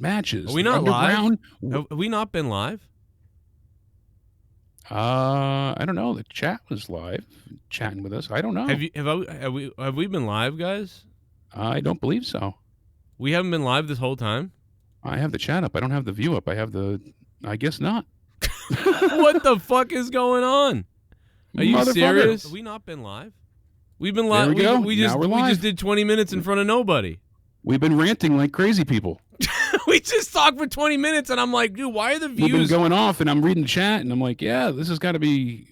matches. Are we not live? Have we not been live? I don't know. The chat was live, chatting with us. I don't know. Have we been live, guys? I don't believe so. We haven't been live this whole time? I have the chat up. I don't have the view up. I guess not. What the fuck is going on? Are you serious? Have we not been live? We've been live. There we go. We just did 20 minutes in front of nobody. We've been ranting like crazy people. We just talked for 20 minutes, and I'm like, dude, why are the views? We've been going off, and I'm reading the chat, and I'm like, yeah, this has got to be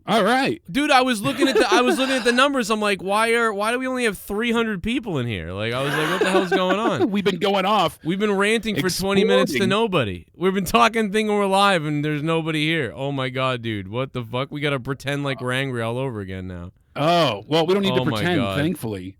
all right. Dude, I was looking at the numbers. I'm like, why do we only have 300 people in here? Like, I was like, what the hell's going on? We've been going off. We've been ranting for 20 minutes to nobody. We've been thinking we're live, and there's nobody here. Oh my god, dude, what the fuck? We gotta pretend like we're angry all over again now. Oh well, we don't need to pretend. Thankfully.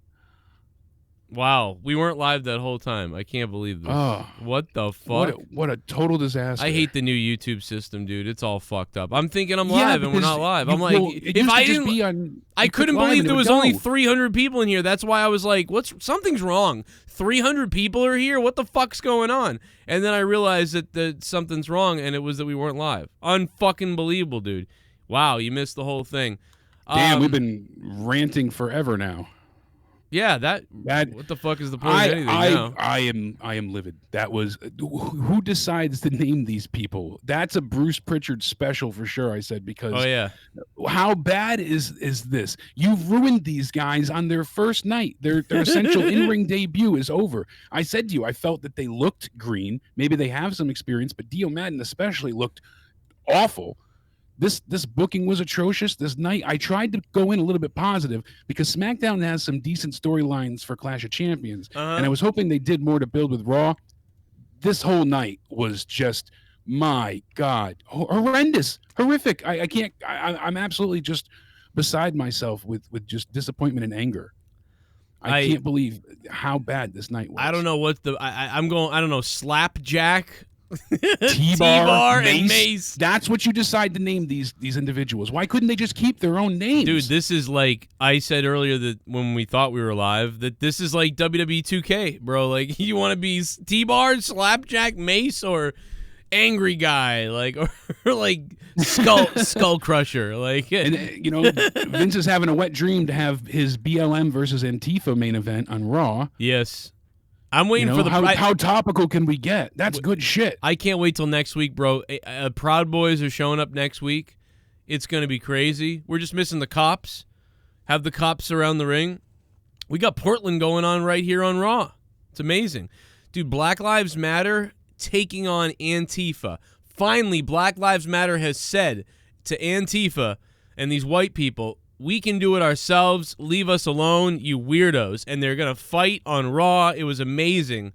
Wow, we weren't live that whole time. I can't believe this. Oh, what the fuck? What a total disaster. I hate the new YouTube system, dude. It's all fucked up. I'm thinking I'm live and we're not live. I'm like, if I didn't, I couldn't believe there was only 300 people in here. That's why I was like, something's wrong. 300 people are here? What the fuck's going on? And then I realized that something's wrong, and it was that we weren't live. Unfucking believable, dude. Wow, you missed the whole thing. Damn, we've been ranting forever now. Yeah, that what the fuck is the point of anything now? I am livid. That was who decides to name these people? That's a Bruce Pritchard special for sure. I said because how bad is this? You've ruined these guys on their first night. Their essential in-ring debut is over. I said to you, I felt that they looked green. Maybe they have some experience, but Dio Madden especially looked awful. This booking was atrocious this night. I tried to go in a little bit positive because SmackDown has some decent storylines for Clash of Champions, and I was hoping they did more to build with Raw. This whole night was just, my God, horrendous, horrific. I can't. I'm absolutely just beside myself with just disappointment and anger. I can't believe how bad this night was. I don't know what I'm going. I don't know. Slapjack. T-Bar, and Mace. That's what you decide to name these individuals. Why couldn't they just keep their own names? Dude, this is like I said earlier that when we thought we were live, that this is like WWE 2K, bro. Like you want to be T-Bar, Slapjack, Mace, or Angry Guy, like or like Skull Crusher, like. And Vince is having a wet dream to have his BLM versus Antifa main event on Raw. Yes. I'm waiting for the how topical can we get? That's good shit. I can't wait till next week, bro. Proud Boys are showing up next week. It's gonna be crazy. We're just missing the cops. Have the cops around the ring. We got Portland going on right here on Raw. It's amazing, dude. Black Lives Matter taking on Antifa. Finally, Black Lives Matter has said to Antifa and these white people, we can do it ourselves. Leave us alone, you weirdos. And they're gonna fight on Raw. It was amazing.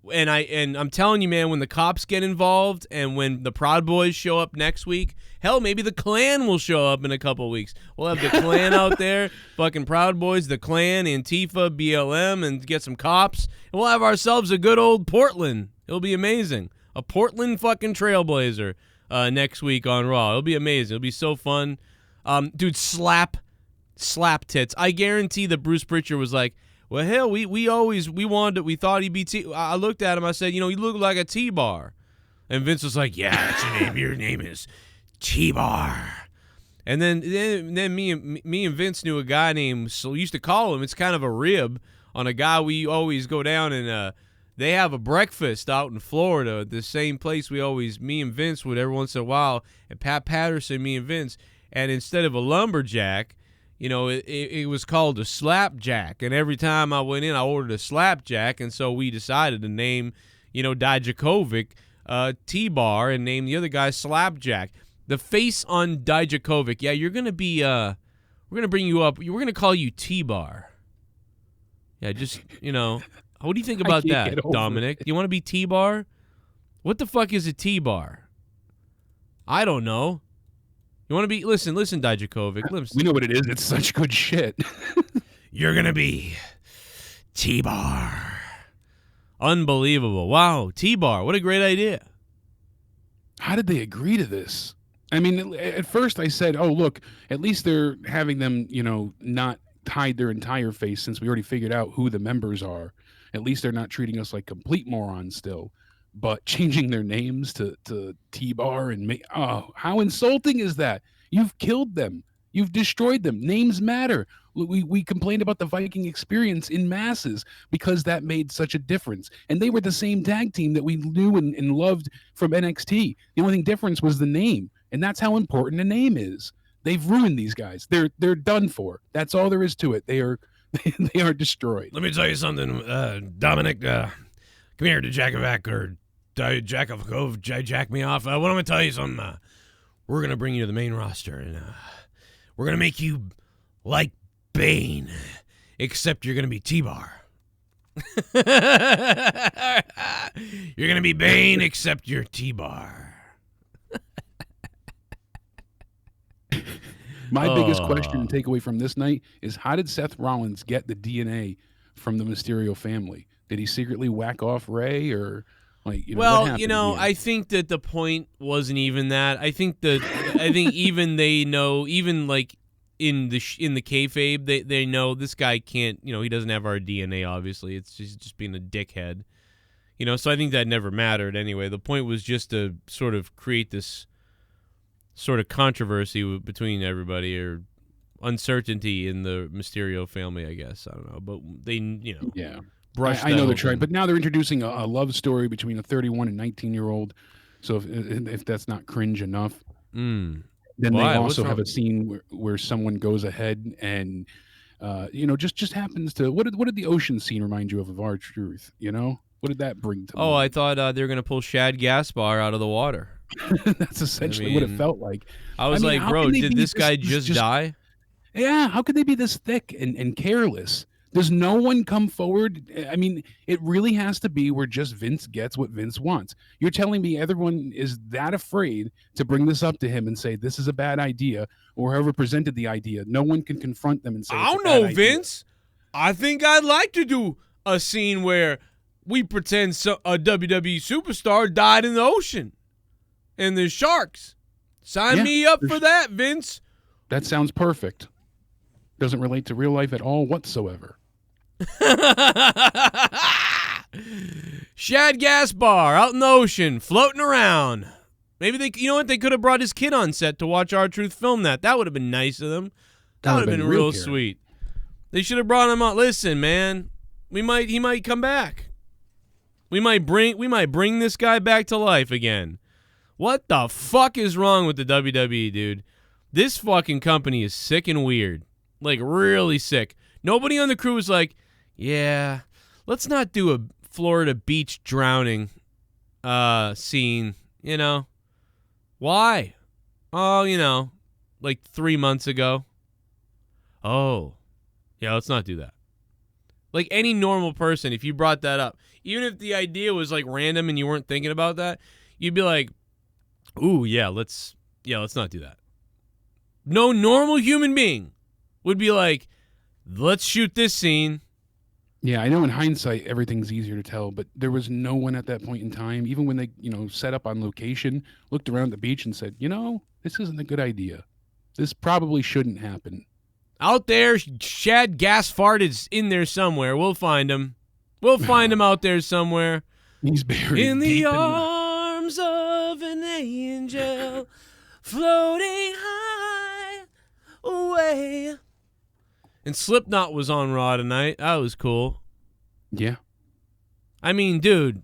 And I'm telling you, man, when the cops get involved and when the Proud Boys show up next week, hell, maybe the Klan will show up in a couple of weeks. We'll have the Klan out there, fucking Proud Boys, the Klan, Antifa, BLM, and get some cops. And we'll have ourselves a good old Portland. It'll be amazing. A Portland fucking trailblazer next week on Raw. It'll be amazing. It'll be so fun. Dude, slap tits. I guarantee that Bruce Pritchard was like, well, hell, we thought he'd be I looked at him, I said, you look like a T-Bar. And Vince was like, yeah, that's your name. Your name is T-Bar. And then me and Vince knew a guy named, so we used to call him, it's kind of a rib on a guy we always go down and they have a breakfast out in Florida at the same place me and Vince would every once in a while, and Pat Patterson, me and Vince. And instead of a lumberjack, it was called a slapjack. And every time I went in, I ordered a slapjack. And so we decided to name, Dijakovic T-Bar and name the other guy Slapjack. The face on Dijakovic, yeah, you're going to be, we're going to bring you up. We're going to call you T-Bar. Yeah, just, what do you think about that, Dominic? Do you want to be T-Bar? What the fuck is a T-Bar? I don't know. You want to be... Listen, Dijakovic. We know what it is. It's such good shit. You're going to be T-Bar. Unbelievable. Wow, T-Bar. What a great idea. How did they agree to this? I mean, at first I said, oh, look, at least they're having them, not hide their entire face since we already figured out who the members are. At least they're not treating us like complete morons still. but changing their names to T-Bar and how insulting is that? You've killed them. You've destroyed them. Names matter. We complained about the Viking experience in masses because that made such a difference. And they were the same tag team that we knew and loved from NXT. The only difference was the name. And that's how important a name is. They've ruined these guys. They're done for. That's all there is to it. They are destroyed. Let me tell you something, Dominic. Come here to Jackovac or Jack of Cove. Jack me off. What I'm gonna tell you something. We're gonna bring you to the main roster, and we're gonna make you like Bane, except you're gonna be T-Bar. You're gonna be Bane, except you're T-Bar. My biggest question and takeaway from this night is, how did Seth Rollins get the DNA from the Mysterio family? Did he secretly whack off Ray, or like? I think that the point wasn't even that. I think even they know, even like in the kayfabe, they know this guy can't. He doesn't have our DNA. Obviously, it's just being a dickhead. So I think that never mattered anyway. The point was just to sort of create this sort of controversy between everybody, or uncertainty in the Mysterio family, I guess. I don't know, but they, yeah. Brushed I know they're trying, but now they're introducing a love story between a 31 and 19-year-old. So if that's not cringe enough, then they also have a scene where someone goes ahead and just happens to what did the ocean scene remind you of R-Truth? What did that bring to? I thought they were gonna pull Shad Gaspar out of the water. That's essentially what it felt like. I was like, bro, did this guy just die? Yeah, how could they be this thick and careless? Does no one come forward? I mean, it really has to be where just Vince gets what Vince wants. You're telling me everyone is that afraid to bring this up to him and say, this is a bad idea, or whoever presented the idea. No one can confront them and say, I don't know, Vince. I think I'd like to do a scene where we pretend a WWE superstar died in the ocean and there's sharks. Sign me up for that, Vince. That sounds perfect. Doesn't relate to real life at all whatsoever. Shad Gaspar out in the ocean, floating around. Maybe they could have brought his kid on set to watch R-Truth film that. That would have been nice of them. That would have been real sweet. They should have brought him out. Listen, man, he might come back. We might bring this guy back to life again. What the fuck is wrong with the WWE, dude? This fucking company is sick and weird. Like, really sick. Nobody on the crew was like, yeah, let's not do a Florida beach drowning scene, Why? Oh, like 3 months ago. Oh, yeah, let's not do that. Like, any normal person, if you brought that up, even if the idea was like random and you weren't thinking about that, you'd be like, ooh, let's not do that. No normal human being would be like, let's shoot this scene. Yeah, I know in hindsight everything's easier to tell, but there was no one at that point in time, even when they, set up on location, looked around the beach and said, this isn't a good idea. This probably shouldn't happen. Out there, Shad Gasfart is in there somewhere. We'll find him. We'll find him out there somewhere. He's buried in the arms of an angel, floating high away. And Slipknot was on Raw tonight. That was cool. Yeah. I mean, dude,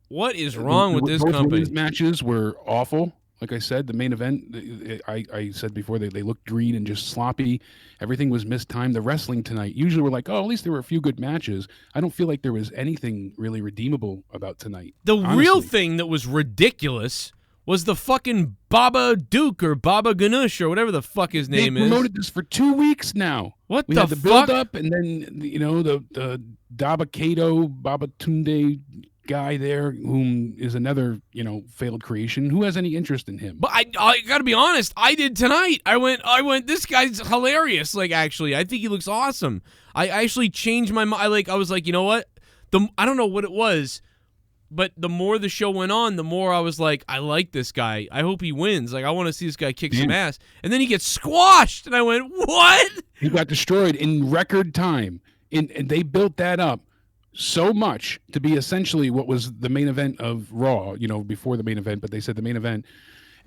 what is wrong with this company? Women's matches were awful. Like I said, the main event, I said before, they looked green and just sloppy. Everything was mistimed. The wrestling tonight, usually we're like, at least there were a few good matches. I don't feel like there was anything really redeemable about tonight. The real thing that was ridiculous was the fucking Baba Duke or Baba Ganush or whatever the fuck his name is. They promoted this for 2 weeks now. What we had the build up, and then the Daba Kato, Baba Tunde guy there, whom is another failed creation. Who has any interest in him? But I gotta be honest, I did tonight. I went. This guy's hilarious. Like, actually, I think he looks awesome. I actually changed my mind. I was like, you know what? I don't know what it was. But the more the show went on, the more I was like, I like this guy. I hope he wins. Like, I want to see this guy kick some ass. And then he gets squashed. And I went, what? He got destroyed in record time. And they built that up so much to be essentially what was the main event of Raw, before the main event, but they said the main event.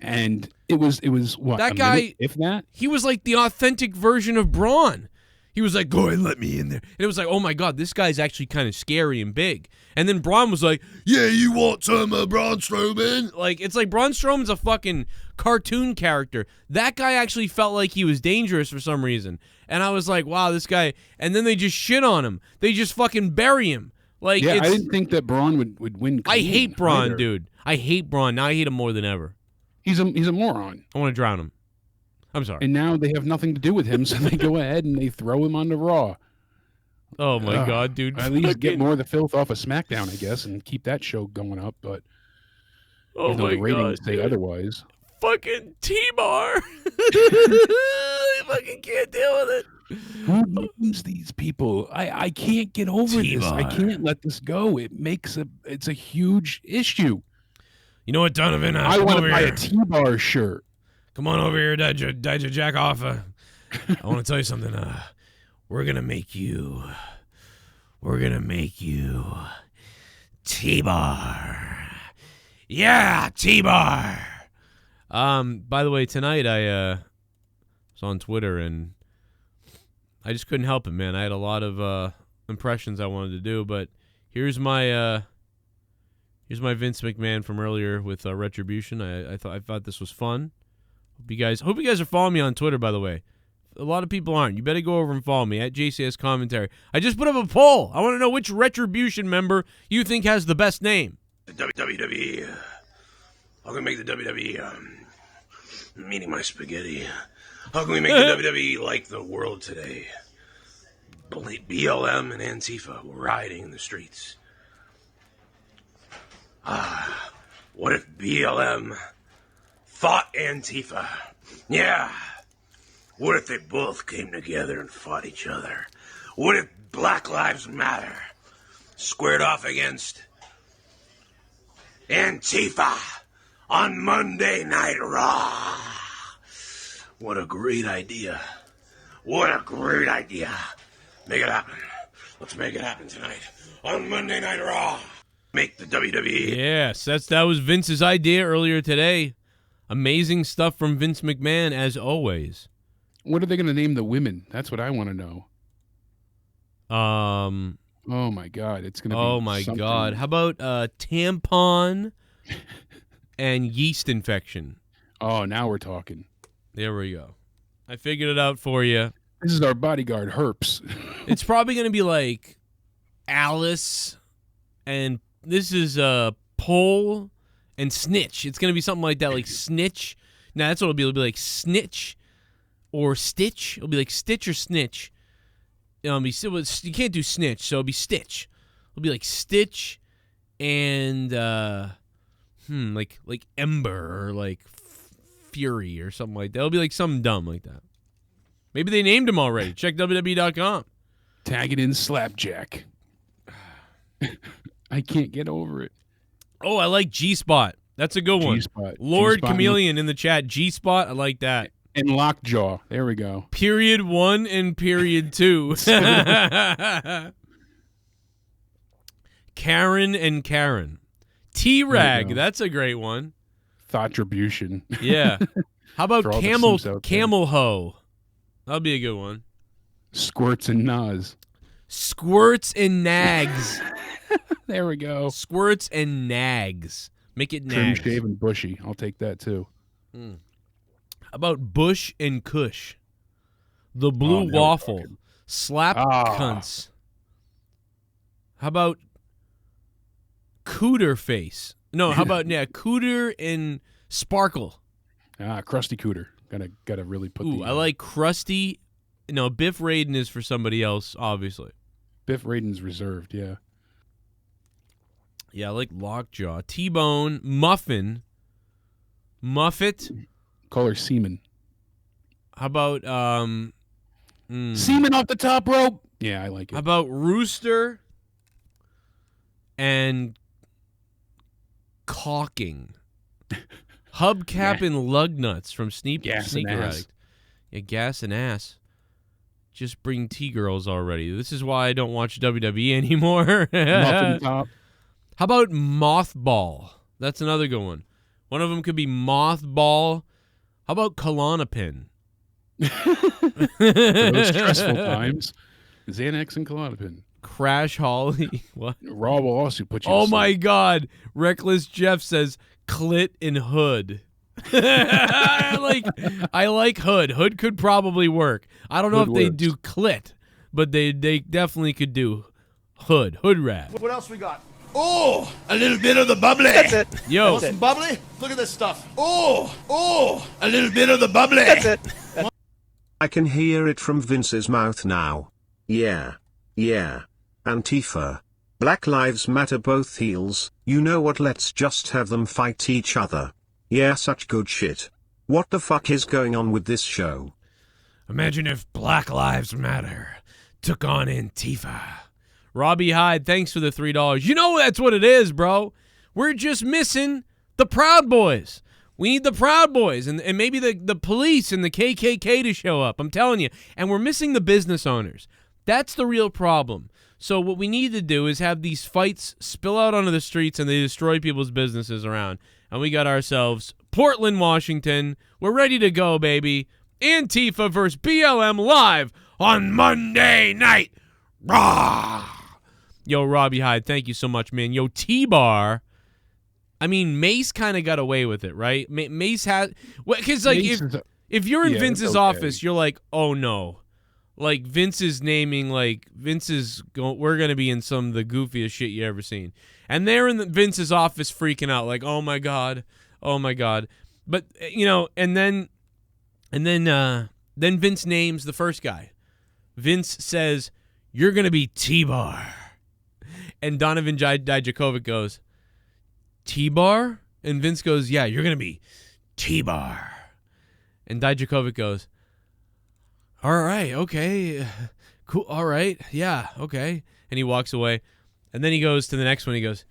And it was what? That guy, minute, if that? He was like the authentic version of Braun. He was like, go ahead and let me in there. And it was like, oh my God, this guy's actually kind of scary and big. And then Braun was like, yeah, you want some Braun Strowman? Like, it's like Braun Strowman's a fucking cartoon character. That guy actually felt like he was dangerous for some reason. And I was like, wow, this guy. And then they just shit on him. They just fucking bury him. Like, yeah, I didn't think that Braun would win. I hate Braun, dude. I hate Braun. Now I hate him more than ever. He's a moron. I want to drown him. I'm sorry. And now they have nothing to do with him, so they go ahead and they throw him onto Raw. Oh my God, dude! At least get more of the filth off of SmackDown, I guess, and keep that show going up. But the ratings God, say dude. Otherwise. Fucking T-Bar. I fucking can't deal with it. Who names these people? I can't get over this. I can't let this go. It's a huge issue. You know what, Donovan? I want to buy a T-Bar shirt. Come on over here, Did you jack off? I want to tell you something. We're gonna make you T-Bar. Yeah, T-Bar. By the way, tonight I was on Twitter and I just couldn't help it, man. I had a lot of impressions I wanted to do, but here's my Vince McMahon from earlier with Retribution. I thought this was fun. Hope you guys are following me on Twitter, by the way. A lot of people aren't. You better go over and follow me at JCS Commentary. I just put up a poll. I want to know which Retribution member you think has the best name. The WWE. How can we make the WWE meaning my spaghetti? How can we make the WWE like the world today? BLM and Antifa rioting in the streets. What if BLM fought Antifa? Yeah. What if they both came together and fought each other? What if Black Lives Matter squared off against Antifa on Monday Night Raw? What a great idea. What a great idea. Make it happen. Let's make it happen tonight on Monday Night Raw. Make the WWE. Yes, that was Vince's idea earlier today. Amazing stuff from Vince McMahon, as always. What are they going to name the women? That's what I want to know. Oh my God, it's going to be. Oh my something. God, how about tampon and yeast infection? Oh, now we're talking. There we go. I figured it out for you. This is our bodyguard, Herps. It's probably going to be like Alice, and this is Pole and Snitch. It's going to be something like that, like Snitch. Now that's what it'll be. It'll be like Snitch or Stitch. It'll be like Stitch or Snitch. You can't do Snitch, so it'll be Stitch. It'll be like Stitch and like Ember or like Fury or something like that. It'll be like something dumb like that. Maybe they named him already. Check WWE.com. Tag it in Slapjack. I can't get over it. Oh, I like G-Spot. That's a good one. G-Spot. Lord G-Spot Chameleon in the chat. G-Spot, I like that. And Lockjaw. There we go. Period 1 and period 2. Karen and Karen. T-Rag. That's a great one. Thotribution. Yeah. How about Camel Hoe? That'll be a good one. Squirts and Nas. Squirts and Nags. There we go. Squirts and Nags. Make it Trim, Nags. shave, and bushy. I'll take that too. How about Bush and Kush? The Blue Waffle. Slap Cunts. How about Cooter Face? No, how about Cooter and Sparkle? Krusty Cooter. Gotta really put. Ooh, I like Krusty. No, Biff Raiden is for somebody else, obviously. Biff Raiden's reserved. Yeah. Yeah, I like Lockjaw. T-Bone, Muffin, Muffet. Call her Seaman. How about Seaman off the top rope? Yeah, I like it. How about Rooster and Caulking? Hubcap and Lug Nuts from Sneaker and ass. Addict. Yeah, gas and ass. Just bring T-girls already. This is why I don't watch WWE anymore. Muffin top. How about Mothball? That's another good one. One of them could be Mothball. How about Klonopin? For those stressful times, Xanax and Klonopin. Crash Holly. What? Raw will also put you Oh to my sleep. God. Reckless Jeff says clit and hood. I like hood. Hood could probably work. I don't know Hood if they works. do clit, but they definitely could do hood. Hood rat. What else we got? Oh, a little bit of the bubbly. That's it. Yo. Want some bubbly? Look at this stuff. Oh, a little bit of the bubbly. That's it. I can hear it from Vince's mouth now. Yeah. Antifa. Black Lives Matter both heels. You know what? Let's just have them fight each other. Yeah, such good shit. What the fuck is going on with this show? Imagine if Black Lives Matter took on Antifa. Robbie Hyde, thanks for the $3. You know that's what it is, bro. We're just missing the Proud Boys. We need the Proud Boys and maybe the police and the KKK to show up. I'm telling you. And we're missing the business owners. That's the real problem. So what we need to do is have these fights spill out onto the streets and they destroy people's businesses around. And we got ourselves Portland, Washington. We're ready to go, baby. Antifa versus BLM live on Monday night. Rah! Yo, Robbie Hyde, thank you so much, man. Yo, T-Bar. I mean, Mace kind of got away with it, right? Mace had... Because, like, if you're in Vince's office, you're like, oh, no. Like, Vince is naming, like, we're going to be in some of the goofiest shit you ever seen. And they're in Vince's office freaking out, like, oh, my God. But, you know, and then Vince names the first guy. Vince says, you're going to be T-Bar. And Donovan Dijakovic goes, T-Bar? And Vince goes, yeah, you're going to be T-Bar. And Dijakovic goes, all right, okay, cool, all right, yeah, okay. And he walks away. And then he goes to the next one. He goes,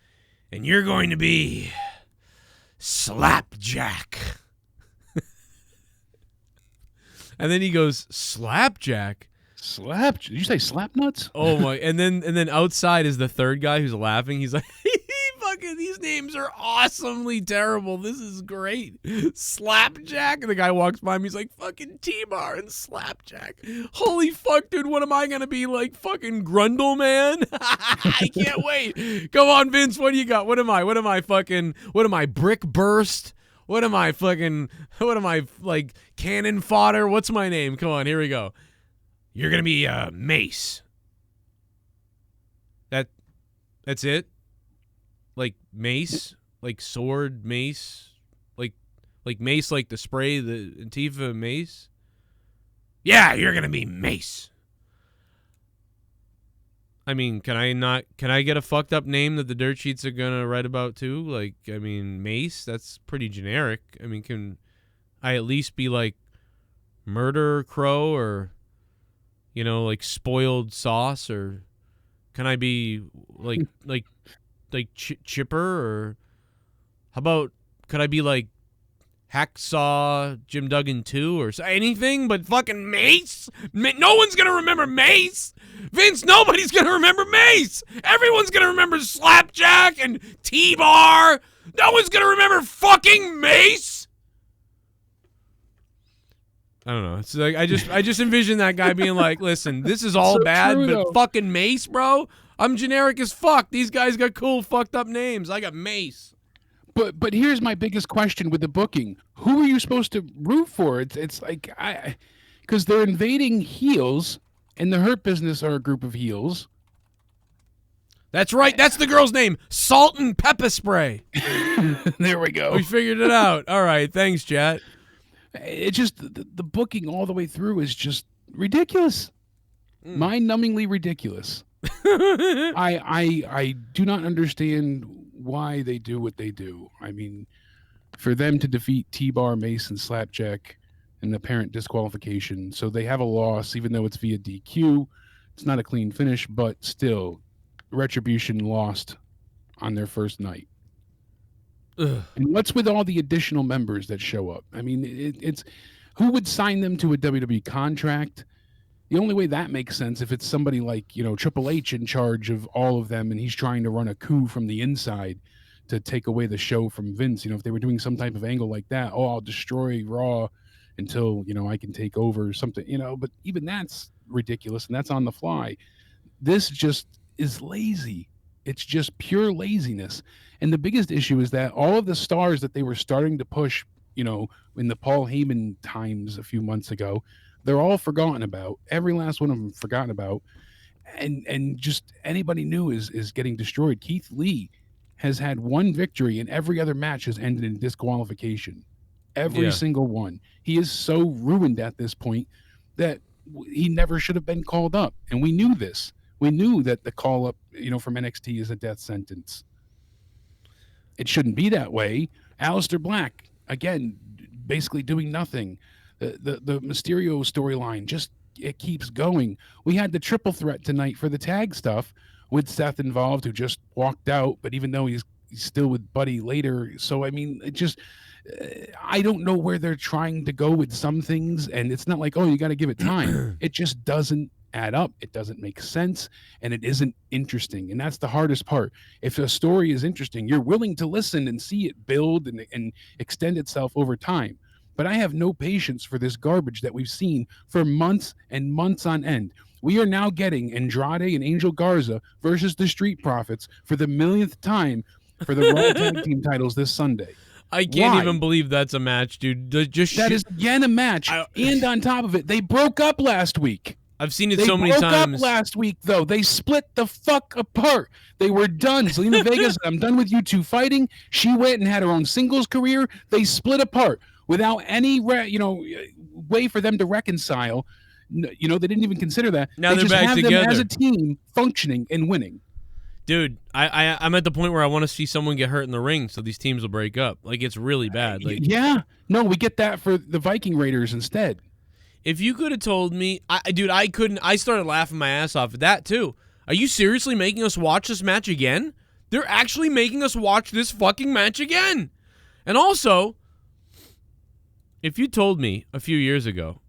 and you're going to be Slapjack. And then he goes, Slapjack? Did you say slap nuts? Oh my! And then outside is the third guy who's laughing. He's like, "Fucking these names are awesomely terrible. This is great." Slapjack, and the guy walks by him. He's like, "Fucking T-Bar and Slapjack. Holy fuck, dude! What am I gonna be like, fucking Grundle Man? I can't wait. Come on, Vince. What do you got? What am I? Brick Burst? What am I like cannon fodder? What's my name? Come on, here we go. You're going to be Mace. That's it? Like Mace? Like sword, mace? Like Mace, like the spray, the Antifa Mace? Yeah, you're going to be Mace. I mean, can I get a fucked up name that the dirt sheets are going to write about too? Like, I mean, Mace, that's pretty generic. I mean, can I at least be like Murder Crow or... You know, like spoiled sauce, or can I be like Chipper, or how about could I be like Hacksaw Jim Duggan 2 or anything but fucking Mace? No one's gonna remember Mace. Vince, nobody's gonna remember Mace. Everyone's gonna remember Slapjack and T-Bar. No one's gonna remember fucking Mace. I don't know. It's like I just envision that guy being like, "Listen, this is all so bad, true, but though. fucking Mace, bro. I'm generic as fuck. These guys got cool, fucked up names. I got Mace." But here's my biggest question with the booking: who are you supposed to root for? It's like because they're invading heels, and the Hurt Business are a group of heels. That's right. That's the girl's name. Salt and Pepper Spray. There we go. We figured it out. All right. Thanks, chat. It just the booking all the way through is just ridiculous, mind-numbingly ridiculous. I do not understand why they do what they do. I mean, for them to defeat T-Bar, Mace, and Slapjack in apparent disqualification, so they have a loss, even though it's via DQ. It's not a clean finish, but still, Retribution lost on their first night. Ugh. And what's with all the additional members that show up? I mean, it's who would sign them to a WWE contract The only way that makes sense if it's somebody like, you know, Triple H in charge of all of them and he's trying to run a coup from the inside to take away the show from Vince. You know, if they were doing some type of angle like that, oh, I'll destroy Raw until, you know, I can take over or something, you know, but even that's ridiculous and that's on the fly. This just is lazy. It's just pure laziness. And the biggest issue is that all of the stars that they were starting to push, you know, in the Paul Heyman times a few months ago, they're all forgotten about. Every last one of them forgotten about. And just anybody new is getting destroyed. Keith Lee has had one victory and every other match has ended in disqualification. Every single one. He is so ruined at this point that he never should have been called up. And we knew this. We knew that the call up, you know, from NXT is a death sentence. It shouldn't be that way. Alistair Black, again, basically doing nothing. The Mysterio storyline just, it keeps going. We had the triple threat tonight for the tag stuff with Seth involved, who just walked out, but even though he's still with Buddy later. So, I mean, it just, I don't know where they're trying to go with some things, and it's not like, oh, you got to give it time. It just doesn't add up. It doesn't make sense, and it isn't interesting, and that's the hardest part. If a story is interesting, you're willing to listen and see it build and extend itself over time. But I have no patience for this garbage that we've seen for months and months on end. We are now getting Andrade and Angel Garza versus the Street Profits for the millionth time for the Raw Tag Team titles this Sunday. I can't even believe that's a match, dude. That is again a match. And on top of it, they broke up last week. I've seen it so many times. They broke up last week, though. They split the fuck apart. They were done. Selena Vega said, I'm done with you two fighting. She went and had her own singles career. They split apart without any, way for them to reconcile. You know, they didn't even consider that. Now they they're back together. them as a team functioning and winning. Dude, I'm at the point where I want to see someone get hurt in the ring so these teams will break up. Like, it's really bad. Like, yeah. No, we get that for the Viking Raiders instead. If you could have told me, I couldn't. I started laughing my ass off at that too. Are you seriously making us watch this match again? They're actually making us watch this fucking match again. And also, if you told me a few years ago,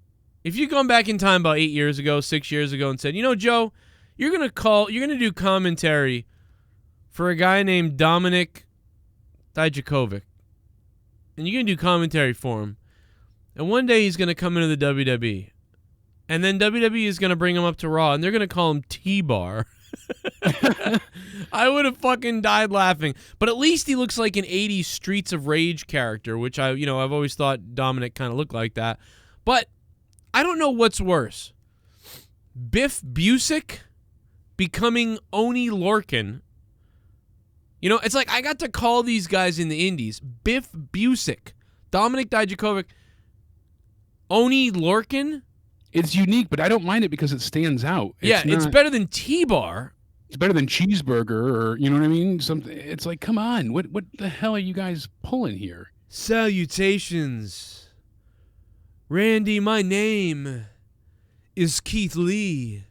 if you'd gone back in time about 8 years ago, 6 years ago, and said, you know, Joe, you're gonna do commentary for a guy named Dominic Dijakovic, and you're gonna do commentary for him. And one day he's going to come into the WWE. And then WWE is going to bring him up to Raw, and they're going to call him T-Bar. I would have fucking died laughing. But at least he looks like an 80s Streets of Rage character, which I've always thought Dominic kind of looked like that. But I don't know what's worse. Biff Busick becoming Oni Lorcan. You know, it's like I got to call these guys in the indies. Biff Busick, Dominic Dijakovic, Oni Lorcan. It's unique, but I don't mind it because it stands out. It's better than T-Bar. It's better than Cheeseburger, or you know what I mean? Something. It's like, come on, what the hell are you guys pulling here? Salutations, Randy. My name is Keith Lee.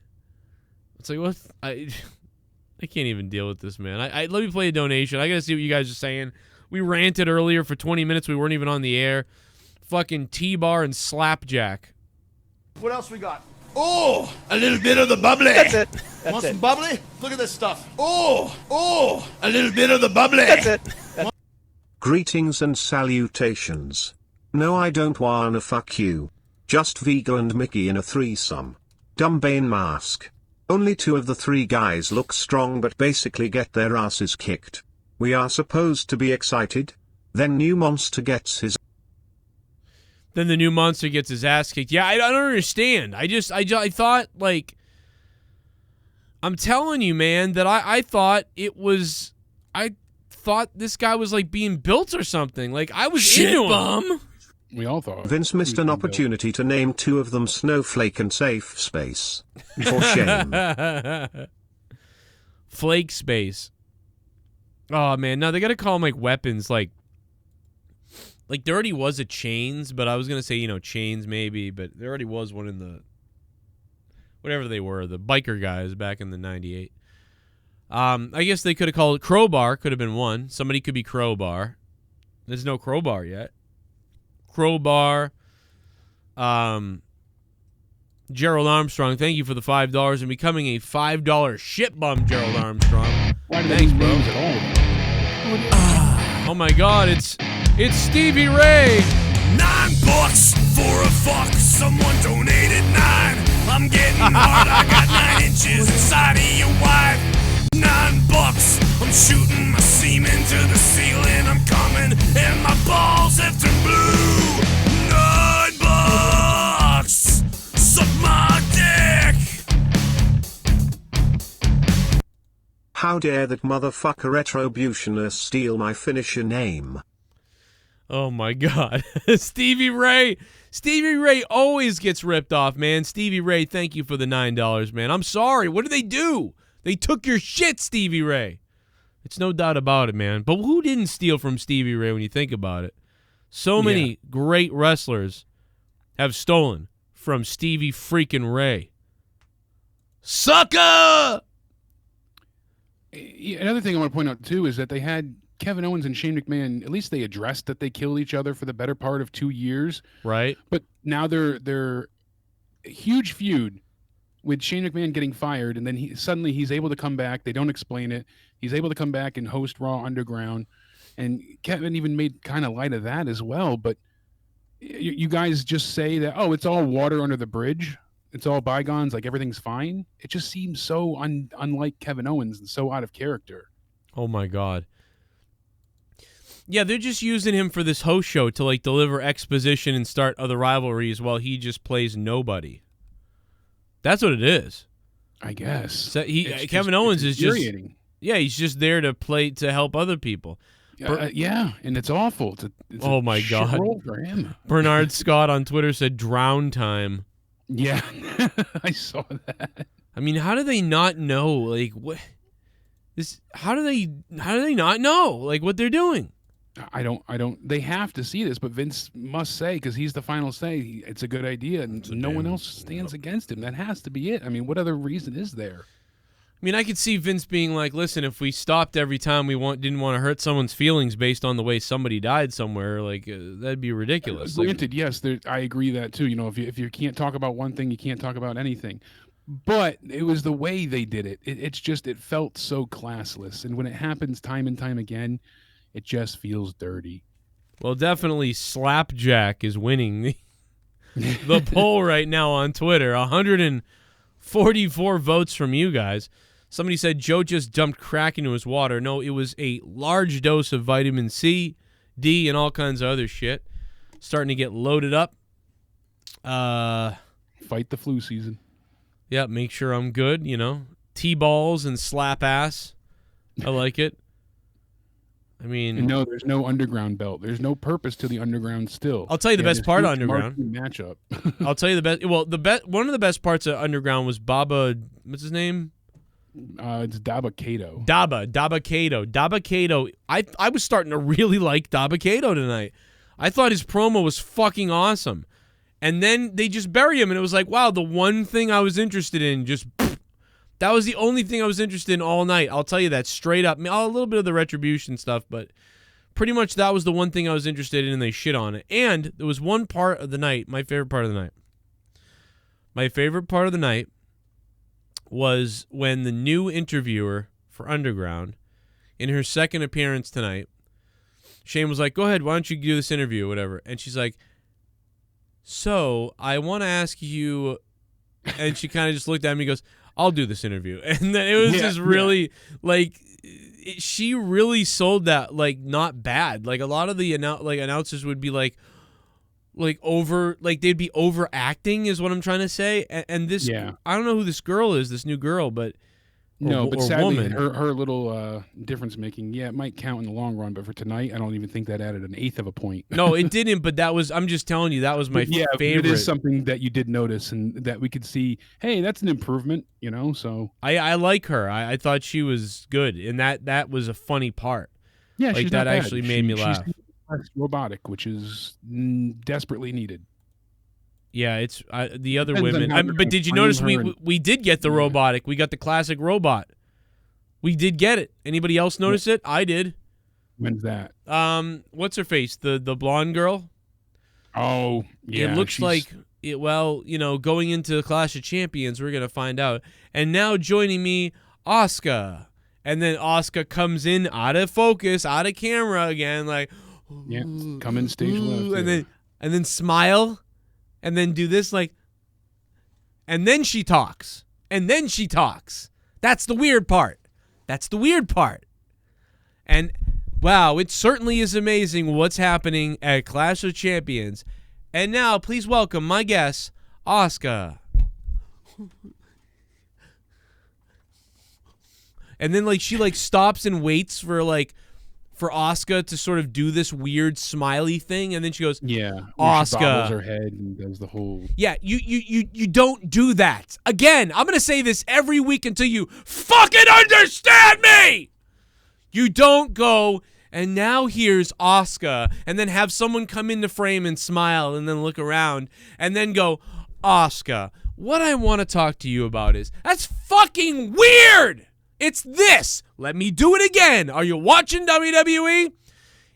It's like, what? I can't even deal with this, man. Let me play a donation. I gotta see what you guys are saying. We ranted earlier for 20 minutes. We weren't even on the air. Fucking T-Bar and Slapjack. What else we got? Oh, a little bit of the bubbly. That's it. Want some bubbly? Look at this stuff. Oh, a little bit of the bubbly. That's it. Greetings and salutations. No, I don't wanna fuck you. Just Vega and Mickey in a threesome. Dumb Bane mask. Only two of the three guys look strong but basically get their asses kicked. We are supposed to be excited? Then new monster gets his Then the new monster gets his ass kicked. Yeah, I don't understand. I thought, like, I'm telling you, man, that I thought it was, I thought this guy was, like, being built or something. Like, I was into him. We all thought. Vince missed an opportunity to name two of them Snowflake and Safe Space. For shame. Flake Space. Oh, man. No, they got to call them, like, weapons, like there already was a Chains, but I was going to say, Chains maybe, but there already was one in the, whatever they were, the biker guys back in the 98. I guess they could have called it Crowbar, could have been one. Somebody could be Crowbar. There's no Crowbar yet. Crowbar. Gerald Armstrong, thank you for the $5 and becoming a $5 shit bum, Gerald Armstrong. Thanks, bro. Oh my God, it's Stevie Ray. $9 for a fuck. Someone donated 9. I'm getting hard. I got 9 inches inside of your wife. $9. I'm shooting my semen to the ceiling. I'm coming and my balls have turned blue. $9. Suck my dick. How dare that motherfucker Retributionist steal my finisher name? Oh my God. Stevie Ray. Stevie Ray always gets ripped off, man. Stevie Ray, thank you for the $9, man. I'm sorry. What did they do? They took your shit, Stevie Ray. It's no doubt about it, man. But who didn't steal from Stevie Ray when you think about it? So many great wrestlers have stolen from Stevie freaking Ray. Sucker! Another thing I want to point out, too, is that they had Kevin Owens and Shane McMahon, at least they addressed that they killed each other for the better part of 2 years. Right. But now they're a huge feud with Shane McMahon getting fired, and then suddenly he's able to come back. They don't explain it. He's able to come back and host Raw Underground. And Kevin even made kind of light of that as well. But you guys just say that, oh, it's all water under the bridge. It's all bygones, like everything's fine. It just seems so unlike Kevin Owens and so out of character. Oh, my God. Yeah, they're just using him for this host show to, like, deliver exposition and start other rivalries while he just plays nobody. That's what it is. I guess. So Kevin Owens is just... Yeah, he's just there to help other people. Yeah, and it's awful. It's oh, my God. Role for him. Bernard Scott on Twitter said, drown time. Yeah, I saw that. I mean, how do they not know? Like, what? How do they not know, like, what they're doing? I don't. They have to see this, but Vince must say, because he's the final say, it's a good idea, and no one else stands against him. That has to be it. I mean, what other reason is there? I mean, I could see Vince being like, listen, if we stopped every time we didn't want to hurt someone's feelings based on the way somebody died somewhere, like, that'd be ridiculous. Granted, yes, I agree that too. You know, if you can't talk about one thing, you can't talk about anything. But it was the way they did it. It felt so classless. And when it happens time and time again, it just feels dirty. Well, definitely Slapjack is winning the poll right now on Twitter. 144 votes from you guys. Somebody said Joe just dumped crack into his water. No, it was a large dose of vitamin C, D, and all kinds of other shit. Starting to get loaded up. Fight the flu season. Yeah, make sure I'm good, you know. T-balls and slap ass. I like it. I mean... And no, there's no underground belt. There's no purpose to the underground still. I'll tell you the best part of underground. Matchup. I'll tell you the best... Well, one of the best parts of underground was Baba... What's his name? It's Daba Kato. Daba Kato. I was starting to really like Daba Kato tonight. I thought his promo was fucking awesome. And then they just bury him, and it was like, wow, the one thing I was interested in just... That was the only thing I was interested in all night. I'll tell you that straight up. A little bit of the Retribution stuff, but pretty much that was the one thing I was interested in, and they shit on it. And there was one part of the night, my favorite part of the night. My favorite part of the night was when the new interviewer for Underground, in her second appearance tonight, Shane was like, go ahead, why don't you do this interview or whatever. And she's like, so I want to ask you, and she kind of just looked at me and goes, I'll do this interview. And then it was just really, like, she really sold that, like, not bad. Like, a lot of the announcers would be like over, like, they'd be overacting is what I'm trying to say. And this, I don't know who this girl is, this new girl, but sadly, woman. her little difference making, it might count in the long run, but for tonight, I don't even think that added an eighth of a point. No, it didn't, but I'm just telling you, that was my favorite. It is something that you did notice and that we could see, hey, that's an improvement, you know, so. I like her. I thought she was good, and that was a funny part. Yeah, like, she's that not bad. actually made me laugh. She's robotic, which is desperately needed. Yeah, it's the other women. But did you notice we did get the robotic? We got the classic robot. We did get it. Anybody else notice it? I did. When's that? What's her face? The blonde girl? Oh, yeah. It looks like well, going into Clash of Champions, we're going to find out. And now joining me, Asuka. And then Asuka comes in out of focus, out of camera again, like, yeah, come in stage left. And then smile, and then do this, like, and then she talks. And then she talks. That's the weird part. And wow, it certainly is amazing what's happening at Clash of Champions. And now, please welcome my guest, Asuka. And then, like, she, like, stops and waits for Asuka to sort of do this weird smiley thing, and then she goes, yeah, Asuka. She bobbles her head and does the whole. Yeah, you don't do that. Again, I'm gonna say this every week until you fucking understand me. You don't go, and now here's Asuka, and then have someone come in the frame and smile, and then look around, and then go, Asuka, what I want to talk to you about is, that's fucking weird. It's this. Let me do it again. Are you watching WWE?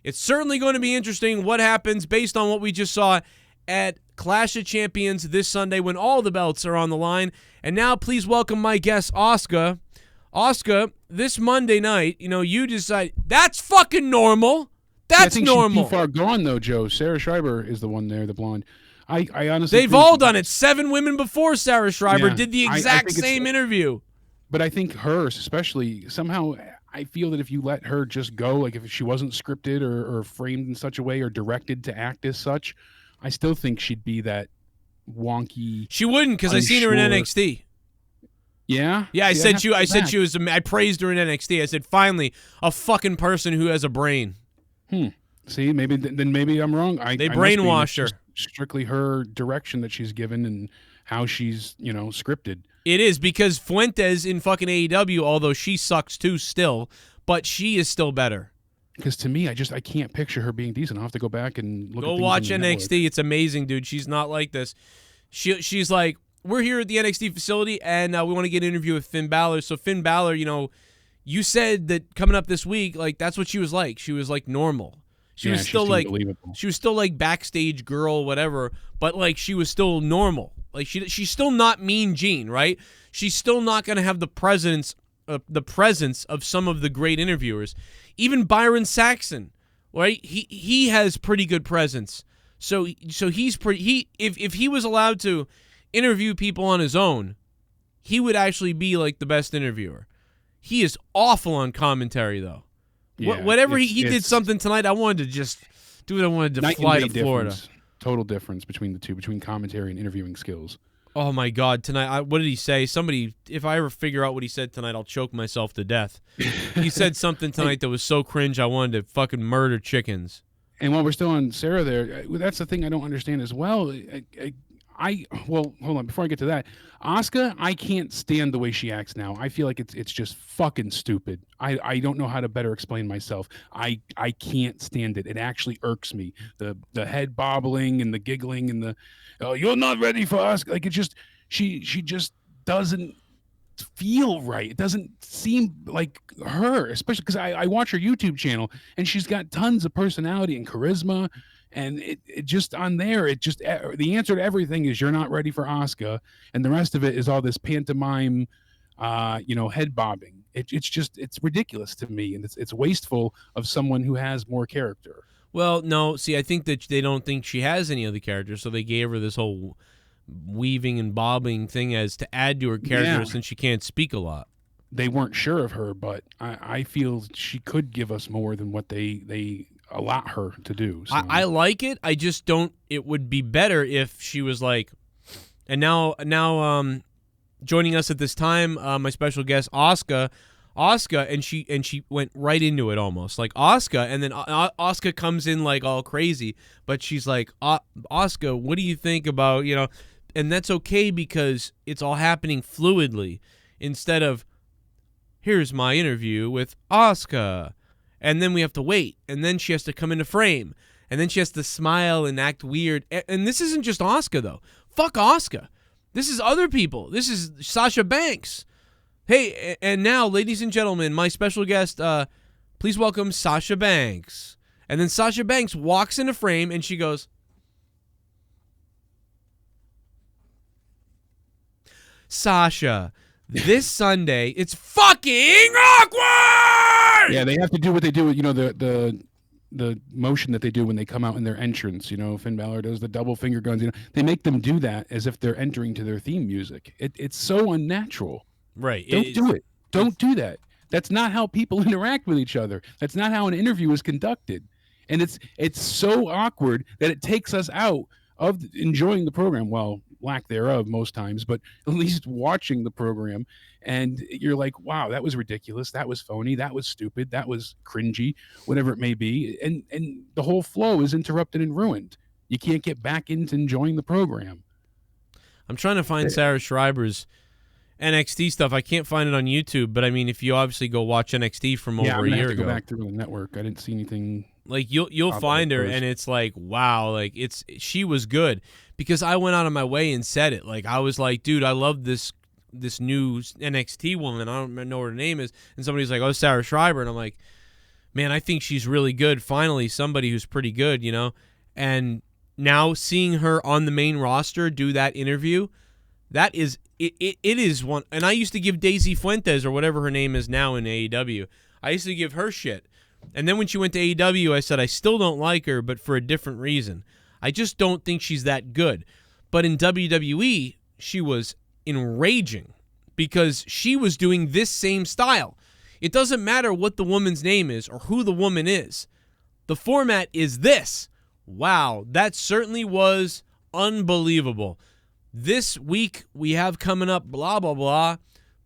It's certainly going to be interesting what happens based on what we just saw at Clash of Champions this Sunday when all the belts are on the line. And now please welcome my guest, Asuka. Asuka, this Monday night, you decide that's fucking normal. That's normal. She's too far gone, though, Joe. Sarah Schreiber is the one there, the blonde. I honestly They've all done it. 7 women before Sarah Schreiber did the exact same interview. But I think hers, especially, somehow I feel that if you let her just go, like if she wasn't scripted or framed in such a way or directed to act as such, I still think she'd be that wonky. She wouldn't, because I seen her in NXT. Yeah? Yeah, I said she was, I praised her in NXT. I said, finally, a fucking person who has a brain. See, maybe I'm wrong. They brainwashed her. Strictly her direction that she's given and how she's, scripted. It is, because Fuentes in fucking AEW, although she sucks too still, but she is still better. Because to me, I can't picture her being decent. I'll have to go back and look at things. Go watch NXT. It's amazing, dude. She's not like this. She's like, we're here at the NXT facility, and we want to get an interview with Finn Balor. So Finn Balor, you said that coming up this week, like, that's what she was like. She was like normal. She was still like backstage girl, whatever, but like she was still normal. Like she's still not Mean Gene, right? She's still not going to have the presence of some of the great interviewers. Even Byron Saxon, right? He has pretty good presence. So he's pretty. If he was allowed to interview people on his own, he would actually be like the best interviewer. He is awful on commentary, though. Yeah, whatever he did something tonight, I wanted to just do it. I wanted to fly to Florida. Total difference between the two, between commentary and interviewing skills. Oh my God! Tonight, what did he say? Somebody, if I ever figure out what he said tonight, I'll choke myself to death. He said something tonight that was so cringe, I wanted to fucking murder chickens. And while we're still on Sarah there, that's the thing I don't understand as well. Well, hold on. Before I get to that, Asuka, I can't stand the way she acts now. I feel like it's just fucking stupid. I don't know how to better explain myself. I can't stand it. It actually irks me. The head bobbling and the giggling and the, oh, you're not ready for Asuka. Like, it's just, she just doesn't feel right. It doesn't seem like her, especially because I watch her YouTube channel and she's got tons of personality and charisma. And it just on there, it just, the answer to everything is you're not ready for Asuka, and the rest of it is all this pantomime, head bobbing. It's ridiculous to me, and it's wasteful of someone who has more character. Well, no, see, I think that they don't think she has any other character, so they gave her this whole weaving and bobbing thing as to add to her character since she can't speak a lot. They weren't sure of her, but I feel she could give us more than what they allow her to do. So. I like it. I just don't. It would be better if she was like, and now, joining us at this time, my special guest Asuka, and she went right into it almost like Asuka, and then Asuka comes in like all crazy, but she's like, Asuka, what do you think about and that's okay because it's all happening fluidly instead of here's my interview with Asuka. And then we have to wait. And then she has to come into frame. And then she has to smile and act weird. And this isn't just Asuka, though. Fuck Asuka. This is other people. This is Sasha Banks. Hey, and now, ladies and gentlemen, my special guest, please welcome Sasha Banks. And then Sasha Banks walks into frame and she goes, Sasha, this Sunday, it's fucking awkward! Yeah, they have to do what they do with, the motion that they do when they come out in their entrance. Finn Balor does the double finger guns. They make them do that as if they're entering to their theme music. It's so unnatural. Right. Don't do it. Don't do that. That's not how people interact with each other. That's not how an interview is conducted. And it's so awkward that it takes us out of enjoying the program. Well, lack thereof most times, but at least watching the program. And you're like, wow, that was ridiculous. That was phony. That was stupid. That was cringy, whatever it may be. And the whole flow is interrupted and ruined. You can't get back into enjoying the program. I'm trying to find Sarah Schreiber's NXT stuff. I can't find it on YouTube, but I mean, if you obviously go watch NXT from over a year ago, go back through the network. I didn't see anything. Like you'll find her, and it's like, wow, like she was good, because I went out of my way and said it. Like I was like, dude, I love this new NXT woman. I don't know what her name is, and somebody's like, oh, Sarah Schreiber, and I'm like, man, I think she's really good. Finally, somebody who's pretty good, And now seeing her on the main roster do that interview, that is it is one. And I used to give Daisy Fuentes, or whatever her name is now in AEW, I used to give her shit. And then when she went to AEW, I said I still don't like her, but for a different reason. I just don't think she's that good. But in WWE, she was enraging because she was doing this same style. It doesn't matter what the woman's name is or who the woman is. The format is this. Wow, that certainly was unbelievable. This week we have coming up blah, blah, blah.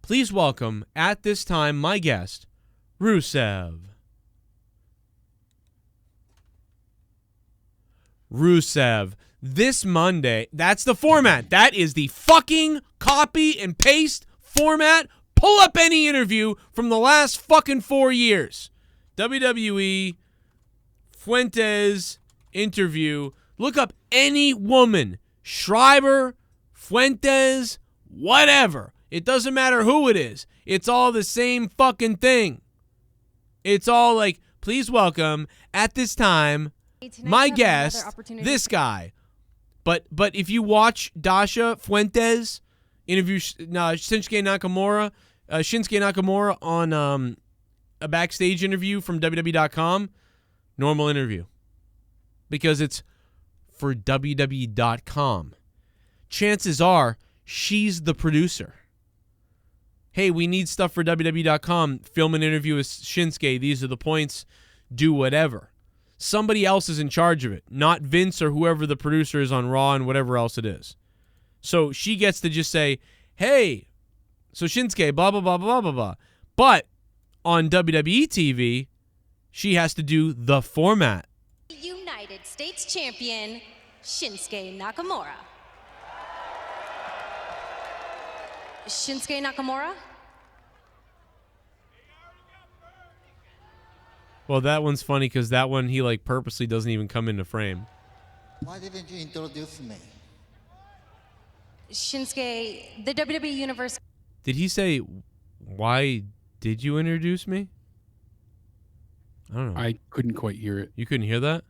Please welcome at this time my guest, Rusev. This Monday, that's the format. That is the fucking copy and paste format. Pull up any interview from the last fucking 4 years. WWE, Fuentes, interview. Look up any woman. Schreiber, Fuentes, whatever. It doesn't matter who it is. It's all the same fucking thing. It's all like, please welcome, at this time, my guest, this guy. But if you watch Dasha Fuentes interview Shinsuke Nakamura on a backstage interview from WWE.com, normal interview. Because it's for WWE.com. Chances are she's the producer. Hey, we need stuff for WWE.com. Film an interview with Shinsuke. These are the points. Do whatever. Somebody else is in charge of it, not Vince or whoever the producer is on Raw and whatever else it is. So she gets to just say, hey, so Shinsuke, blah, blah, blah, blah, blah, blah. But on WWE TV, she has to do the format. United States Champion, Shinsuke Nakamura. Shinsuke Nakamura? Well, that one's funny because that one he purposely doesn't even come into frame. Why didn't you introduce me? Shinsuke, the WWE Universe. Did he say, why did you introduce me? I don't know. I couldn't quite hear it. You couldn't hear that?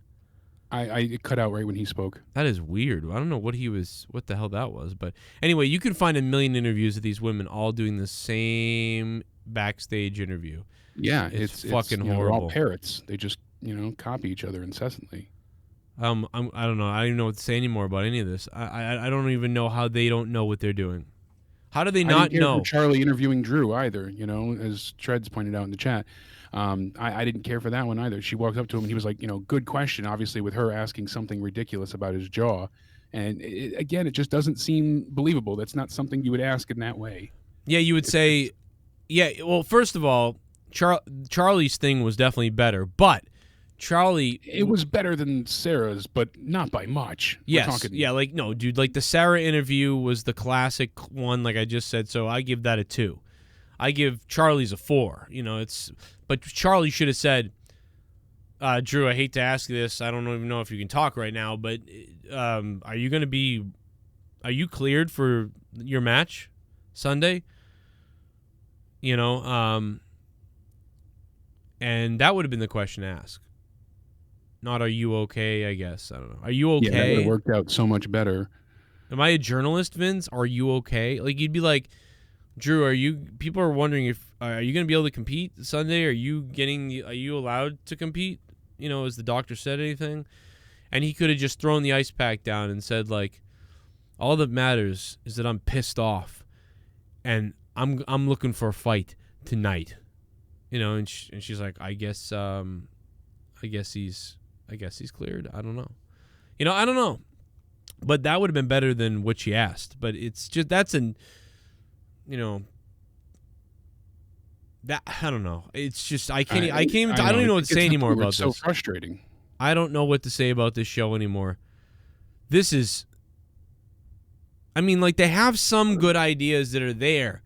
I cut out right when he spoke. That is weird. I don't know what the hell that was. But anyway, you can find a million interviews of these women all doing the same backstage interview. Yeah, it's fucking horrible. They're all parrots. They just, copy each other incessantly. I don't know. I don't even know what to say anymore about any of this. I don't even know how they don't know what they're doing. How do they not know? Charlie interviewing Drew either, as Treads pointed out in the chat. I didn't care for that one either. She walked up to him and he was like, good question, obviously, with her asking something ridiculous about his jaw. And again, it just doesn't seem believable. That's not something you would ask in that way. Yeah, you would say, yeah, well, first of all, Charlie's thing was definitely better, but Charlie... It was better than Sarah's, but not by much. Yes, yeah, no, dude, the Sarah interview was the classic one, like I just said, so I give that a 2. I give Charlie's a 4, but Charlie should have said, Drew, I hate to ask this, I don't even know if you can talk right now, but are you cleared for your match Sunday? And that would have been the question to ask. Not, are you okay, I guess. I don't know. Are you okay? Yeah, that would have worked out so much better. Am I a journalist, Vince? Are you okay? Like, you'd be like, Drew, people are wondering if, are you going to be able to compete Sunday? Are you allowed to compete? You know, has the doctor said anything? And he could have just thrown the ice pack down and said, like, all that matters is that I'm pissed off and I'm looking for a fight tonight. You know, and she's like, I guess he's cleared. I don't know. You know, I don't know. But that would have been better than what she asked. But it's just, that's an, you know, that, I don't know. It's just, I don't even know what to say anymore about this. It's so frustrating. I don't know what to say about this show anymore. This is, I mean, like, they have some good ideas that are there.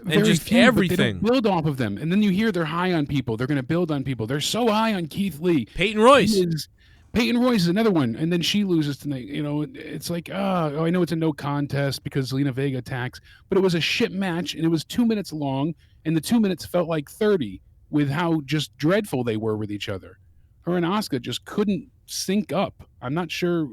And Very just few, everything. But they don't build off of them. And then you hear they're high on people. They're going to build on people. They're so high on Keith Lee. Peyton Royce. Peyton Royce is another one. And then she loses tonight. You know, it's like, oh, I know it's a no contest because Zelina Vega attacks. But it was a shit match, and it was 2 minutes long. And the 2 minutes felt like 30 with how just dreadful they were with each other. Her and Asuka just couldn't sync up. I'm not sure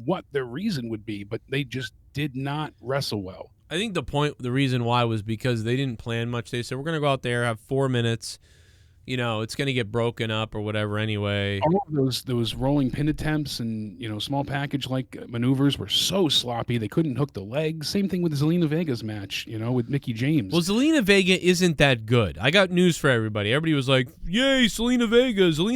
what the reason would be, but they just did not wrestle well. I think the reason why was because they didn't plan much. They said, we're going to go out there, have 4 minutes. You know, it's going to get broken up or whatever anyway. All of those rolling pin attempts and, you know, small package-like maneuvers were so sloppy. They couldn't hook the legs. Same thing with Zelina Vega's match, you know, with Mickie James. Well, Zelina Vega isn't that good. I got news for everybody. Everybody was like, yay, Zelina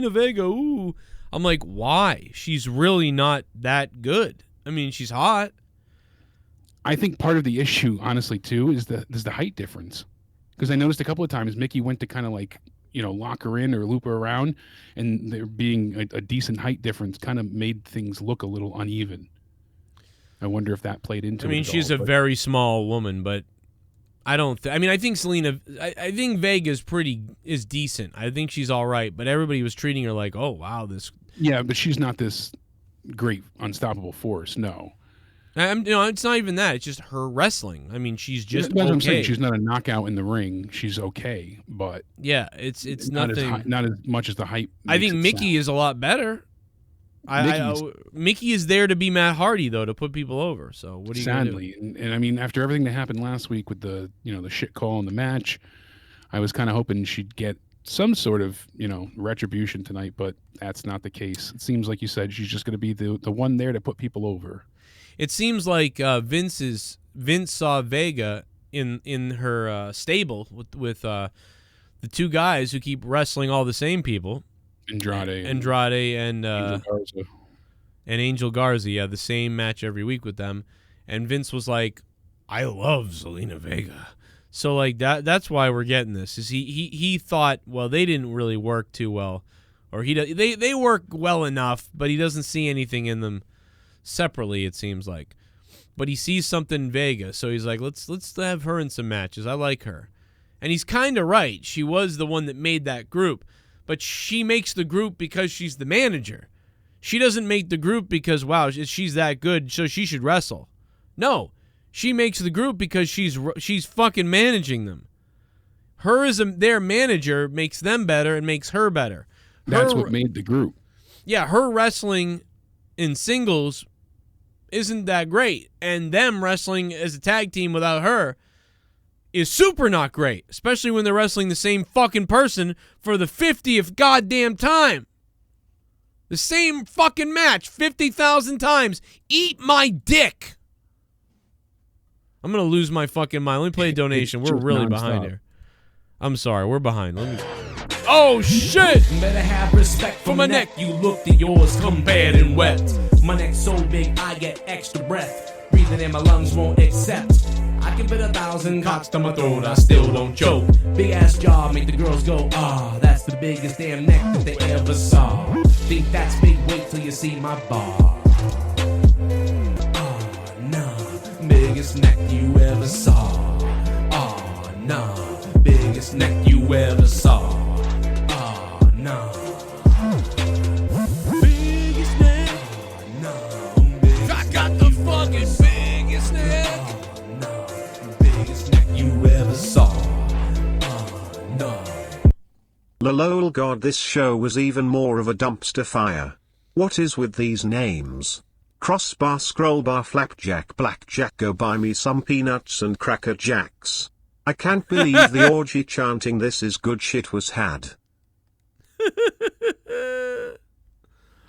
Vega, ooh. I'm like, why? She's really not that good. I mean, she's hot. I think part of the issue, honestly, too, is the height difference. Because I noticed a couple of times Mickie went to kind of like, you know, lock her in or loop her around, and there being a decent height difference kind of made things look a little uneven. I wonder if that played into it. I mean, she's a very small woman, but I don't I mean, I think I think Vega's is decent. I think she's all right, but everybody was treating her like, oh, wow, this. Yeah, but she's not this great unstoppable force, no. It's not even that. It's just her wrestling. I mean, she's just okay. I'm saying. She's not a knockout in the ring. She's okay, but yeah, it's nothing. Not as much as the hype. I think Mickie is a lot better. Mickie is there to be Matt Hardy, though, to put people over. So what do you sadly, and I mean, after everything that happened last week with the the shit call in the match, I was kind of hoping she'd get some sort of retribution tonight, but that's not the case. It seems like you said she's just going to be the one there to put people over. It seems like Vince saw Vega in her stable with the two guys who keep wrestling all the same people, Andrade and Angel Garza. Yeah, the same match every week with them. And Vince was like, "I love Zelina Vega." So like that's why we're getting this. Is he thought, well, they didn't really work too well, or they work well enough, but he doesn't see anything in them separately, it seems like. But he sees something in Vega, so he's like, let's have her in some matches. I like her. And he's kind of right. She was the one that made that group, but she makes the group because she's the manager. She doesn't make the group because, wow, she's that good, so she should wrestle. No, she makes the group because she's fucking managing them. Her as their manager makes them better and makes her better. That's what made the group. Yeah, her wrestling in singles isn't that great, and them wrestling as a tag team without her is super not great, especially when they're wrestling the same fucking person for the 50th goddamn time. The same fucking match 50,000 times. Eat my dick. I'm going to lose my fucking mind. Let me play a donation. We're really behind here. I'm sorry, we're behind. Oh, shit! Better have respect for my neck. You looked at yours, compared and wept. My neck's so big, I get extra breath. Breathing in my lungs won't accept. I can fit 1,000 cocks to my throat, I still don't choke. Big ass jaw, make the girls go, ah, that's the biggest damn neck that they ever saw. Think that's big, wait till you see my bar. Ah, nah, biggest neck you ever saw. Ah, nah, biggest neck you ever saw. Ah, nah. Biggest neck. No, biggest I got the fucking biggest neck. No, biggest neck you ever saw. No. Lol God, this show was even more of a dumpster fire. What is with these names? Crossbar scrollbar flapjack blackjack go buy me some peanuts and cracker jacks. I can't believe the orgy chanting this is good shit was had.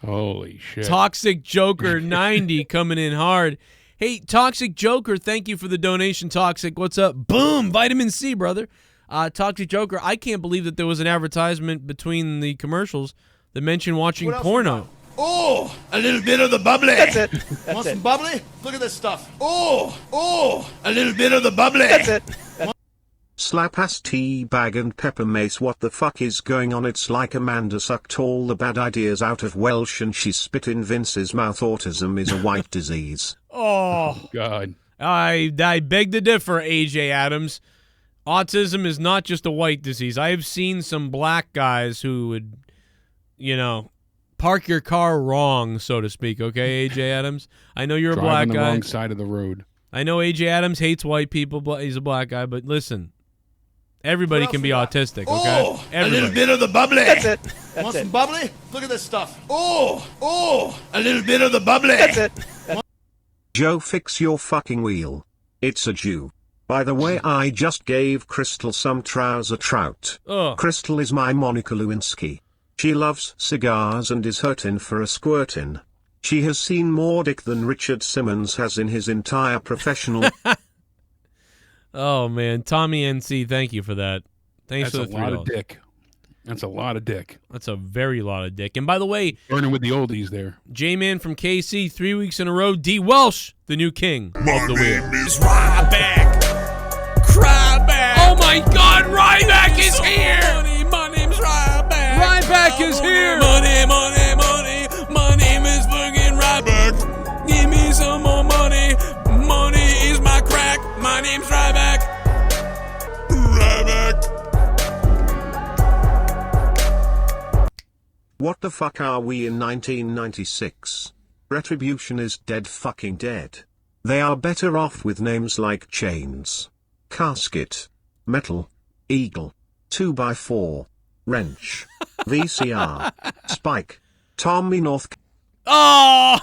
Holy shit. Toxic Joker 90 coming in hard. Hey, Toxic Joker, thank you for the donation, Toxic. What's up? Boom! Vitamin C, brother. Toxic Joker, I can't believe that there was an advertisement between the commercials that mentioned watching porno. Oh, a little bit of the bubbly. That's it. Want some bubbly? Look at this stuff. Oh, a little bit of the bubbly. That's it. Slap ass tea bag and pepper mace. What the fuck is going on? It's like Amanda sucked all the bad ideas out of Welsh and she spit in Vince's mouth. Autism is a white disease. Oh, God. I beg to differ, AJ Adams. Autism is not just a white disease. I have seen some black guys who would, park your car wrong, so to speak, okay, AJ Adams? I know you're a black Driving guy. the wrong side of the road. I know AJ Adams hates white people, but he's a black guy, but listen. Everybody can be autistic, okay? Oh, a little bit of the bubbly. That's it. Want some bubbly? Look at this stuff. Oh, a little bit of the bubbly. That's it. Joe, fix your fucking wheel. It's a Jew. By the way, I just gave Crystal some trouser trout. Crystal is my Monica Lewinsky. She loves cigars and is hurtin' for a squirtin'. She has seen more dick than Richard Simmons has in his entire professional... Oh, man. Tommy NC, thank you for that. Thanks for the $3. That's a lot of dick. That's a lot of dick. That's a very lot of dick. And by the way... Burning with the oldies there. J-Man from KC, 3 weeks in a row. D. Welsh, the new king of the wheel. My name is Ryback. Cryback. Oh, my God. Ryback is here. My name's Ryback. Ryback is here. Money. My name is fucking Ryback. Give me some more money. Money is my crack. My name's Ryback. What the fuck are we in 1996? Retribution is dead fucking dead. They are better off with names like Chains, Casket, Metal, Eagle, 2x4, Wrench, VCR, Spike, Tommy North. Oh!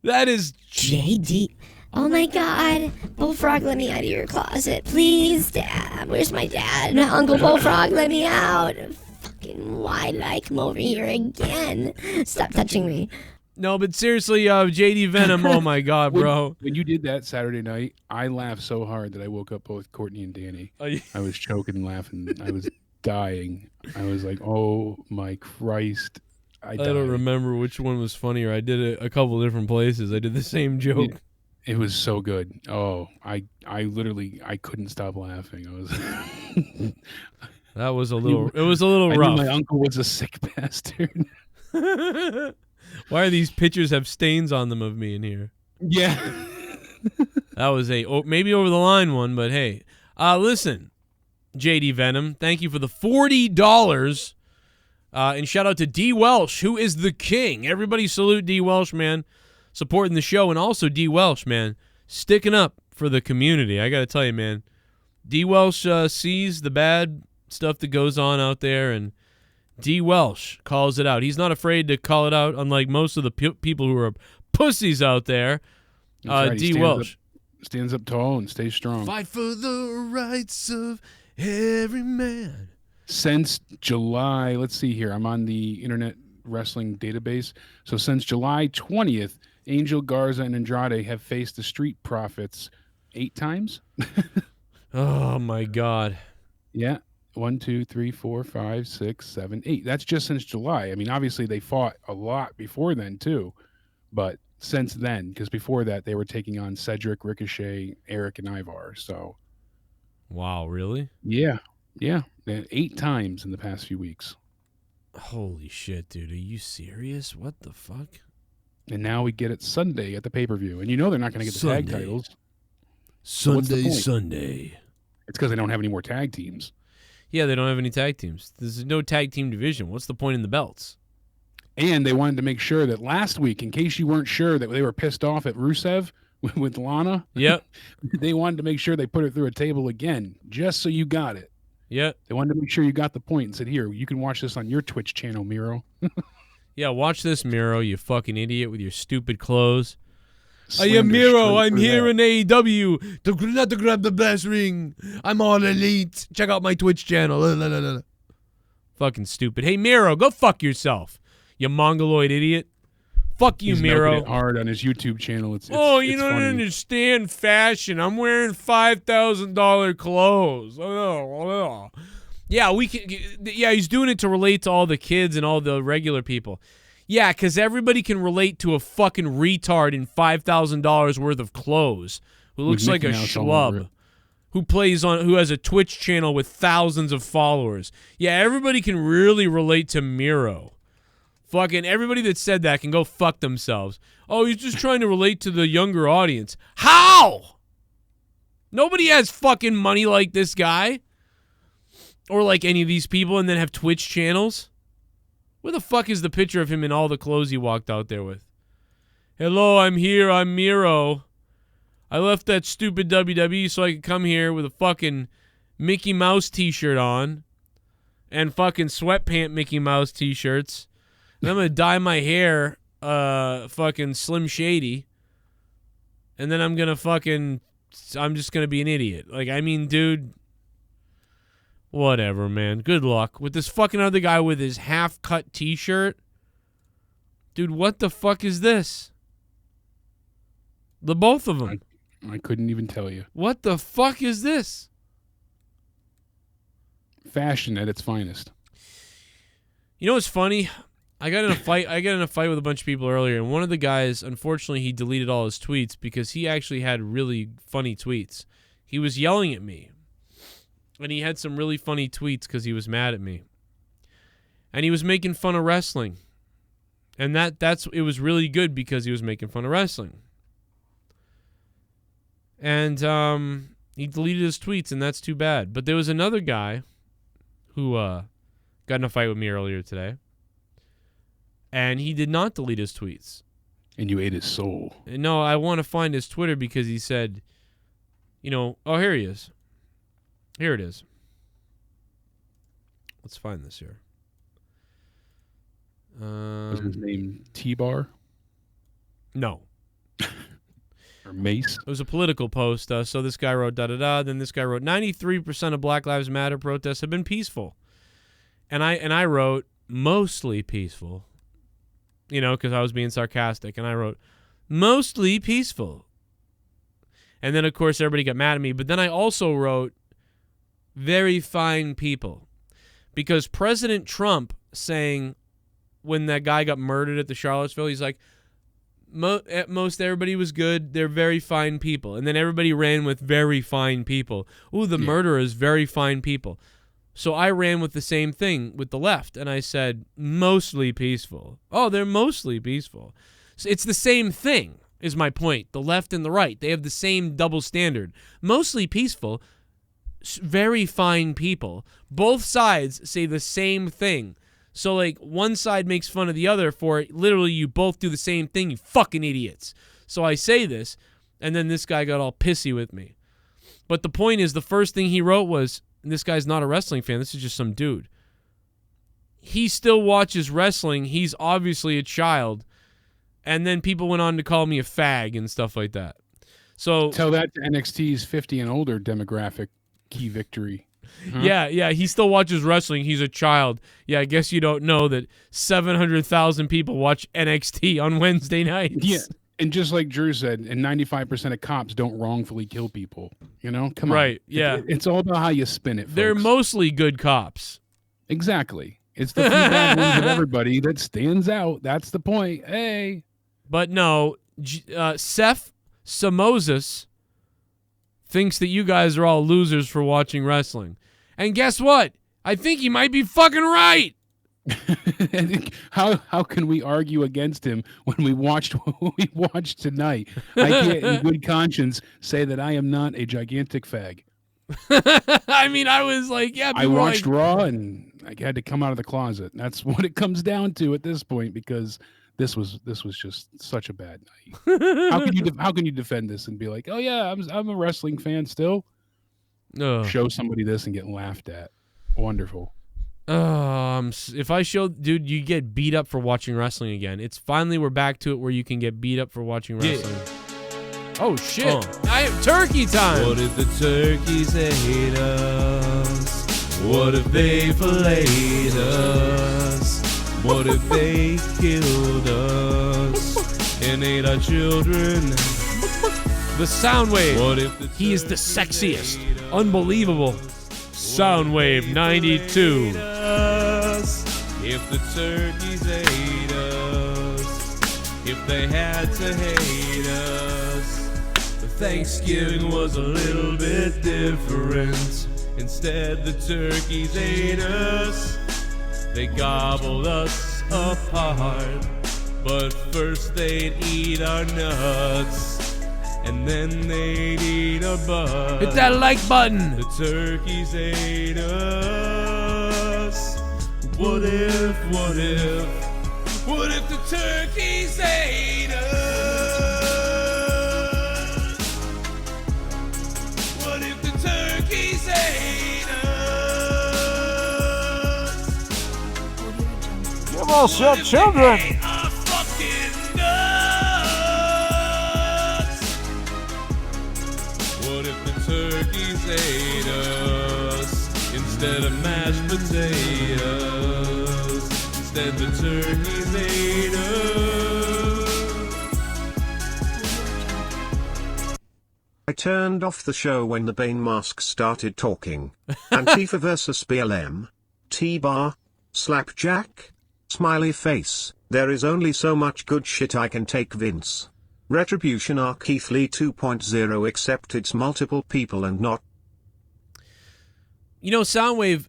That is... JD. Oh my God. Bullfrog, let me out of your closet. Please, Dad. Where's my dad? Uncle Bullfrog, let me out. Fucking why did I come over here again? Stop touching me. No, but seriously, JD Venom, oh my God, bro. When you did that Saturday night, I laughed so hard that I woke up both Courtney and Danny. I was choking laughing. I was dying. I was like, oh my Christ. I don't remember which one was funnier. I did it a couple different places. I did the same joke. It was so good. Oh, I literally couldn't stop laughing. I was That was a little it was a little rough. My uncle was a sick bastard. Why are these pictures have stains on them of me in here? Yeah. That was maybe over the line one, but hey. Listen, JD Venom, thank you for the $40. And shout out to D. Welsh, who is the king. Everybody salute D. Welsh, man, supporting the show. And also D. Welsh, man, sticking up for the community. I got to tell you, man, D. Welsh sees the bad stuff that goes on out there, and D. Welsh calls it out. He's not afraid to call it out, unlike most of the people who are pussies out there. Right. D. Welsh. Stands up tall and stays strong. Fight for the rights of every man. Since July, let's see here. I'm on the Internet Wrestling database. So since July 20th, Angel, Garza, and Andrade have faced the Street Profits 8 times. Oh, my God. Yeah. 1, 2, 3, 4, 5, 6, 7, 8. That's just since July. I mean, obviously they fought a lot before then too, but since then, because before that they were taking on Cedric, Ricochet, Eric, and Ivar. So, wow, really? Yeah. 8 times in the past few weeks. Holy shit, dude! Are you serious? What the fuck? And now we get it Sunday at the pay-per-view, and you know they're not going to get the tag titles. Sunday. It's because they don't have any more tag teams. Yeah, they don't have any tag teams. There's no tag team division. What's the point in the belts? And they wanted to make sure that last week, in case you weren't sure that they were pissed off at Rusev with Lana. Yep. They wanted to make sure they put it through a table again, just so you got it. Yep. They wanted to make sure you got the point and said, here, you can watch this on your Twitch channel, Miro. Yeah, watch this, Miro, you fucking idiot with your stupid clothes. I Slander am Miro. straight I'm for here that. in AEW. Not to grab the best ring. I'm all elite. Check out my Twitch channel. La, la, la, la. Fucking stupid. Hey, Miro, go fuck yourself, you mongoloid idiot. Fuck you, He's Miro. milking it hard on his YouTube channel. It's you it's don't funny. understand fashion. I'm wearing $5,000 clothes. Oh. Yeah, we can. Yeah, he's doing it to relate to all the kids and all the regular people. Yeah, because everybody can relate to a fucking retard in $5,000 worth of clothes who looks With like a Mickey Mouse all over schlub, it. who has a Twitch channel with thousands of followers. Yeah, everybody can really relate to Miro. Fucking everybody that said that can go fuck themselves. Oh, he's just trying to relate to the younger audience. How? Nobody has fucking money like this guy. Or like any of these people and then have Twitch channels. Where the fuck is the picture of him in all the clothes he walked out there with? Hello, I'm here. I'm Miro. I left that stupid WWE so I could come here with a fucking Mickey Mouse t-shirt on and fucking sweatpant Mickey Mouse t-shirts. And I'm going to dye my hair fucking Slim Shady. And then I'm just going to be an idiot. Like, I mean, dude, whatever, man. Good luck. With this fucking other guy with his half-cut t-shirt. Dude, what the fuck is this? The both of them. I couldn't even tell you. What the fuck is this? Fashion at its finest. You know what's funny? I got in a fight with a bunch of people earlier, and one of the guys, unfortunately, he deleted all his tweets because he actually had really funny tweets. He was yelling at me, and he had some really funny tweets because he was mad at me. And he was making fun of wrestling. And it was really good because he was making fun of wrestling. And he deleted his tweets, and that's too bad. But there was another guy who got in a fight with me earlier today, and he did not delete his tweets. And you ate his soul. No, I want to find his Twitter because he said, oh, here he is. Here it is. Let's find this here. Was his name T-Bar? No. Or Mace? It was a political post. So this guy wrote da-da-da. Then this guy wrote 93% of Black Lives Matter protests have been peaceful. And I wrote mostly peaceful. Because I was being sarcastic. And I wrote mostly peaceful. And then, of course, everybody got mad at me. But then I also wrote very fine people. Because President Trump saying when that guy got murdered at the Charlottesville, he's like, at most everybody was good. They're very fine people. And then everybody ran with very fine people. Ooh, the murderers, very fine people. So I ran with the same thing with the left. And I said, mostly peaceful. Oh, they're mostly peaceful. So it's the same thing, is my point. The left and the right, they have the same double standard. Mostly peaceful, very fine people. Both sides say the same thing. So, like, one side makes fun of the other for literally you both do the same thing, you fucking idiots. So I say this, and then this guy got all pissy with me. But the point is, the first thing he wrote was, and this guy's not a wrestling fan, this is just some dude. He still watches wrestling. He's obviously a child. And then people went on to call me a fag and stuff like that. So tell that to NXT's 50 and older demographic. Key victory. Huh? Yeah, he still watches wrestling. He's a child. Yeah, I guess you don't know that 700,000 people watch NXT on Wednesday nights. Yeah, and just like Drew said, and 95% of cops don't wrongfully kill people. Come on. Right, yeah. It's all about how you spin it, folks. They're mostly good cops. Exactly. It's the few bad ones of everybody that stands out. That's the point. Hey. But no, Seth Samozis thinks that you guys are all losers for watching wrestling. And guess what? I think he might be fucking right. How can we argue against him when we watched what we watched tonight? I can't in good conscience say that I am not a gigantic fag. I mean, I was like, yeah. I watched Raw and I had to come out of the closet. That's what it comes down to at this point because this was just such a bad night. How can you defend this and be like, oh yeah, I'm a wrestling fan still? No. Show somebody this and get laughed at. Wonderful. If I show, dude, you get beat up for watching wrestling again. It's finally we're back to it where you can get beat up for watching wrestling. Oh shit! I have turkey time. What if the turkeys hate us? What if they filleted us? What if they killed us and ate our children? The Soundwave. What if he is the sexiest, unbelievable Soundwave 92. If the turkeys ate us, if they had to hate us, but Thanksgiving was a little bit different. Instead, the turkeys ate us. They gobbled us apart, but first they'd eat our nuts, and then they'd eat our butts. Hit that like button. The turkeys ate us. What if the turkeys ate us? What if the turkeys ate us? Give us your children. Our fucking nuts. What if the turkeys ate us instead of mashed potatoes? Instead the turkeys ate us. I turned off the show when the Bane mask started talking. Antifa versus BLM. T-bar. Slapjack. Smiley face. There is only so much good shit I can take, Vince. Retribution are Keith Lee 2.0 except it's multiple people and not. You know, Soundwave,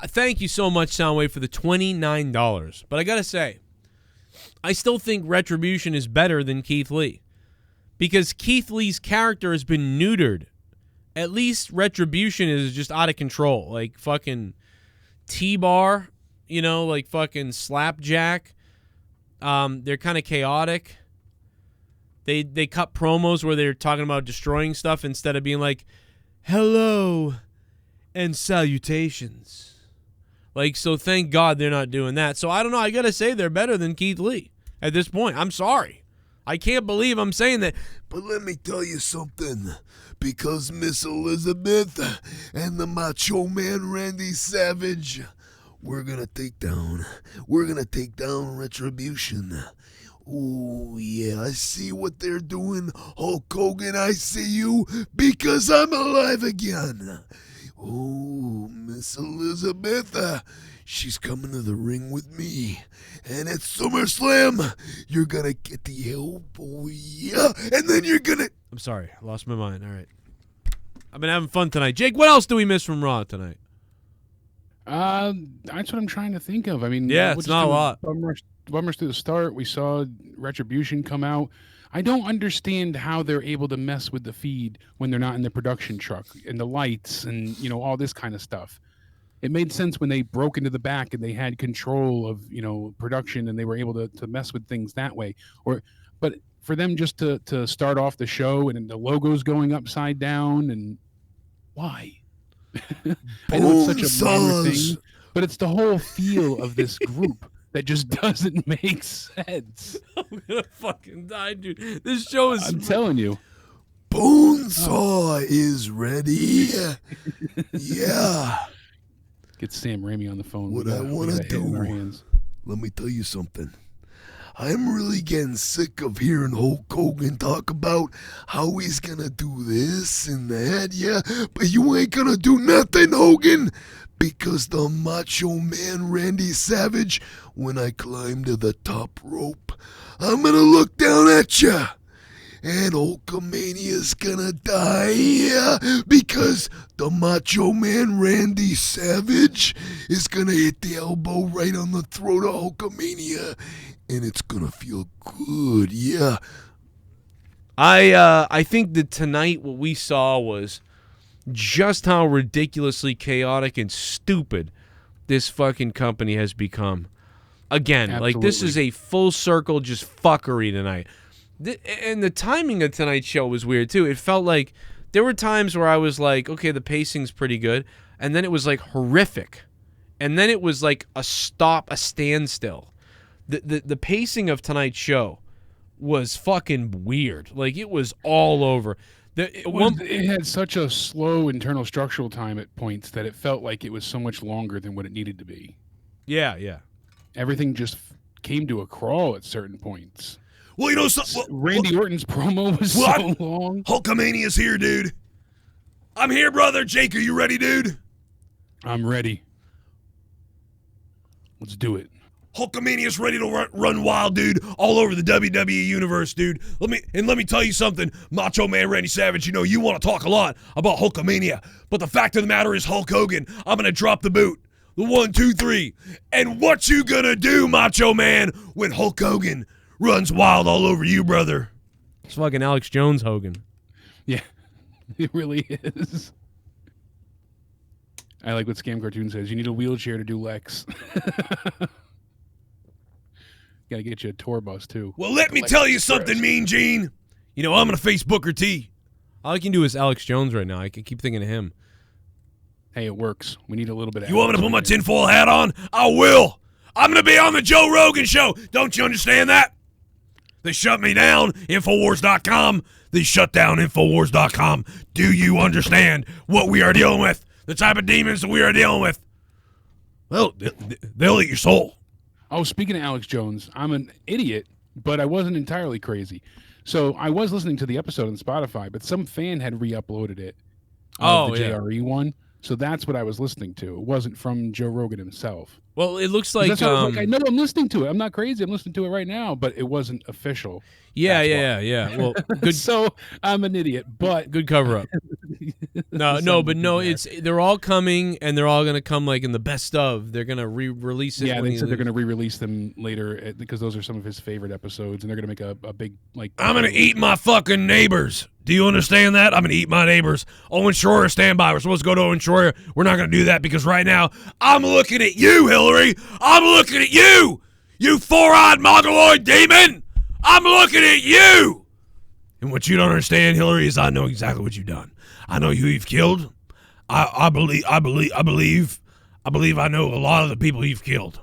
thank you so much, Soundwave, for the $29. But I got to say, I still think Retribution is better than Keith Lee. Because Keith Lee's character has been neutered. At least Retribution is just out of control. Like fucking T-bar, you know, like fucking Slapjack. They're kind of chaotic. They cut promos where they're talking about destroying stuff instead of being like, hello and salutations. Like, so thank God they're not doing that. So I don't know. I got to say they're better than Keith Lee at this point. I'm sorry. I can't believe I'm saying that. But let me tell you something. Because Miss Elizabeth and the Macho Man Randy Savage, we're going to take down Retribution. Oh, yeah, I see what they're doing. Hulk Hogan, I see you because I'm alive again. Oh, Miss Elizabeth, she's coming to the ring with me. And at SummerSlam, you're going to get the elbow, yeah, and then you're going to... I'm sorry, I lost my mind. All right. I've been having fun tonight. Jake, what else do we miss from Raw tonight? That's what I'm trying to think of. I mean, yeah, it's not a lot. Bummers to the start. We saw Retribution come out. I don't understand how they're able to mess with the feed when they're not in the production truck and the lights and, you know, all this kind of stuff. It made sense when they broke into the back and they had control of, you know, production and they were able to mess with things that way. But for them just to start off the show and the logo's going upside down, and why? I know it's such a minor thing, but it's the whole feel of this group that just doesn't make sense. I'm gonna fucking die, dude. This show is... I'm telling you. Bonesaw is ready. Yeah. Get Sam Raimi on the phone. What I want to do, let me tell you something. I'm really getting sick of hearing Hulk Hogan talk about how he's going to do this and that. Yeah, but you ain't going to do nothing, Hogan. Because the Macho Man Randy Savage, when I climb to the top rope, I'm going to look down at you. And Hulkamania's gonna die, yeah, because the Macho Man Randy Savage is gonna hit the elbow right on the throat of Hulkamania, and it's gonna feel good, yeah. I think that tonight what we saw was just how ridiculously chaotic and stupid this fucking company has become. Again, Absolutely. like this is a full circle just fuckery tonight. And the timing of tonight's show was weird, too. It felt like there were times where I was like, okay, the pacing's pretty good. And then it was like horrific. and then it was like a standstill. The pacing of tonight's show was fucking weird. Like, it was all over. It had such a slow internal structural time at points that it felt like it was so much longer than what it needed to be. Yeah, yeah. Everything just came to a crawl at certain points. Well, you know, Randy Orton's promo was so long. Hulkamania's here, dude. I'm here, brother. Jake, are you ready, dude? I'm ready. Let's do it. Hulkamania's ready to run wild, dude, all over the WWE universe, dude. Let me tell you something, Macho Man Randy Savage. You know, you want to talk a lot about Hulkamania, but the fact of the matter is, Hulk Hogan, I'm going to drop the boot. The 1, 2, 3. And what you going to do, Macho Man, when Hulk Hogan runs wild all over you, brother? It's fucking Alex Jones Hogan. Yeah, it really is. I like what Scam Cartoon says. You need a wheelchair to do Lex. Got to get you a tour bus, too. Well, let me tell you something, Mean Gene. You know, I'm going to face Booker T. All I can do is Alex Jones right now. I can keep thinking of him. Hey, it works. We need a little bit of... You want me to put my tinfoil hat on? I will. I'm going to be on the Joe Rogan show. Don't you understand that? They shut me down, Infowars.com. They shut down Infowars.com. Do you understand what we are dealing with? The type of demons that we are dealing with? Well, they'll eat your soul. Oh, speaking of Alex Jones, I'm an idiot, but I wasn't entirely crazy. So I was listening to the episode on Spotify, but some fan had re-uploaded it. The JRE one. So that's what I was listening to. It wasn't from Joe Rogan himself. Well, it looks like... I know I'm listening to it. I'm not crazy. I'm listening to it right now, but it wasn't official. Yeah. Well, good. So I'm an idiot, but... Good cover-up. They're all coming, and they're all going to come like in the best of. They're going to re-release it. Yeah, they said they're going to re-release them later because those are some of his favorite episodes, and they're going to make a big... I'm going to eat my fucking neighbors. Do you understand that? I'm going to eat my neighbors. Owen Schroyer, stand by. We're supposed to go to Owen Schroyer. We're not going to do that because right now, I'm looking at you, Hillary. I'm looking at you. You four-eyed mongoloid demon. I'm looking at you. And what you don't understand, Hillary, is I know exactly what you've done. I know who you've killed. I believe I know a lot of the people you've killed.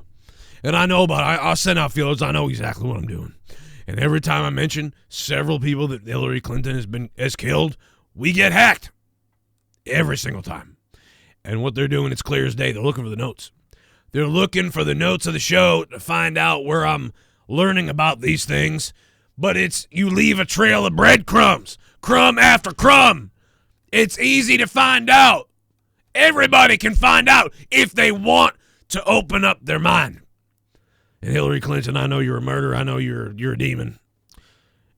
And I know I send out feelers. I know exactly what I'm doing. And every time I mention several people that Hillary Clinton has killed, we get hacked. Every single time. And what they're doing, it's clear as day. They're looking for the notes. They're looking for the notes of the show to find out where I'm learning about these things. But it's, you leave a trail of breadcrumbs. Crumb after crumb. It's easy to find out. Everybody can find out if they want to open up their mind. And Hillary Clinton, I know you're a murderer. I know you're a demon.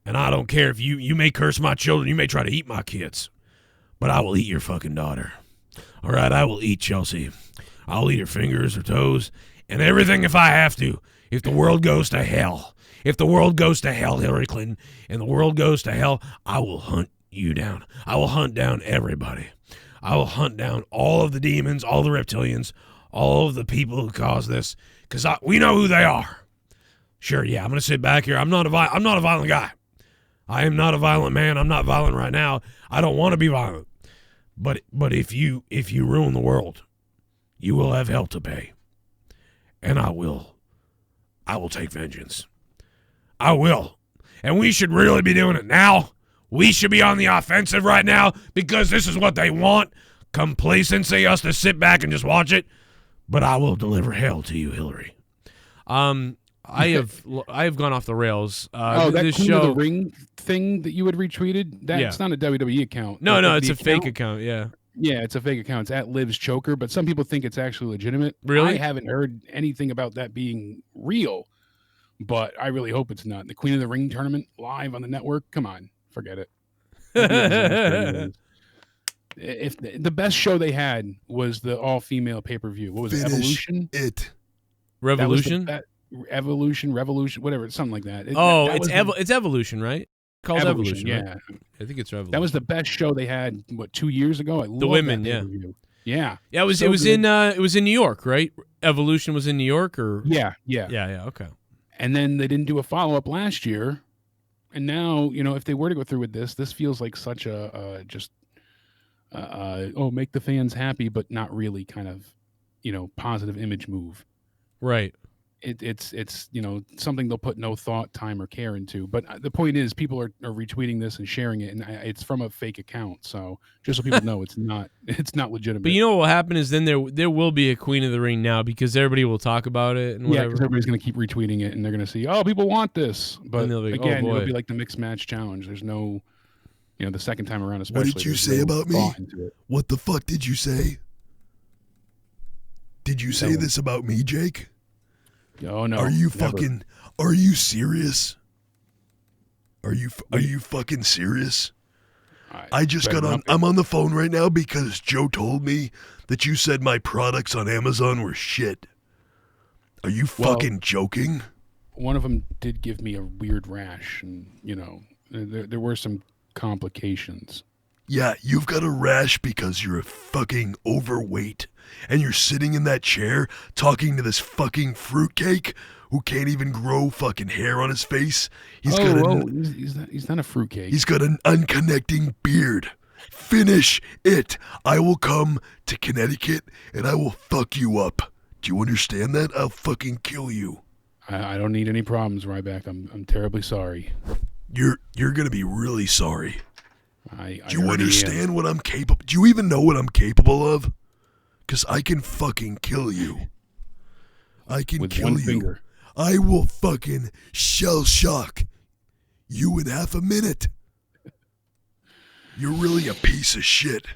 And I don't care if you may curse my children. You may try to eat my kids. But I will eat your fucking daughter. All right, I will eat Chelsea. I'll eat her fingers, her toes, and everything if I have to. If the world goes to hell. If the world goes to hell, Hillary Clinton, and the world goes to hell, I will hunt you down. I will hunt down everybody. I will hunt down all of the demons, all the reptilians, all of the people who caused this. Because we know who they are. Sure, yeah, I'm going to sit back here. I'm not a violent guy. I am not a violent man. I'm not violent right now. I don't want to be violent. But if you ruin the world, you will have hell to pay. And I will take vengeance. I will. And we should really be doing it now. We should be on the offensive right now because this is what they want. Complacency, us to sit back and just watch it. But I will deliver hell to you, Hillary. I have gone off the rails. That this Queen show, of the Ring thing that you had retweeted, that's not a WWE account. No, it's a fake account, yeah. Yeah, it's a fake account. It's at Liv's Choker, but some people think it's actually legitimate. Really? I haven't heard anything about that being real, but I really hope it's not. The Queen of the Ring tournament live on the network? Come on, forget it. If the best show they had was the all-female pay-per-view. What was it, Evolution? Revolution? Evolution, Revolution, whatever, something like that. It's Evolution, right? Called Evolution, yeah. Right? I think it's Revolution. That was the best show they had, 2 years ago? I the women, yeah. Yeah. Yeah, it was in New York, right? Evolution was in New York, or Yeah, okay. And then they didn't do a follow-up last year. And now, if they were to go through with this feels like such a make the fans happy, but not really kind of positive image move. Right. It's something they'll put no thought, time, or care into. But the point is, people are retweeting this and sharing it, and it's from a fake account. So just so people know, it's not legitimate. But you know what will happen is then there will be a Queen of the Ring now because everybody will talk about it and whatever. Yeah, because everybody's going to keep retweeting it, and they're going to see, oh, people want this. But be, again, it'll be like the mixed match challenge. There's no, the second time around, especially. What did you say about me? What the fuck did you say? Did you say this about me, Jake? Oh no! Are you fucking? Are you serious? Are you fucking serious? I just got on. I'm on the phone right now because Joe told me that you said my products on Amazon were shit. Are you fucking joking? One of them did give me a weird rash, and there were some complications. Yeah, you've got a rash because you're a fucking overweight. And you're sitting in that chair talking to this fucking fruitcake who can't even grow fucking hair on his face. He's not a fruitcake. He's got an unconnecting beard. Finish it. I will come to Connecticut and I will fuck you up. Do you understand that? I'll fucking kill you. I don't need any problems, Ryback. I'm terribly sorry. You're gonna be really sorry. Do you understand what I'm capable? Do you even know what I'm capable of? Because I can fucking kill you. I can kill you. Finger. I will fucking shell shock you in half a minute. You're really a piece of shit.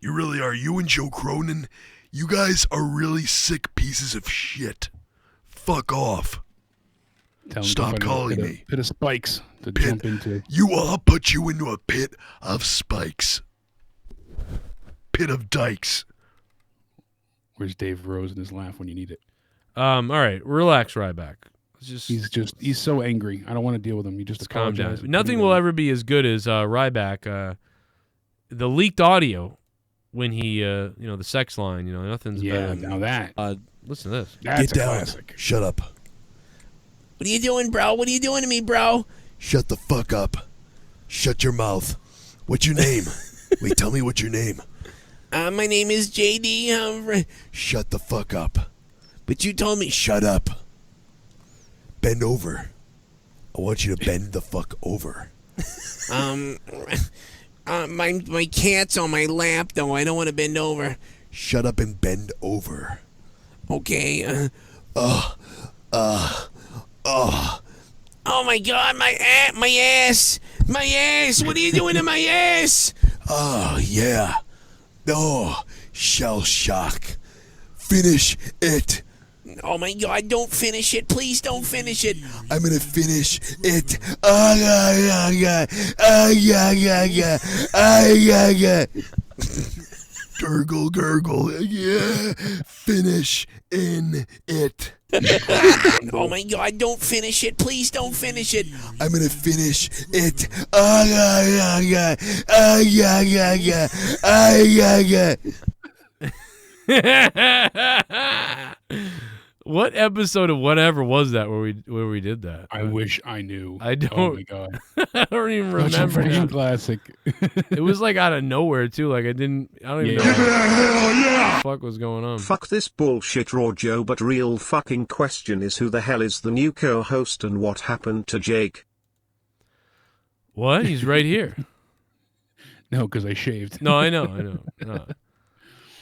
You really are. You and Joe Cronin, you guys are really sick pieces of shit. Fuck off. Stop calling me. Pit of spikes to jump into. I'll put you into a pit of spikes. Pit of dikes. Where's Dave Rose in his laugh when you need it? All right, relax, Ryback. He's so angry. I don't want to deal with him. You just calm down. Nothing will ever be as good as Ryback. The leaked audio when he, the sex line. Nothing's better. Now that. Listen to this. Get down. Classic. Shut up. What are you doing, bro? What are you doing to me, bro? Shut the fuck up. Shut your mouth. What's your name? Wait, tell me what's your name. My name is JD. Shut the fuck up. But you told me. Shut up. Bend over. I want you to bend the fuck over. My cat's on my lap, though. I don't want to bend over. Shut up and bend over. Okay. Oh my God, my ass. My ass. What are you doing to my ass? Oh, yeah. Oh, shell shock. Finish it. Oh my God, don't finish it. Please don't finish it. I'm gonna finish it. Yeah. Gurgle. Yeah. Finish in it. Oh my God, don't finish it. Please don't finish it. I'm gonna finish it. What episode of whatever was that where we did that? I wish I knew. I don't. Oh my God. I don't even remember. Freaking classic. It was like out of nowhere too. Like I don't even know what the fuck was going on. Fuck this bullshit, Raw Joe. But real fucking question is, who the hell is the new co-host and what happened to Jake? What? He's right here. No, because I shaved. No, I know. No.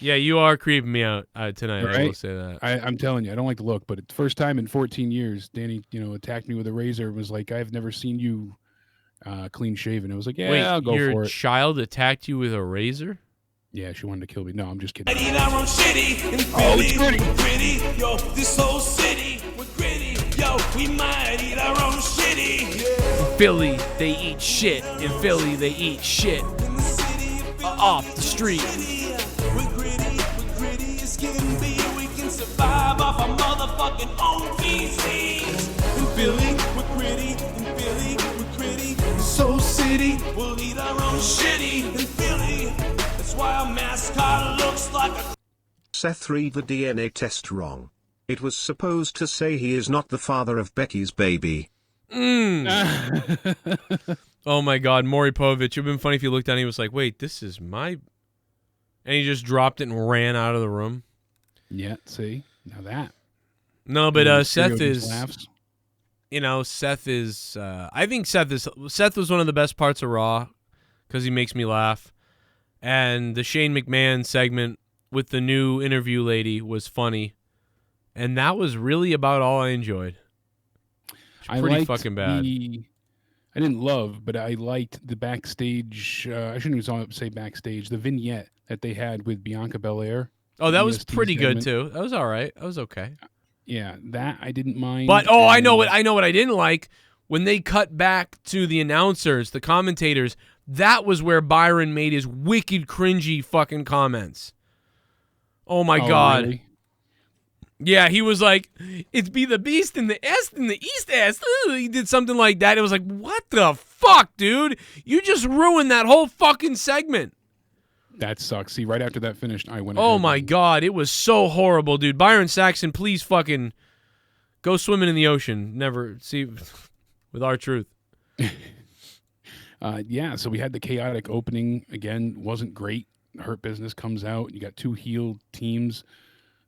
Yeah, you are creeping me out tonight. Right? I will say that. I'm telling you, I don't like the look, but it's the first time in 14 years, Danny, attacked me with a razor and was like, I've never seen you clean shaven. I was like, yeah, wait, I'll go for it. Your child attacked you with a razor? Yeah, she wanted to kill me. No, I'm just kidding. It's gritty. Yo, this whole city, we're gritty. Yo, we might eat our own shitty. In Philly, they eat shit. In Philly, they eat shit. Off the street. Survive off our motherfucking own PCs. In Philly, we're gritty. In Philly, we're gritty. Soul City, we'll eat our own shitty. In Philly, that's why our mascot looks like a... Seth, read the DNA test wrong. It was supposed to say he is not the father of Becky's baby. Oh my God, Maury Povich. It would have been funny if you looked down and he was like, wait, this is my... And he just dropped it and ran out of the room. Yeah, see? Now that. No, but Seth Mysterio just is... laughs. Seth is... I think Seth was one of the best parts of Raw because he makes me laugh. And the Shane McMahon segment with the new interview lady was funny. And that was really about all I enjoyed. Pretty fucking bad. I didn't love, but I liked the backstage. I shouldn't even say backstage. The vignette that they had with Bianca Belair. Oh, that was pretty good too. That was all right. That was okay. Yeah, that I didn't mind. But I know what I didn't like when they cut back to the announcers, the commentators. That was where Byron made his wicked cringy fucking comments. Oh my God. Really? Yeah, he was like, "It's be the beast in the Est and the East Est." He did something like that. It was like, what the fuck, dude? You just ruined that whole fucking segment. That sucks. See, right after that finished, I went. Oh my God, it was so horrible, dude. Byron Saxon, please fucking go swimming in the ocean. Never see with R-Truth. Yeah, so we had the chaotic opening again. Wasn't great. Hurt Business comes out. You got two heel teams.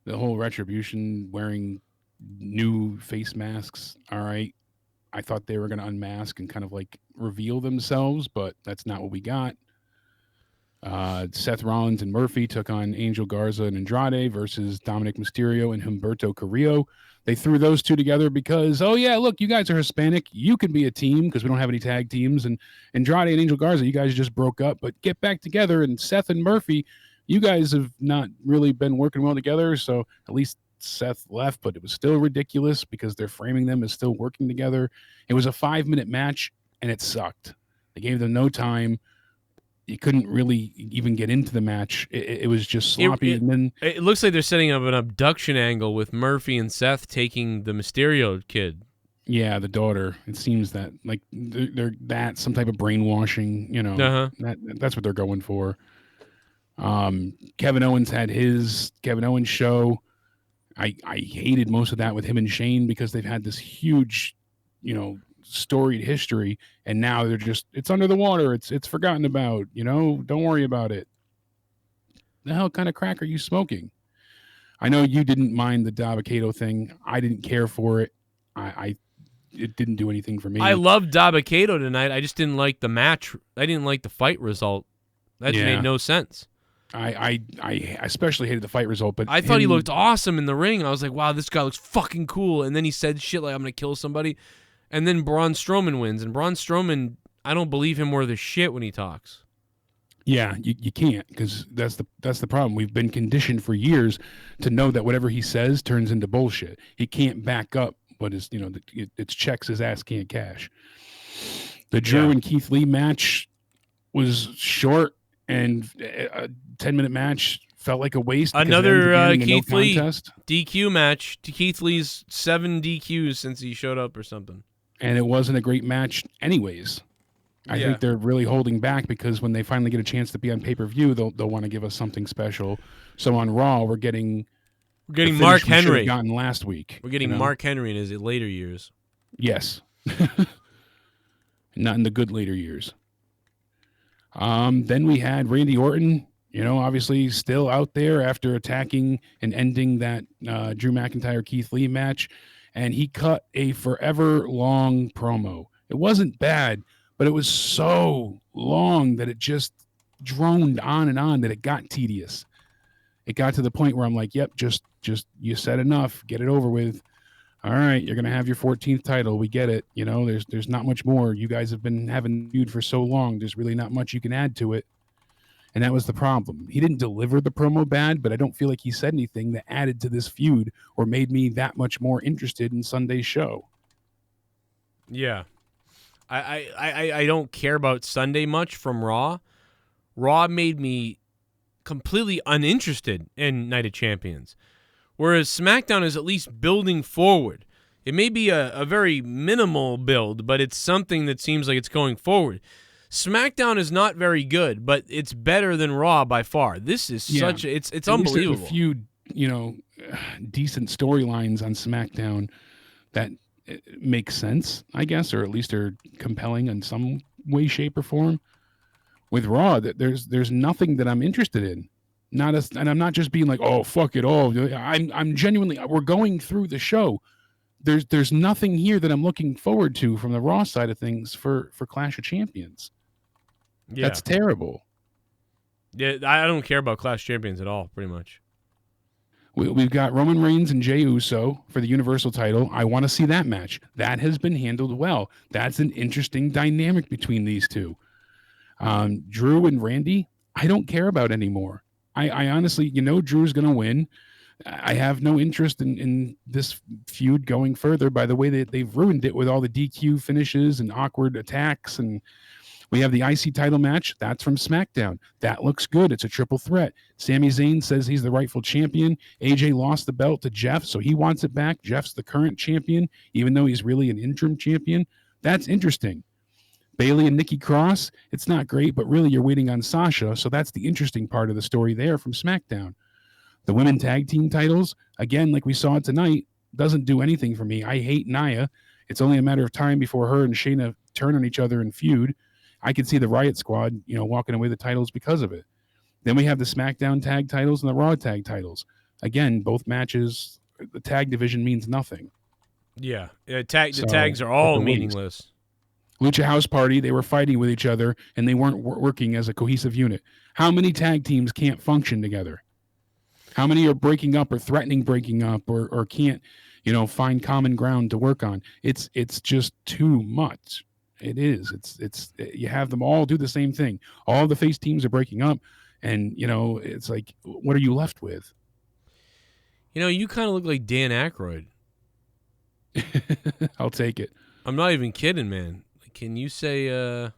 The whole Retribution wearing new face masks. All right. I thought they were going to unmask and kind of like reveal themselves, but that's not what we got. Seth Rollins and Murphy took on Angel Garza and Andrade versus Dominic Mysterio and Humberto Carrillo. They threw those two together because, oh yeah, look, you guys are Hispanic. You can be a team because we don't have any tag teams. And Andrade and Angel Garza, you guys just broke up, but get back together. And Seth and Murphy, you guys have not really been working well together. So at least Seth left, but it was still ridiculous because they're framing them as still working together. It was a 5-minute match and it sucked. They gave them no time. You couldn't really even get into the match. It was just sloppy. And then it looks like they're setting up an abduction angle with Murphy and Seth taking the Mysterio kid. Yeah, the daughter. It seems that like they're that some type of brainwashing. That's what they're going for. Kevin Owens had his Kevin Owens show. I hated most of that with him and Shane because they've had this huge, storied history, and now they're just it's under the water. It's forgotten about. Don't worry about it. The hell kind of crack are you smoking? I know you didn't mind the Dabba-Kato thing. I didn't care for it. It didn't do anything for me. I loved Dabba-Kato tonight. I just didn't like the match. I didn't like the fight result. That just made no sense. I especially hated the fight result, but I thought he looked awesome in the ring. I was like, wow, this guy looks fucking cool. And then he said shit like, I'm going to kill somebody. And then Braun Strowman wins. And Braun Strowman, I don't believe him worth a shit when he talks. Yeah, you can't, because that's the problem. We've been conditioned for years to know that whatever he says turns into bullshit. He can't back up what is, it's checks his ass can't cash. The Drew and Keith Lee match was short, and a 10-minute match felt like a waste. Another Keith Lee DQ match. Keith Lee's 7 DQs since he showed up or something. And it wasn't a great match anyways. I think they're really holding back because when they finally get a chance to be on pay-per-view, they'll want to give us something special. So on Raw, we're getting Mark Henry. Gotten last week. We're getting Mark Henry in his later years. Yes. Not in the good later years. Then we had Randy Orton, obviously still out there after attacking and ending that Drew McIntyre-Keith Lee match. And he cut a forever long promo. It wasn't bad, but it was so long that it just droned on and on that it got tedious. It got to the point where I'm like, yep, just you said enough. Get it over with. All right, you're going to have your 14th title. We get it. There's not much more. You guys have been having feud for so long. There's really not much you can add to it. And that was the problem. He didn't deliver the promo bad, but I don't feel like he said anything that added to this feud or made me that much more interested in Sunday's show. Yeah. I don't care about Sunday much from Raw. Raw made me completely uninterested in Night of Champions. Whereas SmackDown is at least building forward. It may be a very minimal build, but it's something that seems like it's going forward. SmackDown is not very good, but it's better than Raw by far. This is it's unbelievable. There's a few, decent storylines on SmackDown that make sense, I guess, or at least are compelling in some way, shape, or form. With Raw, there's nothing that I'm interested in. And I'm not just being like, oh, fuck it all. I'm genuinely, we're going through the show. There's nothing here that I'm looking forward to from the Raw side of things for Clash of Champions. Yeah. That's terrible. Yeah, I don't care about Clash Champions at all, pretty much. We've got Roman Reigns and Jey Uso for the Universal title. I want to see that match. That has been handled well. That's an interesting dynamic between these two. Drew and Randy, I don't care about anymore. I honestly, Drew's going to win. I have no interest in this feud going further by the way that they've ruined it with all the DQ finishes and awkward attacks. And we have the IC title match. That's from SmackDown. That looks good. It's a triple threat. Sami Zayn says he's the rightful champion. AJ lost the belt to Jeff, so he wants it back. Jeff's the current champion, even though he's really an interim champion. That's interesting. Bayley and Nikki Cross, it's not great, but really you're waiting on Sasha, so that's the interesting part of the story there from SmackDown. The women tag team titles, again, like we saw tonight, doesn't do anything for me. I hate Nia. It's only a matter of time before her and Shayna turn on each other and feud. I could see the Riot Squad, walking away the titles because of it. Then we have the SmackDown tag titles and the Raw tag titles. Again, both matches, the tag division means nothing. Yeah, the tags are all meaningless. Lucha House Party, they were fighting with each other, and they weren't working as a cohesive unit. How many tag teams can't function together? How many are breaking up or threatening breaking up or can't, find common ground to work on? It's just too much. It is. It's you have them all do the same thing. All the face teams are breaking up, and it's like, what are you left with? You kind of look like Dan Aykroyd. I'll take it. I'm not even kidding, man. Can you say go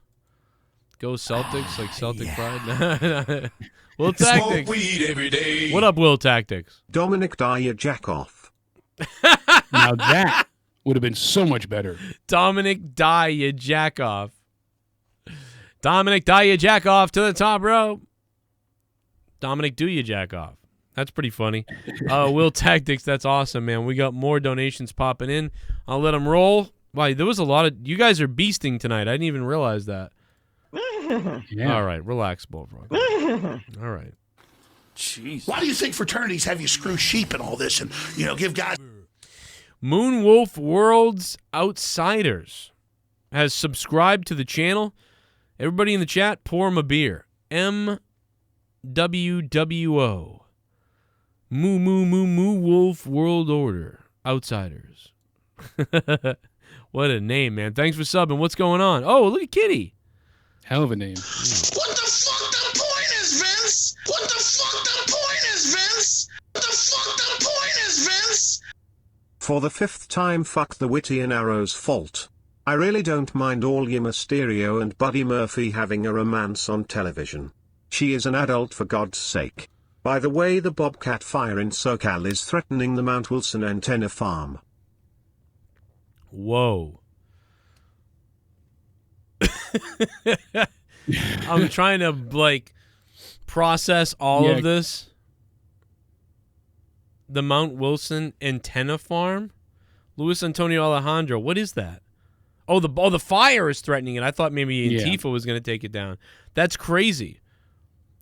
Celtics like Celtic Pride? Will Tactics. Weed every day. What up, Will Tactics? Dominic Dyer Jackoff. Now that would have been so much better. Dominic Dyer Jackoff. Dominic Dyer Jackoff to the top rope. Dominic, do you jack off? That's pretty funny. Will Tactics, that's awesome, man. We got more donations popping in. I'll let them roll. Wow, there was a lot of... You guys are beasting tonight. I didn't even realize that. Yeah. All right, relax, Bullfrog. All right. Jeez. Why do you think fraternities have you screw sheep and all this and, give guys... Moonwolf World's Outsiders has subscribed to the channel. Everybody in the chat, pour him a beer. MWWO. Moo Wolf World Order. Outsiders. What a name, man. Thanks for subbing. What's going on? Oh, look at Kitty. Hell of a name. What the fuck the point is, Vince? What the fuck the point is, Vince? What the fuck the point is, Vince? For the 5th time, fuck the Witty and Arrow's fault. I really don't mind all your Mysterio and Buddy Murphy having a romance on television. She is an adult, for God's sake. By the way, the Bobcat fire in SoCal is threatening the Mount Wilson antenna farm. Whoa. I'm trying to, process all of this. The Mount Wilson antenna farm? Luis Antonio Alejandro, what is that? Oh, the fire is threatening it. I thought maybe Antifa was going to take it down. That's crazy.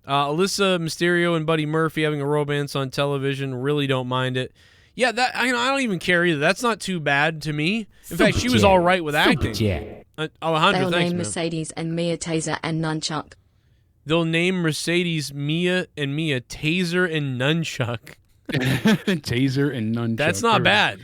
Alyssa Mysterio and Buddy Murphy having a romance on television. Really don't mind it. Yeah, that I don't even care either. That's not too bad to me. In fact, she was all right with acting. Alejandro, They'll thanks, name man. Mercedes and Mia Taser and Nunchuck. They'll name Mercedes Mia Taser and Nunchuck. Taser and Nunchuck. That's not bad.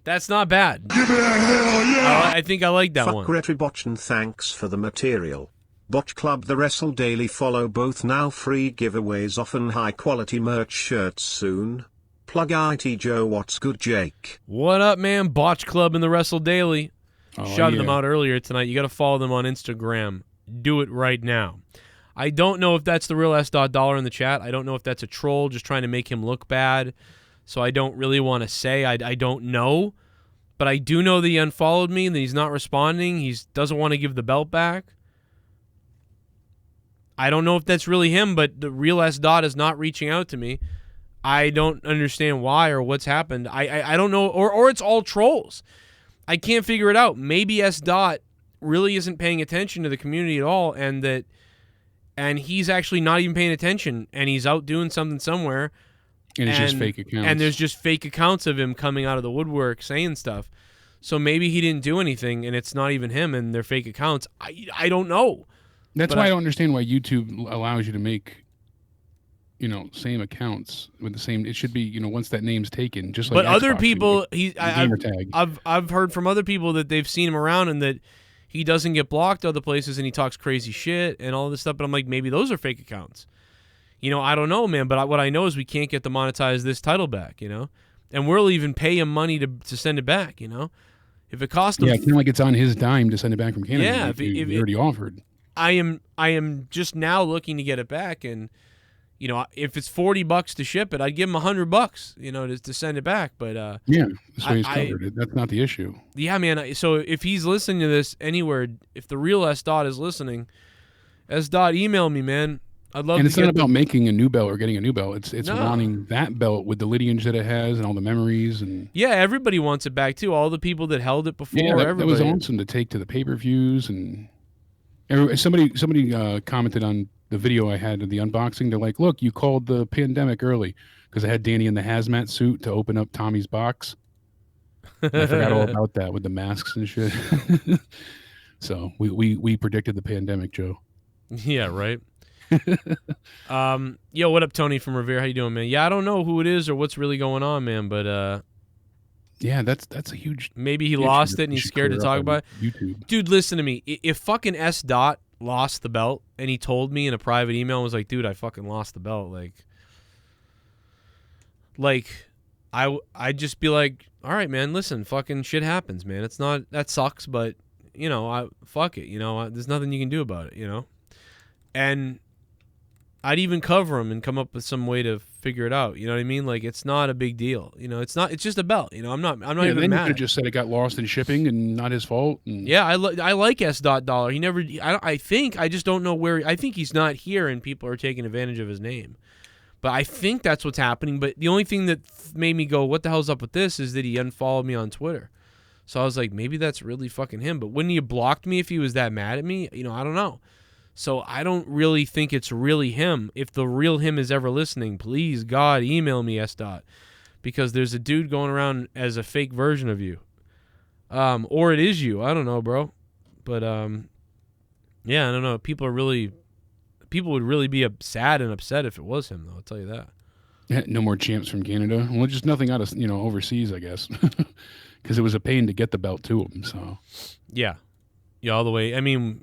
That's not bad. Give it a hell yeah! I think I like that one. Fuck Retribution, thanks for the material. Botch Club The Wrestle Daily, follow both now. Free giveaways, often high quality merch shirts soon. Plug IT Joe, what's good, Jake? What up, man? Botch Club and The Wrestle Daily. Shouted them out earlier tonight. You got to follow them on Instagram. Do it right now. I don't know if that's the real S.Dollar in the chat. I don't know if that's a troll just trying to make him look bad. So I don't really want to say. I don't know. But I do know that he unfollowed me and that he's not responding. He doesn't want to give the belt back. I don't know if that's really him, but the real S.Dot is not reaching out to me. I don't understand why or what's happened. I don't know. Or it's all trolls. I can't figure it out. Maybe S.Dot really isn't paying attention to the community at all, and that and he's actually not even paying attention, and he's out doing something somewhere. And it's just fake accounts. And there's just fake accounts of him coming out of the woodwork saying stuff. So maybe he didn't do anything, and it's not even him, and they're fake accounts. I don't know. That's why I don't understand why YouTube allows you to make, same accounts with the same. It should be, once that name's taken, just like. But Xbox, other people, gamer tag. I've heard from other people that they've seen him around and that he doesn't get blocked other places, and he talks crazy shit and all this stuff. But I'm like, maybe those are fake accounts. I don't know, man. But what I know is we can't get to monetize this title back, and we'll even pay him money to send it back, If it costs him, it's kind of like it's on his dime to send it back from Canada. Yeah, if he already offered. I am just now looking to get it back, and if it's $40 to ship it, I'd give him $100, to send it back. But yeah, this way he's covered. That's not the issue. Yeah, man. So if he's listening to this anywhere, if the real S. is listening, S. email me, man. I'd love. And to it's not about making a new belt or getting a new belt. It's wanting that belt with the lineage that it has and all the memories and. Yeah, everybody wants it back too. All the people that held it before. Yeah, that was awesome to take to the pay-per-views and. Somebody commented on the video I had of the unboxing. They're like, "Look, you called the pandemic early because I had Danny in the hazmat suit to open up Tommy's box." I forgot all about that with the masks and shit. So we predicted the pandemic, Joe. Yeah, right. Yo, what up, Tony from Revere? How you doing, man? Yeah, I don't know who it is or what's really going on, man, but yeah, that's a huge. Maybe he lost it and he's scared to talk about it. YouTube. Dude, listen to me. If fucking S. lost the belt and he told me in a private email and was like, dude, I fucking lost the belt, like I'd just be like, all right, man, listen, fucking shit happens, man. It's not, that sucks, but fuck it, there's nothing you can do about it, and I'd even cover him and come up with some way to figure it out. You know what I mean? Like, it's not a big deal. It's just a belt. I'm not even then mad. You could have just said it got lost in shipping and not his fault. And... Yeah, I like S. Dollar. He never. I think I just don't know where. I think he's not here, and people are taking advantage of his name. But I think that's what's happening. But the only thing that made me go, "What the hell's up with this?" is that he unfollowed me on Twitter. So I was like, maybe that's really fucking him. But wouldn't he have blocked me if he was that mad at me? I don't know. So I don't really think it's really him. If the real him is ever listening, please, God, email me, S. Because there's a dude going around as a fake version of you. Or it is you. I don't know, bro. But, yeah, I don't know. People would really be sad and upset if it was him, though. I'll tell you that. Yeah, no more champs from Canada. Well, just nothing out of, overseas, I guess. Because it was a pain to get the belt to him, so. Yeah. Yeah, all the way. I mean,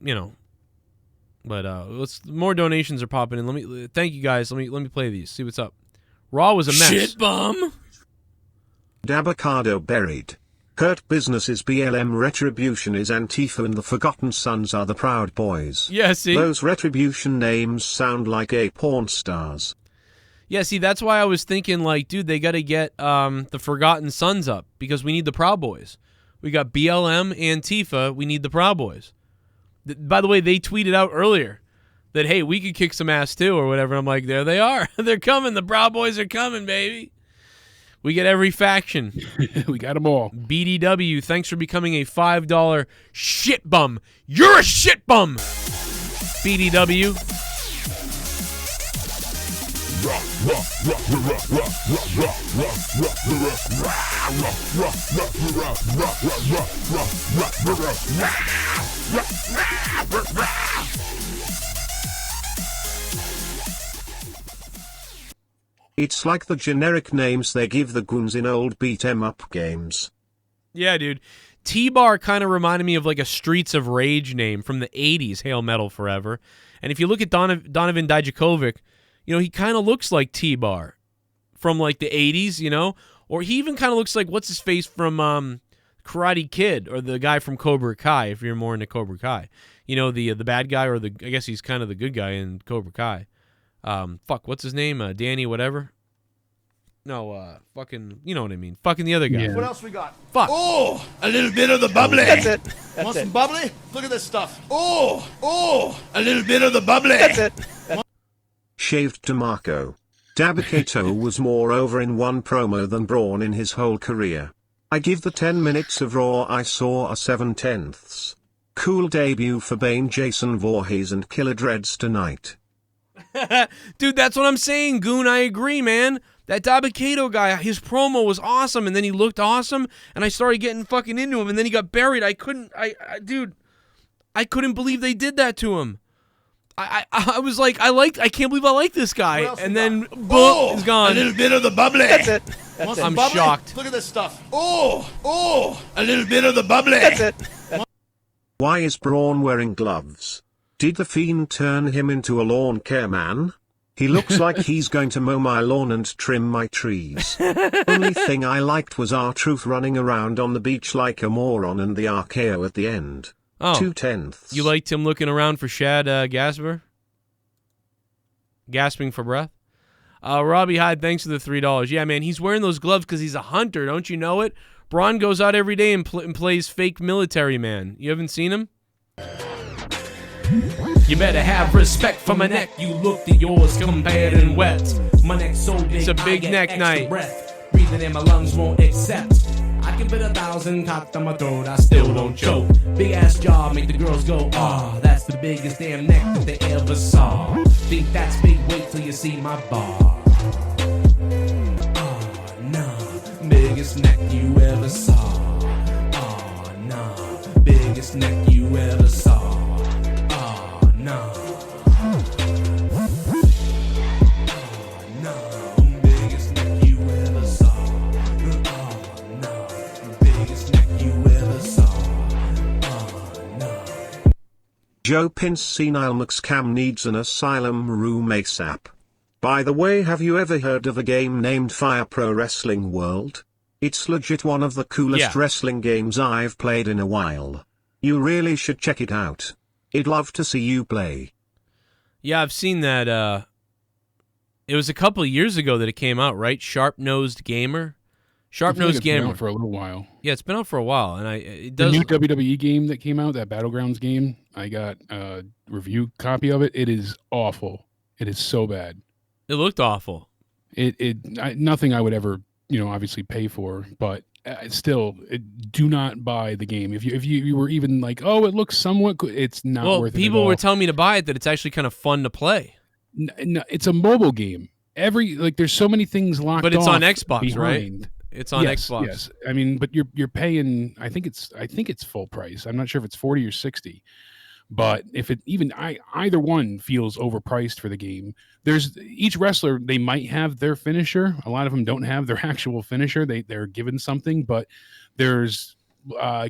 But more donations are popping in. Thank you guys. Let me play these. See what's up. Raw was a mess. Shit bum. Dabocado buried. Hurt Business's BLM Retribution is Antifa and the Forgotten Sons are the Proud Boys. Yeah, see? Those Retribution names sound like gay porn stars. Yeah, see, that's why I was thinking, like, dude, they got to get the Forgotten Sons up because we need the Proud Boys. We got BLM, Antifa, we need the Proud Boys. By the way, they tweeted out earlier that, hey, we could kick some ass too or whatever. I'm like, there they are. They're coming. The Proud Boys are coming, baby. We get every faction. We got them all. BDW, thanks for becoming a $5 shit bum. You're a shit bum. BDW. It's like the generic names they give the goons in old beat-em-up games. Yeah, dude. T-Bar kind of reminded me of like a Streets of Rage name from the 80s, Hail Metal Forever. And if you look at Donovan Dijakovic, he kind of looks like T-Bar from like the 80s, Or he even kind of looks like, what's his face from Karate Kid or the guy from Cobra Kai, if you're more into Cobra Kai. The bad guy or I guess he's kind of the good guy in Cobra Kai. What's his name? Danny whatever? No, fucking, you know what I mean. Fucking the other guy. Yeah. What else we got? Fuck. Oh, a little bit of the bubbly. That's it. Want some bubbly? Look at this stuff. Oh, a little bit of the bubbly. That's it. Shaved DeMarco. Dabocado was more over in one promo than Braun in his whole career. I give the 10 minutes of Raw I saw a 7/10. Cool debut for Bane, Jason Voorhees and Killer Dreads tonight. Dude, that's what I'm saying, Goon. I agree, man. That Dabakato guy, his promo was awesome, and then he looked awesome, and I started getting fucking into him, and then he got buried. I couldn't believe they did that to him. I was like, I can't believe I like this guy, and then boom, he's gone. A little bit of the bubbly. That's it. I'm shocked. Look at this stuff. Oh, a little bit of the bubbly. That's it. Why is Braun wearing gloves? Did the Fiend turn him into a lawn care man? He looks like he's going to mow my lawn and trim my trees. Only thing I liked was R-Truth running around on the beach like a moron and the RKO at the end. Oh. 2/10. You liked him looking around for Shad Gasper? Gasping for breath? Robbie Hyde, thanks for the $3. Yeah, man, he's wearing those gloves because he's a hunter. Don't you know it? Braun goes out every day and plays fake military man. You haven't seen him? You better have respect for my neck. You looked at yours compared and wept. My neck's so big, it's a big I get neck extra night. Breath. Breathing in my lungs won't accept. I can fit 1,000 cock down my throat, I still don't choke. Big ass jaw make the girls go, ah, that's the biggest damn neck that they ever saw. Think that's big, wait till you see my bar. Ah, nah, biggest neck you ever saw. Ah, nah, biggest neck you ever saw. Ah, nah. Joe Pince senile McScam needs an asylum room ASAP. By the way, have you ever heard of a game named Fire Pro Wrestling World? It's legit one of the coolest wrestling games I've played in a while. You really should check it out. I'd love to see you play. Yeah, I've seen that. It was a couple of years ago that it came out, right? Sharp-Nosed Gamer? Sharp-Nosed Gamer. Been out for a little while. Yeah, it's been out for a while, and it does. The new WWE game that came out, that Battlegrounds game, I got a review copy of it. It is awful. It is so bad. It looked awful. Nothing I would ever, obviously pay for, but still, do not buy the game. If you were even like, oh, it looks somewhat good, it's not worth it. People were telling me to buy it, that it's actually kind of fun to play. No, it's a mobile game. There's so many things locked. But it's off on Xbox, behind. right? It's on Xbox. Yes, I mean, but you're paying. I think it's full price. I'm not sure if it's 40 or 60. But if it either one feels overpriced for the game. There's each wrestler, they might have their finisher. A lot of them don't have their actual finisher. They're given something, but there's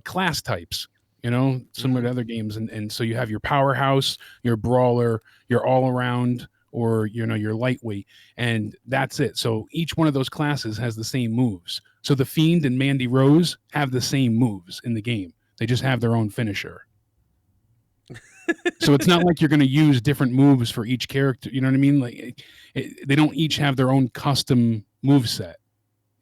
class types, similar to other games. And so you have your powerhouse, your brawler, your all around, or your lightweight, and that's it. So each one of those classes has the same moves. So the Fiend and Mandy Rose have the same moves in the game. They just have their own finisher. So it's not like you're going to use different moves for each character. You know what I mean? Like they don't each have their own custom move set.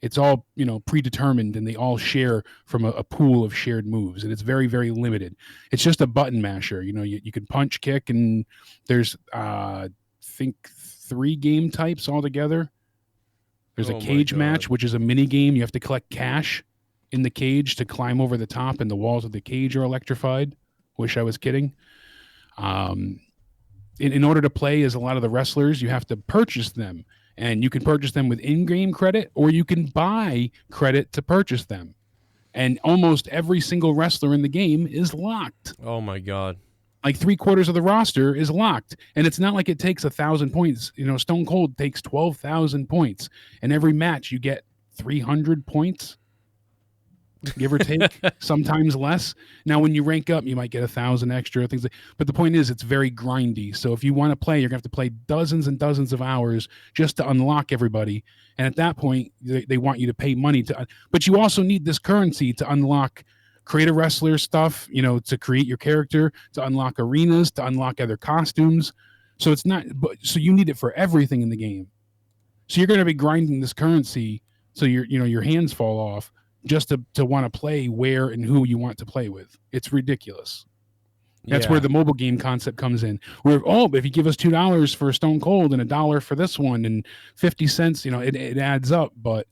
It's all predetermined, and they all share from a pool of shared moves, and it's very, very limited. It's just a button masher. You can punch, kick, and there's I think 3 game types altogether. There's a cage match, which is a mini game. You have to collect cash in the cage to climb over the top, and the walls of the cage are electrified. Wish I was kidding. In order to play as a lot of the wrestlers, you have to purchase them, and you can purchase them with in-game credit, or you can buy credit to purchase them. And almost every single wrestler in the game is locked. Oh my God. Like 3/4 of the roster is locked, and it's not like it takes 1,000 points. Stone Cold takes 12,000 points, and every match you get 300 points, give or take, sometimes less. Now, when you rank up, you might get 1,000 extra things. But the point is, it's very grindy. So if you want to play, you're gonna have to play dozens and dozens of hours just to unlock everybody. And at that point, they want you to pay money to. But you also need this currency to unlock. Create a wrestler stuff, to create your character, to unlock arenas, to unlock other costumes. So it's not, so you need it for everything in the game. So you're going to be grinding this currency, so your hands fall off just to want to play where and who you want to play with. It's ridiculous. That's where the mobile game concept comes in. Where if you give us $2 for Stone Cold and $1 for this one and 50 cents, it adds up. But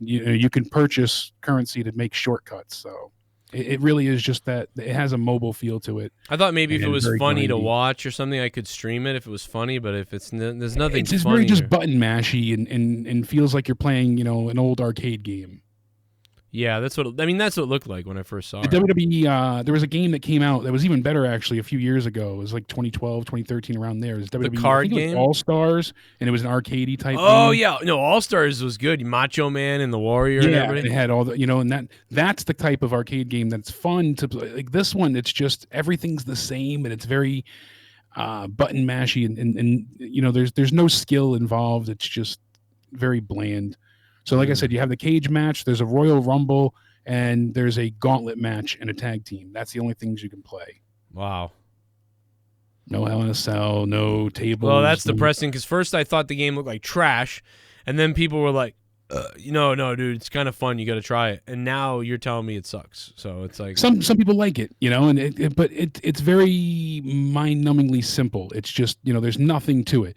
you can purchase currency to make shortcuts. So. It really is just that it has a mobile feel to it. I thought maybe if it was funny to grindy. watch or something, I could stream it if it was funny. But if there's nothing. It's just funny very just or- button mashy and feels like you're playing, an old arcade game. Yeah, that's what it looked like when I first saw it. The WWE, there was a game that came out that was even better actually a few years ago. It was like 2012, 2013, around there. It was WWE, card game? All Stars, and it was an arcadey type. Oh game. yeah, no, All Stars was good. Macho Man and the Warrior. And Yeah, everybody. it had all the, and that's the type of arcade game that's fun to play. Like this one, it's just everything's the same, and it's very button mashy, and there's no skill involved. It's just very bland. So, like I said, you have the cage match. There's a Royal Rumble, and there's a gauntlet match and a tag team. That's the only things you can play. Wow. No Hell in a Cell, no tables. Well, that's depressing because first I thought the game looked like trash, and then people were like, no, dude, it's kind of fun. You got to try it. And now you're telling me it sucks. So it's like Some people like it, and it's very mind-numbingly simple. It's just there's nothing to it.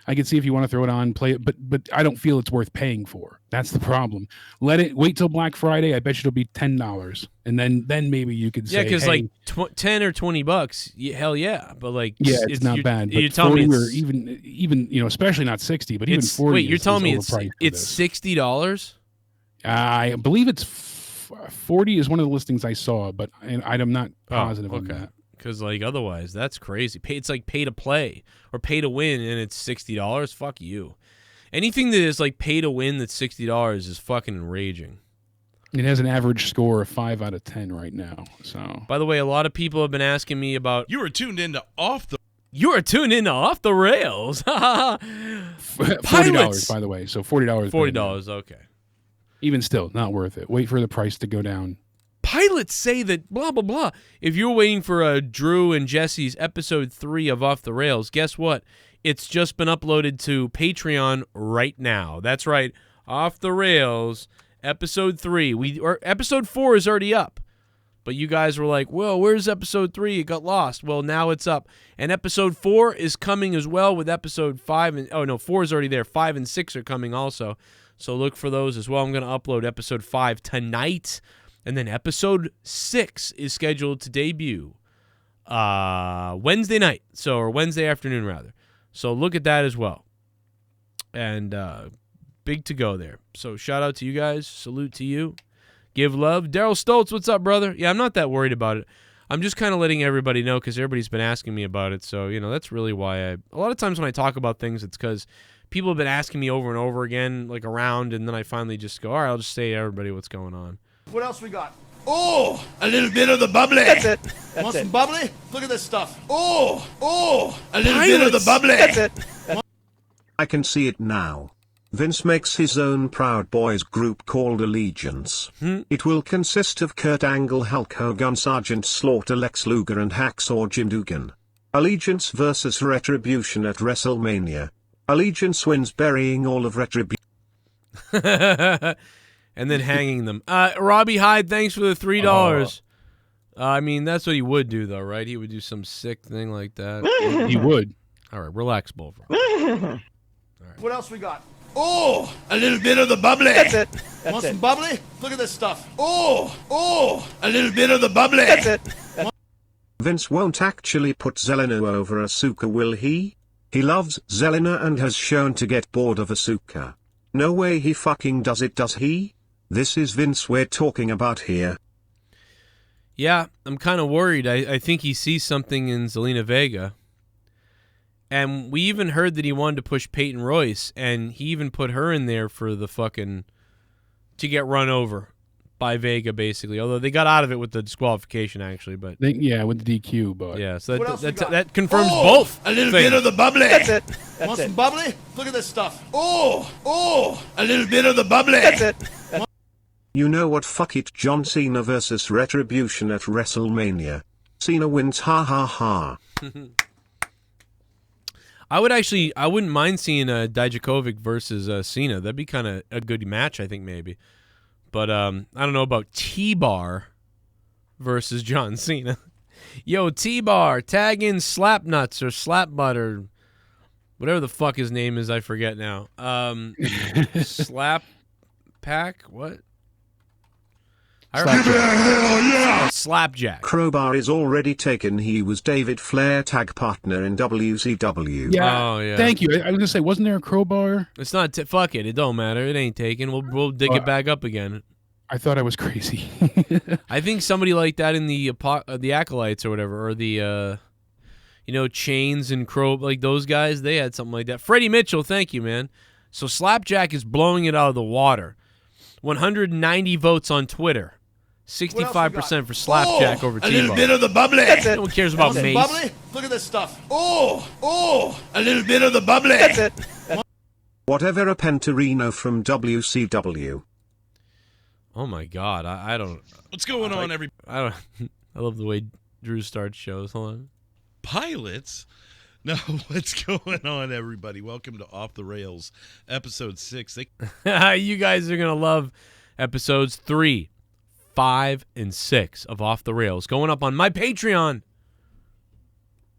I can see if you want to throw it on, play it, but I don't feel it's worth paying for. That's the problem. Wait till Black Friday. I bet you it'll be $10, and then maybe you could say, yeah, because hey, like $10 or $20, hell yeah, but like it's not bad. But You're telling me 40 it's, or even especially not 60, but even 40. Wait, you're telling me overpriced for it's this. $60? I believe it's 40 is one of the listings I saw, but I'm not positive on that. Because like otherwise, that's crazy. It's like pay to play or pay to win, and it's $60. Fuck you. Anything that is like pay to win that's $60 is fucking enraging. It has an average score of 5 out of 10 right now. So, by the way, a lot of people have been asking me about. You were tuned into Off the Rails. $40, by the way. So $40. $40. Okay. Even still, not worth it. Wait for the price to go down. Pilots say that blah, blah, blah. If you're waiting for Drew and Jesse's episode 3 of Off the Rails, guess what? It's just been uploaded to Patreon right now. That's right. Off the Rails, episode 3. Episode 4 is already up. But you guys were like, well, where's episode 3? It got lost. Well, now it's up. And episode 4 is coming as well with episode 5. 4 is already there. 5 and 6 are coming also. So look for those as well. I'm going to upload episode 5 tonight. And then episode 6 is scheduled to debut Wednesday night, or Wednesday afternoon, rather. So look at that as well. And big to go there. So shout out to you guys. Salute to you. Give love. Daryl Stoltz, what's up, brother? Yeah, I'm not that worried about it. I'm just kind of letting everybody know because everybody's been asking me about it. So, that's really why a lot of times when I talk about things, it's because people have been asking me over and over again, like around, and then I finally just go, all right, I'll just say to everybody what's going on. What else we got? Oh, A little bit of the bubbly. that's it. Want some bubbly? Look at this stuff. Oh, A little bit of the bubbly. that's it. I can see it now. Vince makes his own Proud Boys group called Allegiance. It will consist of Kurt Angle, Hulk Hogan, Sergeant Slaughter, Lex Luger, and Hacksaw Jim Duggan. Allegiance versus Retribution at WrestleMania. Allegiance wins, burying all of Retribution. And then hanging them. Robbie Hyde, thanks for the $3. I mean, that's what he would do, though, right? He would do some sick thing like that. He would. All right, relax, Bullfrog. What else we got? Oh, A little bit of the bubbly. that's it. Want some bubbly? Look at this stuff. Oh, A little bit of the bubbly. that's it. Vince won't actually put Zelina over Asuka, will he? He loves Zelina and has shown to get bored of Asuka. No way he fucking does it, does he? This is Vince we're talking about here. Yeah, I'm kind of worried. I think he sees something in Zelina Vega. And we even heard that he wanted to push Peyton Royce, and he even put her in there for the fucking... to get run over by Vega, basically. Although they got out of it with the disqualification, actually. But with the DQ, but... Yeah, so What else we got? that confirms both. A little things. bit of the bubbly. That's it. Want some bubbly? Look at this stuff. Oh, A little bit of the bubbly. that's it. You know what, fuck it, John Cena versus Retribution at WrestleMania. Cena wins, ha ha ha. I wouldn't mind seeing Dijakovic versus Cena. That'd be kind of a good match, I think, maybe. But I don't know about T-Bar versus John Cena. Yo, T-Bar, tag in Slapnuts or Slapbutt or whatever the fuck his name is, I forget now. Slap Pack? What? Slapjack. Crowbar is already taken. He was David Flair tag partner in WCW. Yeah. Oh, yeah. Thank you. I was gonna say, wasn't there a crowbar? It's not. Fuck it. It don't matter. It ain't taken. We'll dig it back up again. I thought I was crazy. I think somebody like that in the Acolytes or whatever, or the Chains and Crow, like those guys, they had something like that. Freddie Mitchell, thank you, man. So Slapjack is blowing it out of the water. 190 votes on Twitter. 65% for Slapjack over T-Bar. A little bit of the bubbly. That's it. No one cares about Mace. Bubbly? Look at this stuff. Oh, a little bit of the bubbly. That's it. Whatever a Pentarino from WCW. Oh my God, I don't. What's going on, everybody? I love the way Drew starts shows. Hold on. Pilots? No, what's going on, everybody? Welcome to Off the Rails, episode 6. You guys are gonna love episodes 3, 5, and 6 of Off the Rails going up on my Patreon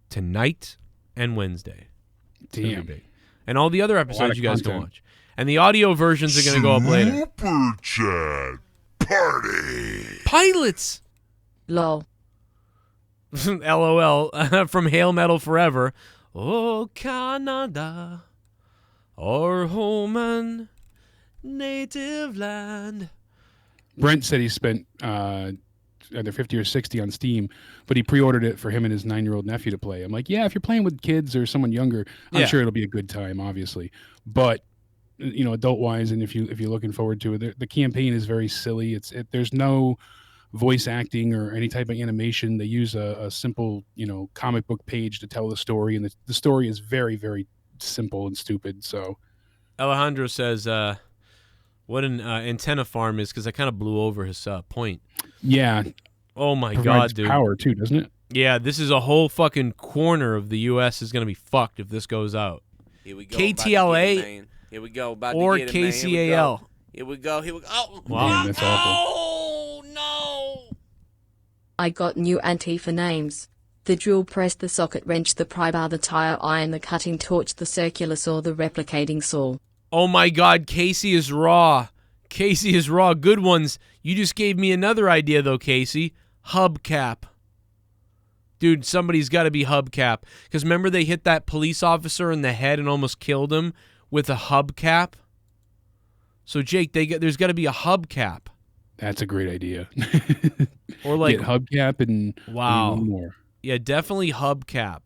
tonight and Wednesday. Damn. And all the other episodes you guys can watch. And the audio versions are going to go up later. Super Chat Party. Pilots. Lol. LOL. From Hail Metal Forever. Oh, Canada, our home and native land. Brent said he spent either 50 or 60 on Steam, but he pre-ordered it for him and his 9-year-old nephew to play. I'm like, yeah, if you're playing with kids or someone younger, I'm sure it'll be a good time, obviously. But adult-wise, and if you're looking forward to it, the campaign is very silly. There's no voice acting or any type of animation. They use a simple, comic book page to tell the story, and the story is very, very simple and stupid. So, Alejandro says, "What an antenna farm is," because I kind of blew over his point. Yeah. Oh my God, dude! Power too, doesn't it? Yeah, this is a whole fucking corner of the U.S. is going to be fucked if this goes out. Here we go. KTLA. Here we go. About or to get it, KCAL. Here we go. Oh, wow. Damn, that's awful. Oh, no. I got new Antifa names. The drill press, the socket wrench, the pry bar, the tire iron, the cutting torch, the circular saw, the replicating saw. Oh my God, Casey is raw. Casey is raw. Good ones. You just gave me another idea though, Casey. Hubcap. Dude, somebody's got to be hubcap. Because remember they hit that police officer in the head and almost killed him with a hubcap? So, Jake, there's got to be a hubcap. That's a great idea. Or like get hubcap and wow. One more. Yeah, definitely hubcap.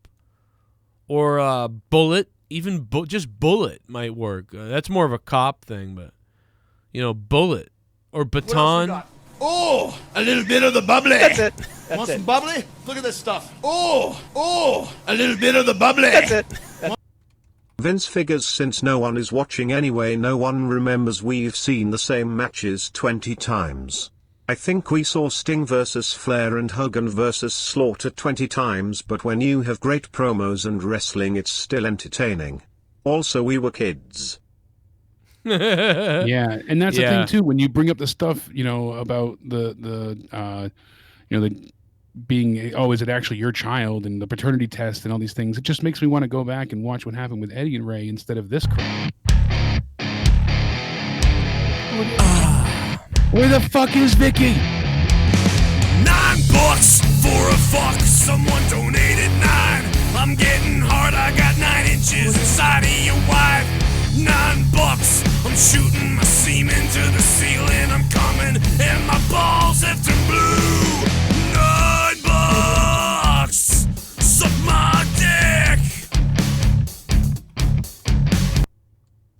Or bullet. Even just bullet might work. That's more of a cop thing, but, bullet. Or baton. Oh, a little bit of the bubbly. That's it. Want some bubbly? Look at this stuff. Oh, a little bit of the bubbly. That's it. Vince figures since no one is watching anyway, no one remembers we've seen the same matches 20 times. I think we saw Sting versus Flair and Hogan versus Slaughter 20 times, but when you have great promos and wrestling, it's still entertaining. Also, we were kids. Yeah, and that's the thing too. When you bring up the stuff, about the being, is it actually your child, and the paternity test and all these things, it just makes me want to go back and watch what happened with Eddie and Ray instead of this crap. Where the fuck is Vicky? $9 for a fuck. Someone donated 9. I'm getting hard. I got 9 inches inside of your wife. $9. I'm shooting my semen to the ceiling. I'm coming and my balls have turned blue. $9. Suck my dick.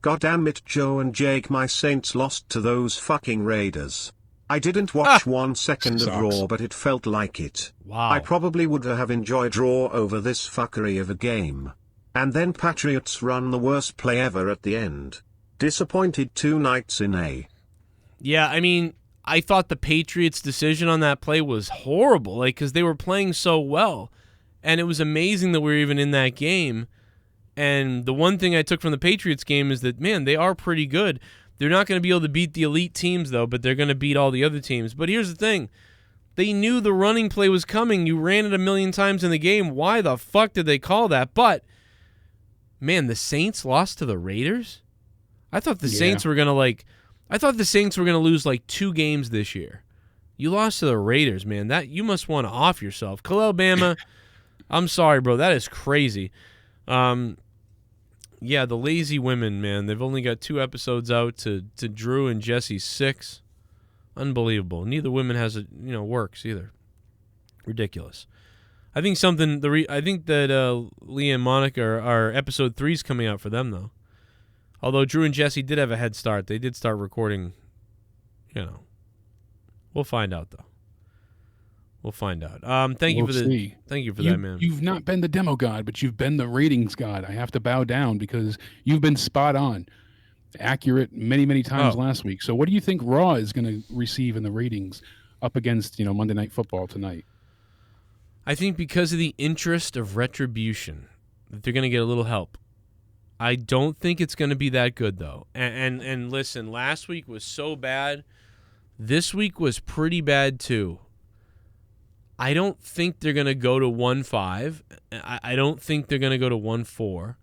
God damn it, Joe and Jake, my Saints lost to those fucking Raiders. I didn't watch 1 second of Raw, but it felt like it. Wow. I probably would have enjoyed Raw over this fuckery of a game. And then Patriots run the worst play ever at the end. Disappointed 2 nights in a. Yeah, I mean, I thought the Patriots' decision on that play was horrible, because they were playing so well. And it was amazing that we were even in that game. And the one thing I took from the Patriots game is that, man, they are pretty good. They're not going to be able to beat the elite teams, though, but they're going to beat all the other teams. But here's the thing. They knew the running play was coming. You ran it a million times in the game. Why the fuck did they call that? But, man, the Saints lost to the Raiders? I thought the Saints were going to, I thought the Saints were going to lose, 2 games this year. You lost to the Raiders, man. That you must want to off yourself. Khalil Bama, I'm sorry, bro. That is crazy. Yeah, the lazy women, man. They've only got 2 episodes out to Drew and Jesse's 6. Unbelievable. Neither women has works either. Ridiculous. I think I think that Leah and Monica are episode 3's coming out for them though. Although Drew and Jesse did have a head start. They did start recording, We'll find out though. We'll find out. Thank you for that, man. You've not been the demo god, but you've been the ratings god. I have to bow down because you've been spot on, accurate many times last week. So what do you think Raw is going to receive in the ratings up against Monday Night Football tonight? I think because of the interest of Retribution, that they're going to get a little help. I don't think it's going to be that good though. And listen, last week was so bad. This week was pretty bad too. I don't think they're going to go to 1-5. I don't think they're going to go to 1-4.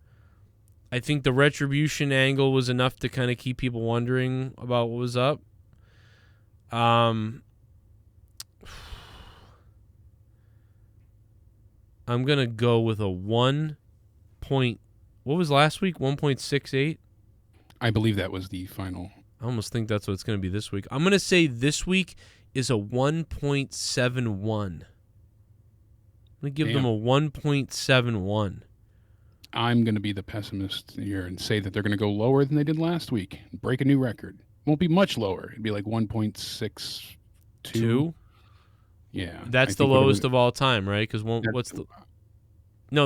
I think the Retribution angle was enough to kind of keep people wondering about what was up. I'm going to go with a 1 point. What was last week? 1.68? I believe that was the final. I almost think that's what it's going to be this week. I'm going to say this week is a 1.71. I'm going to give them a 1.71. I'm going to be the pessimist here and say that they're going to go lower than they did last week. Break a new record. Won't be much lower. It'd be like 1.62. Yeah. That's the lowest of all time, right? Because what's the... No,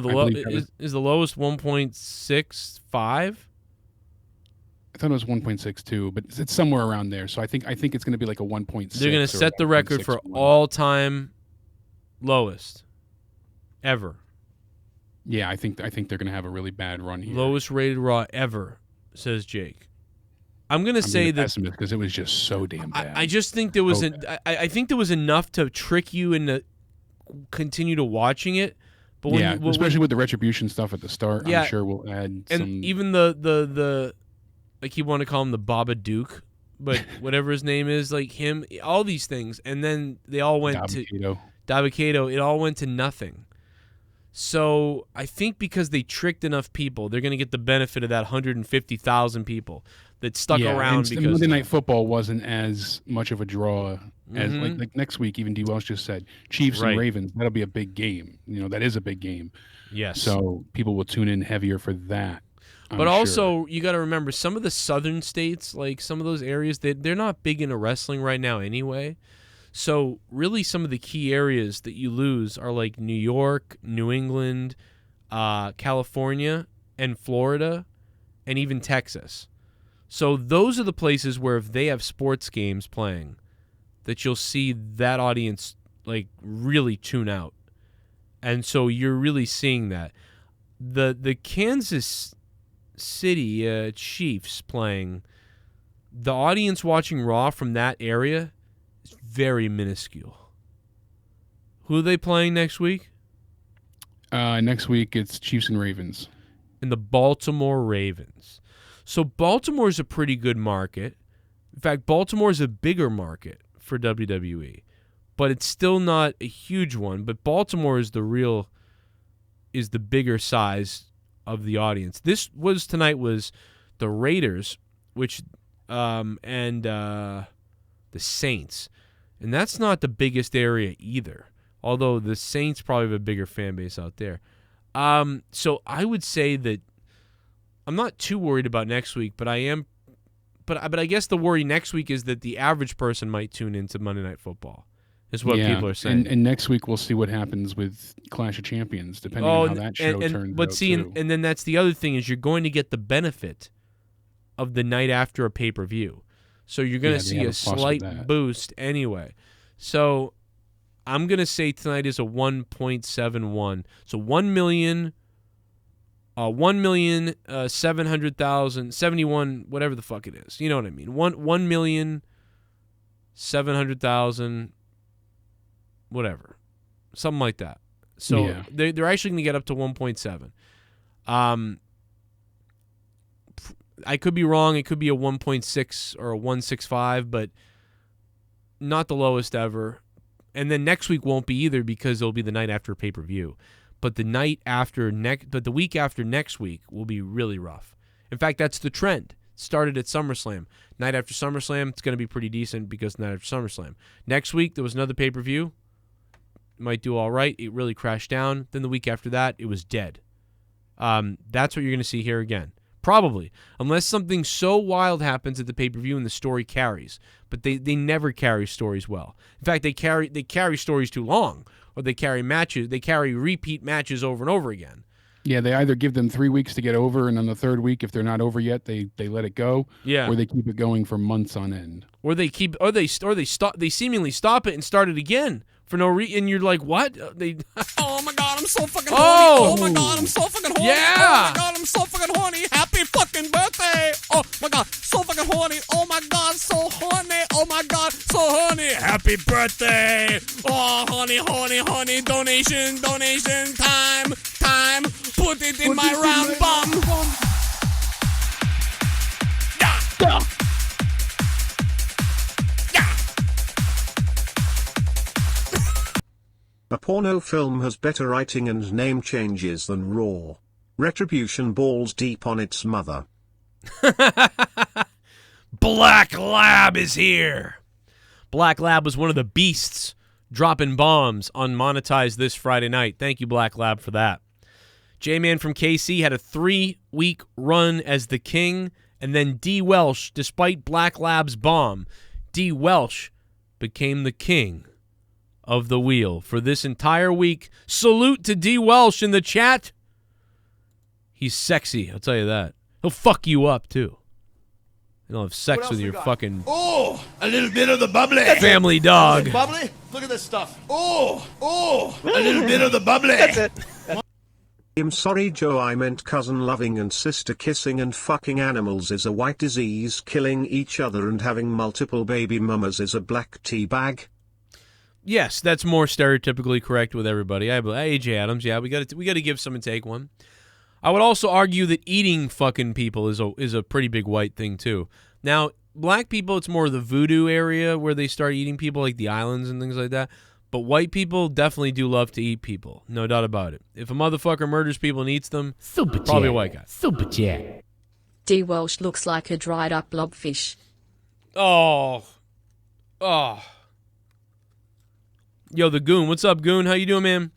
is the lowest 1.65? I thought it was 1.62, but it's somewhere around there. So I think it's going to be like a 1.6. They're going to set the record for all-time lowest ever. Yeah, I think they're going to have a really bad run here. Lowest rated Raw ever, says Jake. I'm going to say that because it was just so damn bad. I just think there was I think there was enough to trick you into continue to watching it. But especially with the Retribution stuff at the start, I'm sure we'll add some. And even the I keep wanting to call him the Babadook, but whatever his name is, like him, all these things, and then they all went to Dabba-Kato. It all went to nothing. So I think because they tricked enough people, they're going to get the benefit of that 150,000 people that stuck around. Because Monday Night Football wasn't as much of a draw as like next week. Even D. Welsh just said Chiefs and Ravens. That'll be a big game. That is a big game. Yes. So people will tune in heavier for that. But also, you got to remember some of the southern states, like some of those areas, they're not big into wrestling right now anyway. So really some of the key areas that you lose are like New York, New England, California, and Florida, and even Texas. So those are the places where if they have sports games playing, that you'll see that audience like really tune out. And so you're really seeing that. The Kansas City Chiefs playing, the audience watching Raw from that area is very minuscule. Who are they playing next week? Next week it's Chiefs and Ravens. And the Baltimore Ravens. So Baltimore is a pretty good market. In fact, Baltimore is a bigger market for WWE, but it's still not a huge one. But Baltimore is the bigger size of the audience. Tonight was the Raiders, and the Saints, and that's not the biggest area either. Although the Saints probably have a bigger fan base out there. So I would say that I'm not too worried about next week, but I am. But I guess the worry next week is that the average person might tune into Monday Night Football. Is what people are saying. And next week we'll see what happens with Clash of Champions, depending on how that show turns out. And then that's the other thing is you're going to get the benefit of the night after a pay-per-view. So you're going to see a slight boost anyway. So I'm going to say tonight is a 1.71. So 1,700,000, 71, whatever the fuck it is. You know what I mean? 1,700,000, whatever, something like that. So they're actually going to get up to 1.7. I could be wrong. It could be a 1.6 or a 1.65, but not the lowest ever. And then next week won't be either because it'll be the night after pay-per-view. But the week after next week will be really rough. In fact, that's the trend. Started at SummerSlam. Night after SummerSlam, it's going to be pretty decent because night after SummerSlam. Next week, there was another pay-per-view. Might do all right. It really crashed down. Then the week after that, it was dead. That's what you're going to see here again. Probably. Unless something so wild happens at the pay-per-view and the story carries. But they never carry stories well. In fact, they carry stories too long. Or they carry repeat matches over and over again. Yeah, they either give them 3 weeks to get over, and on the third week, if they're not over yet, they let it go. Yeah. Or they keep it going for months on end. Or they seemingly stop it and start it again for no reason. And you're like, what? Oh my God, I'm so fucking horny. Oh! Oh my God, I'm so fucking horny. Yeah! Oh my God, I'm so fucking horny. Happy fucking birthday. Oh my God, so fucking horny. Oh my God, so horny. Oh my God, so horny. Happy birthday. Oh, honey, honey, honey. Donation, time. Put it in my round bum. Yeah. A porno film has better writing and name changes than Raw. Retribution balls deep on its mother. Black Lab is here. Black Lab was one of the beasts dropping bombs on Monetize this Friday night. Thank you, Black Lab, for that. Jman from KC had a 3-week run as the king, and then D. Welsh, despite Black Lab's bomb, D. Welsh became the king of the wheel for this entire week. Salute to D. Welsh in the chat. He's sexy, I'll tell you that. He'll fuck you up, too. And he'll have sex with your fucking... Oh, a little bit of the bubbly. Family dog. Bubbly? Look at this stuff. Oh, a little bit of the bubbly. That's it. I'm sorry, Joe. I meant cousin loving and sister kissing and fucking animals is a white disease. Killing each other and having multiple baby mamas is a black tea bag. Yes, that's more stereotypically correct with everybody. AJ Adams, yeah, we got to give some and take one. I would also argue that eating fucking people is a pretty big white thing too. Now, black people, it's more the voodoo area where they start eating people, like the islands and things like that. But white people definitely do love to eat people, no doubt about it. If a motherfucker murders people and eats them, probably a white guy. Super chat. D. Welsh looks like a dried up blobfish. Oh. Yo, the Goon. What's up, Goon? How you doing, man?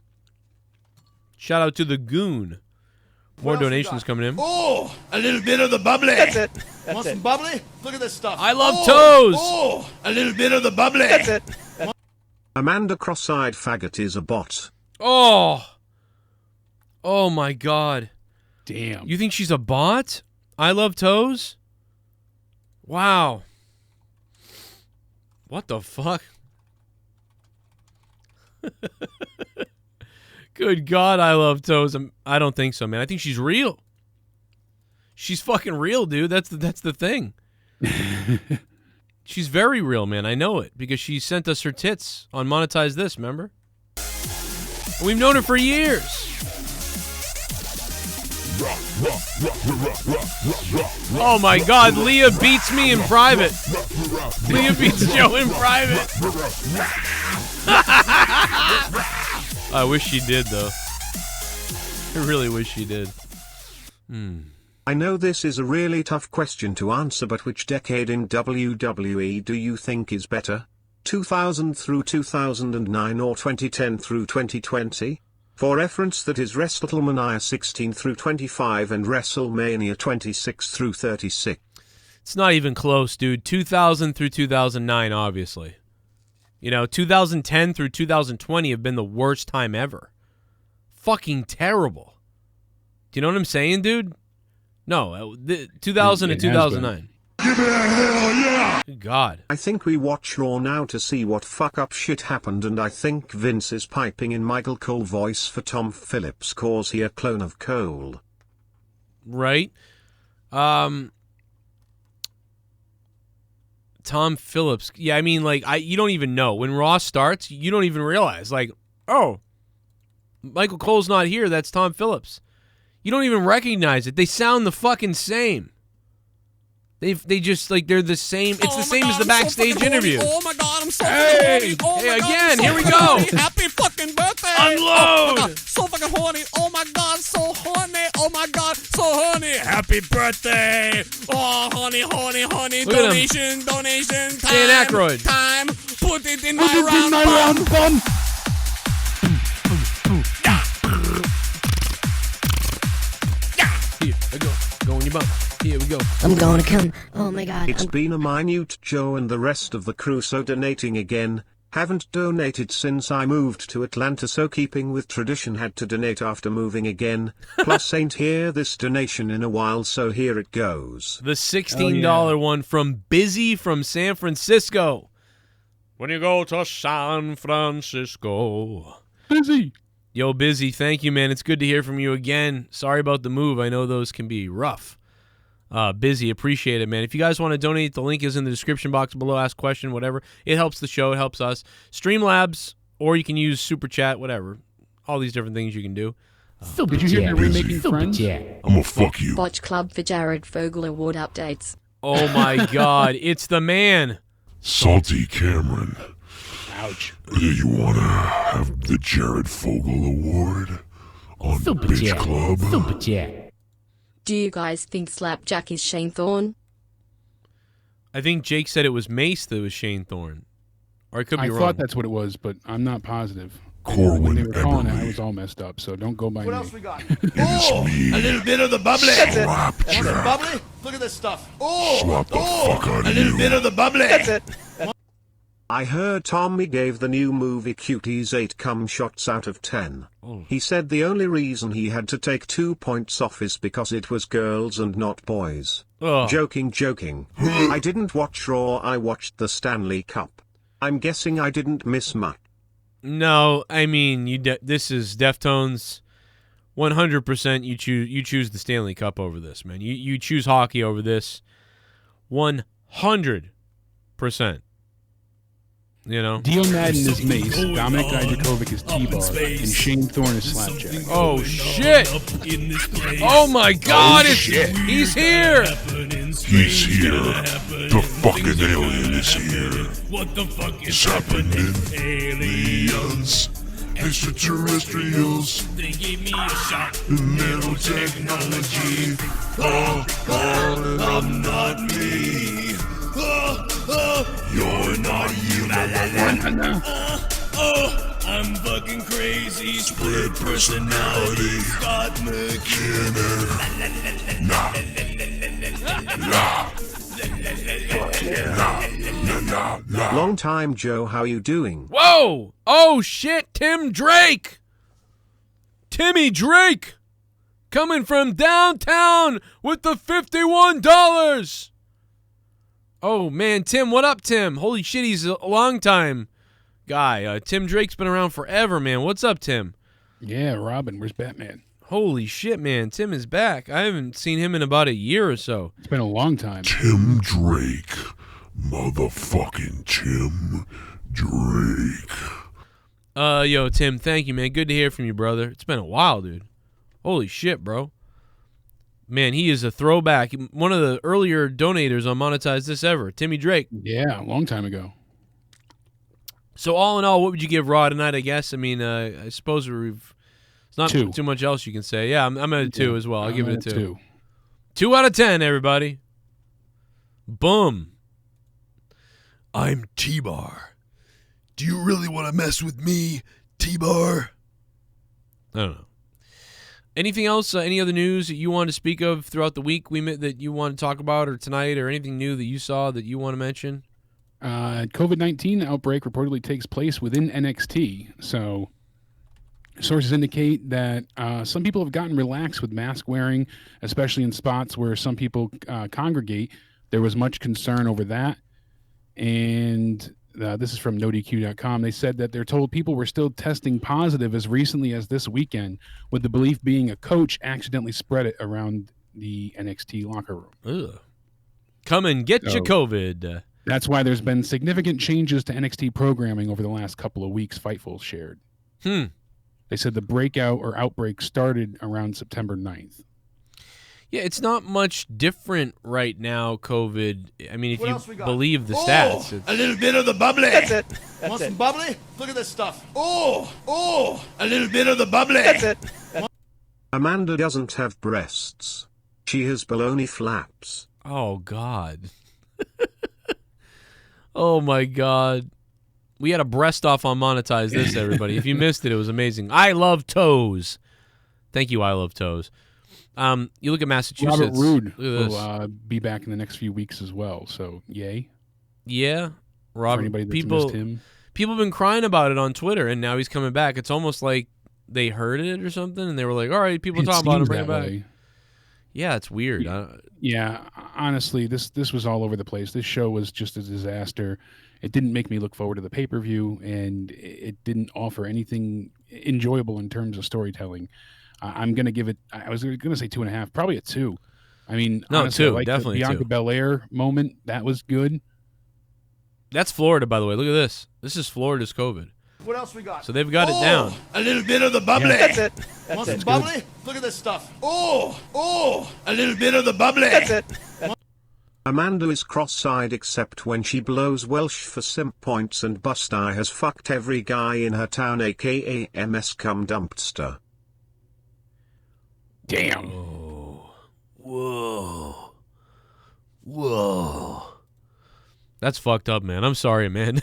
Shout out to the Goon. More donations coming in. Oh, a little bit of the bubbly. That's it. Want some bubbly? Look at this stuff. I love toes. Oh, a little bit of the bubbly. That's it. Amanda Cross-Eyed Faggot is a bot. Oh my God. Damn. You think she's a bot? I love toes? Wow. What the fuck? Good God, I love toes. I don't think so, man. I think she's real. She's fucking real, dude. That's the thing. She's very real, man. I know it because she sent us her tits on Monetize This, remember? And we've known her for years. Oh my God, Leah beats me in private. Leah beats Joe in private. I wish she did, though. I really wish she did. I know this is a really tough question to answer, but which decade in WWE do you think is better? 2000 through 2009 or 2010 through 2020? For reference, that is WrestleMania 16 through 25 and WrestleMania 26 through 36. It's not even close, dude. 2000 through 2009, obviously. 2010 through 2020 have been the worst time ever. Fucking terrible. Do you know what I'm saying, dude? No, 2000 and 2009. Give me a hell yeah! Good God. I think we watch Raw now to see what fuck up shit happened, and I think Vince is piping in Michael Cole voice for Tom Phillips cause he a clone of Cole. Right? Tom Phillips. Yeah, I mean, you don't even know. When Raw starts, you don't even realize, oh, Michael Cole's not here. That's Tom Phillips. You don't even recognize it. They sound the fucking same. They just like they're the same. It's the same as the backstage interview. Oh my God, I'm so Hey, fucking horny. Oh hey, my God, again, I'm so here we fucking go. horny. Happy fucking birthday. Unload. Oh my God, so fucking horny. Oh my God, so horny. Oh my God, so horny. Happy birthday. Oh, honey, honey, honey. Look at Donation, donation. Time, Dan Aykroyd. time. Put it in Put my it round in my bum. round bum. Here we go. Go in your bum. Here we go. I'm gonna come. Oh my God. It's been a minute Joe and the rest of the crew so donating again. Haven't donated since I moved to Atlanta, so keeping with tradition had to donate after moving again. Plus ain't hear this donation in a while, so here it goes. The $16 one from Busy from San Francisco. When you go to San Francisco. Busy. Yo, Busy, thank you, man. It's good to hear from you again. Sorry about the move. I know those can be rough. Busy, appreciate it, man. If you guys want to donate, the link is in the description box below. Ask question, whatever. It helps the show. It helps us. Streamlabs, or you can use Super Chat, whatever. All these different things you can do. Did you hear they're remaking Friends? I'm gonna fuck you. Botch Club for Jared Fogle Award updates. Oh, my God. It's the man. Salty Cameron. Ouch. Do you want to have the Jared Fogle Award on Bitch Club? Super chat. Do you guys think Slapjack is Shane Thorne? I think Jake said it was Mace that was Shane Thorne. Or I could be I wrong. thought that's what it was, but I'm not positive. Corwin When they were calling it, Eberle. I was all messed up, so don't go by What me. else we got? It's me. A little bit of the bubbly. That's it. Slapjack. That's it. Bubbly. Look at this stuff. Oh, Slap the fuck out a of little you. bit of the bubbly. That's it. I heard Tommy gave the new movie Cuties 8 cum shots out of 10. He said the only reason he had to take 2 points off is because it was girls and not boys. Ugh. Joking. I didn't watch Raw, I watched the Stanley Cup. I'm guessing I didn't miss much. No, I mean, this is Deftones. 100% you choose the Stanley Cup over this, man. You choose hockey over this. 100%. You know? Dio Madden is Mace, Dominic Dijakovic is T-Bar, and Shane Thorne is Slapjack. Oh, shit! Oh, my God! He's here! He's here. The fucking alien is here. What the fuck It's happening. Aliens. Extraterrestrials. They gave me a shot. Nanotechnology. I'm not me. You're not you. I'm fucking crazy. Split personality. Scott McKinnon. Nah. Long time Joe, how you doing? Whoa! Oh, shit! Tim Drake! Timmy Drake! Coming from downtown with the $51! Oh, man, Tim, what up, Tim? Holy shit, he's a long time guy. Tim Drake's been around forever, man. What's up, Tim? Yeah, Robin, where's Batman? Holy shit, man. Tim is back. I haven't seen him in about a year or so. It's been a long time. Tim Drake. Motherfucking Tim Drake. Yo, Tim, thank you, man. Good to hear from you, brother. It's been a while, dude. Holy shit, bro. Man, he is a throwback. One of the earlier donators on Monetize This Ever, Timmy Drake. Yeah, a long time ago. So all in all, what would you give Raw tonight, I guess? I mean, I suppose it's not 2. too much else you can say. Yeah, I'm at a 2 as well. I'll give it a 2. 2. 2 out of 10, everybody. Boom. I'm T-Bar. Do you really want to mess with me, T-Bar? I don't know. Anything else? Any other news that you want to speak of throughout the week that you want to talk about, or tonight, or anything new that you saw that you want to mention? COVID-19 outbreak reportedly takes place within NXT. So sources indicate that some people have gotten relaxed with mask wearing, especially in spots where some people congregate. There was much concern over that. And this is from NoDQ.com. They said that they're told people were still testing positive as recently as this weekend, with the belief being a coach accidentally spread it around the NXT locker room. Ugh. Come and get your COVID. That's why there's been significant changes to NXT programming over the last couple of weeks, Fightful shared. They said the breakout or outbreak started around September 9th. Yeah, it's not much different right now, COVID. I mean, if What you else we got? believe the Oh, stats. It's, A little bit of the bubbly. That's it. Want some bubbly? Look at this stuff. Oh, A little bit of the bubbly. that's it. Amanda doesn't have breasts. She has baloney flaps. oh, God. Oh, my God. We had a breast off on Monetize This, everybody. If you missed it, it was amazing. I love toes. Thank you, I love toes. You look at Massachusetts. Robert Roode Look at this. will be back in the next few weeks as well. So, yay. Yeah. For Robert, anybody that's people, missed him. people have been crying about it on Twitter, and now he's coming back. It's almost like they heard it or something, and they were like, all right, people talk about him, seems bring it that back. way. Yeah, it's weird. Yeah, honestly, this was all over the place. This show was just a disaster. It didn't make me look forward to the pay-per-view, and it didn't offer anything enjoyable in terms of storytelling. I'm going to give it, I was going to say 2.5, probably a 2. I mean, No, honestly, 2, I like definitely the Bianca 2. Belair moment. That was good. That's Florida, by the way. Look at this. This is Florida's COVID. What else we got? So they've got it down. A little bit of the bubbly. That's it. Want some bubbly? Look at this stuff. Oh, A little bit of the bubbly. that's it. Amanda is cross-eyed except when she blows Welsh for simp points, and Busti has fucked every guy in her town, aka MS cum dumpster. Damn. Whoa. Whoa. That's fucked up, man. I'm sorry, man.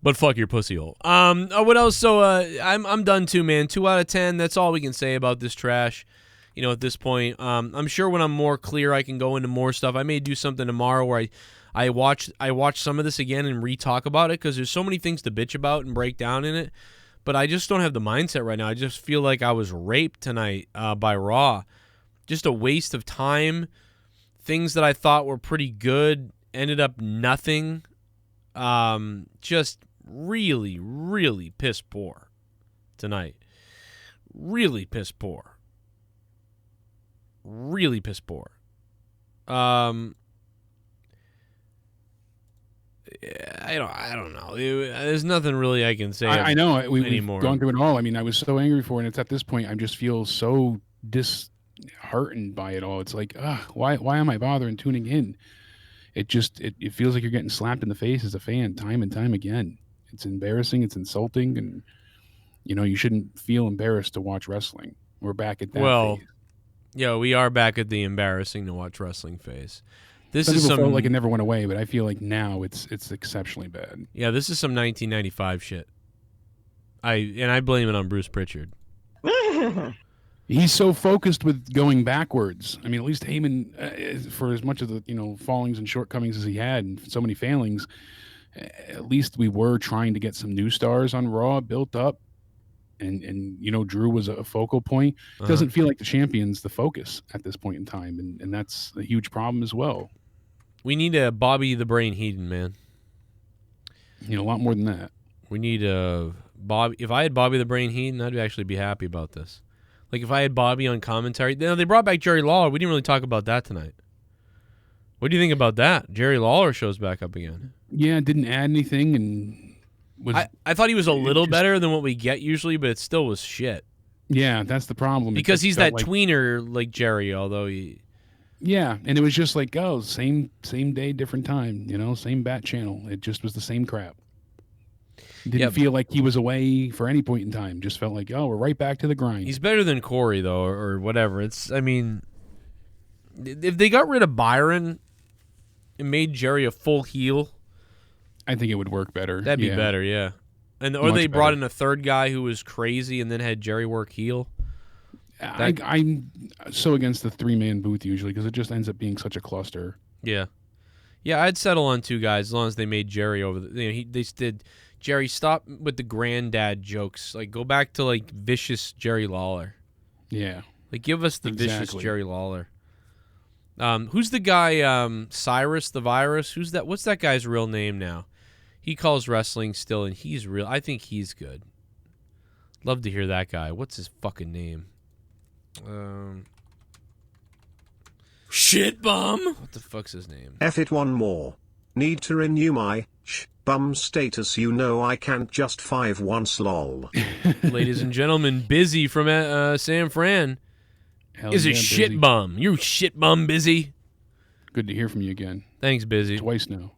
But fuck your pussy hole. What else? So I'm done too, man. 2 out of 10. That's all we can say about this trash. You know, at this point, I'm sure when I'm more clear, I can go into more stuff. I may do something tomorrow where I watch some of this again and re-talk about it, because there's so many things to bitch about and break down in it. But I just don't have the mindset right now. I just feel like I was raped tonight by Raw. Just a waste of time. Things that I thought were pretty good ended up nothing. Just really, really piss poor tonight. Really piss poor. Really piss poor. I don't know. There's nothing really I can say. I know we've anymore. gone through it all. I mean, I was so angry for it. And it's at this point I just feel so disheartened by it all. It's like, why am I bothering tuning in? It just it feels like you're getting slapped in the face as a fan time and time again. It's embarrassing. It's insulting, and you shouldn't feel embarrassed to watch wrestling. We're back at that. Well, phase. Yeah, we are back at the embarrassing to watch wrestling phase. This Some is people some felt like it never went away, but I feel like now it's exceptionally bad. Yeah, this is some 1995 shit. I blame it on Bruce Pritchard. He's so focused with going backwards. I mean, at least Heyman, for as much of the fallings and shortcomings as he had, and so many failings, at least we were trying to get some new stars on Raw built up, and Drew was a focal point. It doesn't feel like the champion's the focus at this point in time, and that's a huge problem as well. We need a Bobby the Brain Heenan, man. A lot more than that. We need a Bobby. If I had Bobby the Brain Heenan, I'd actually be happy about this. Like if I had Bobby on commentary. They brought back Jerry Lawler. We didn't really talk about that tonight. What do you think about that? Jerry Lawler shows back up again. Yeah, didn't add anything, and I thought he was a little better than what we get usually, but it still was shit. Yeah, that's the problem. Because he's that tweener like Jerry, although he... Yeah, and it was just like, same day, different time, same bat channel. It just was the same crap. Didn't feel like he was away for any point in time. Just felt like, we're right back to the grind. He's better than Corey, though, or whatever. If they got rid of Byron and made Jerry a full heel... I think it would work better. That'd be better, yeah. Or they brought in a third guy who was crazy and then had Jerry work heel. I'm so against the 3-man booth usually because it just ends up being such a cluster. Yeah. Yeah, I'd settle on 2 guys as long as they made Jerry over they did Jerry, stop with the granddad jokes. Like, go back to, like, vicious Jerry Lawler. Yeah. Like, give us the vicious Jerry Lawler. Who's the guy, Cyrus the Virus? Who's that? What's that guy's real name now? He calls wrestling still, and he's real. I think he's good. Love to hear that guy. What's his fucking name? Shit bum. What the fuck's his name? F it one more. Need to renew my bum status. I can't just 5 once lol. Ladies and gentlemen, Busy from San Fran. is a shit bum. You shit bum, Busy. Good to hear from you again. Thanks, Busy. Twice now.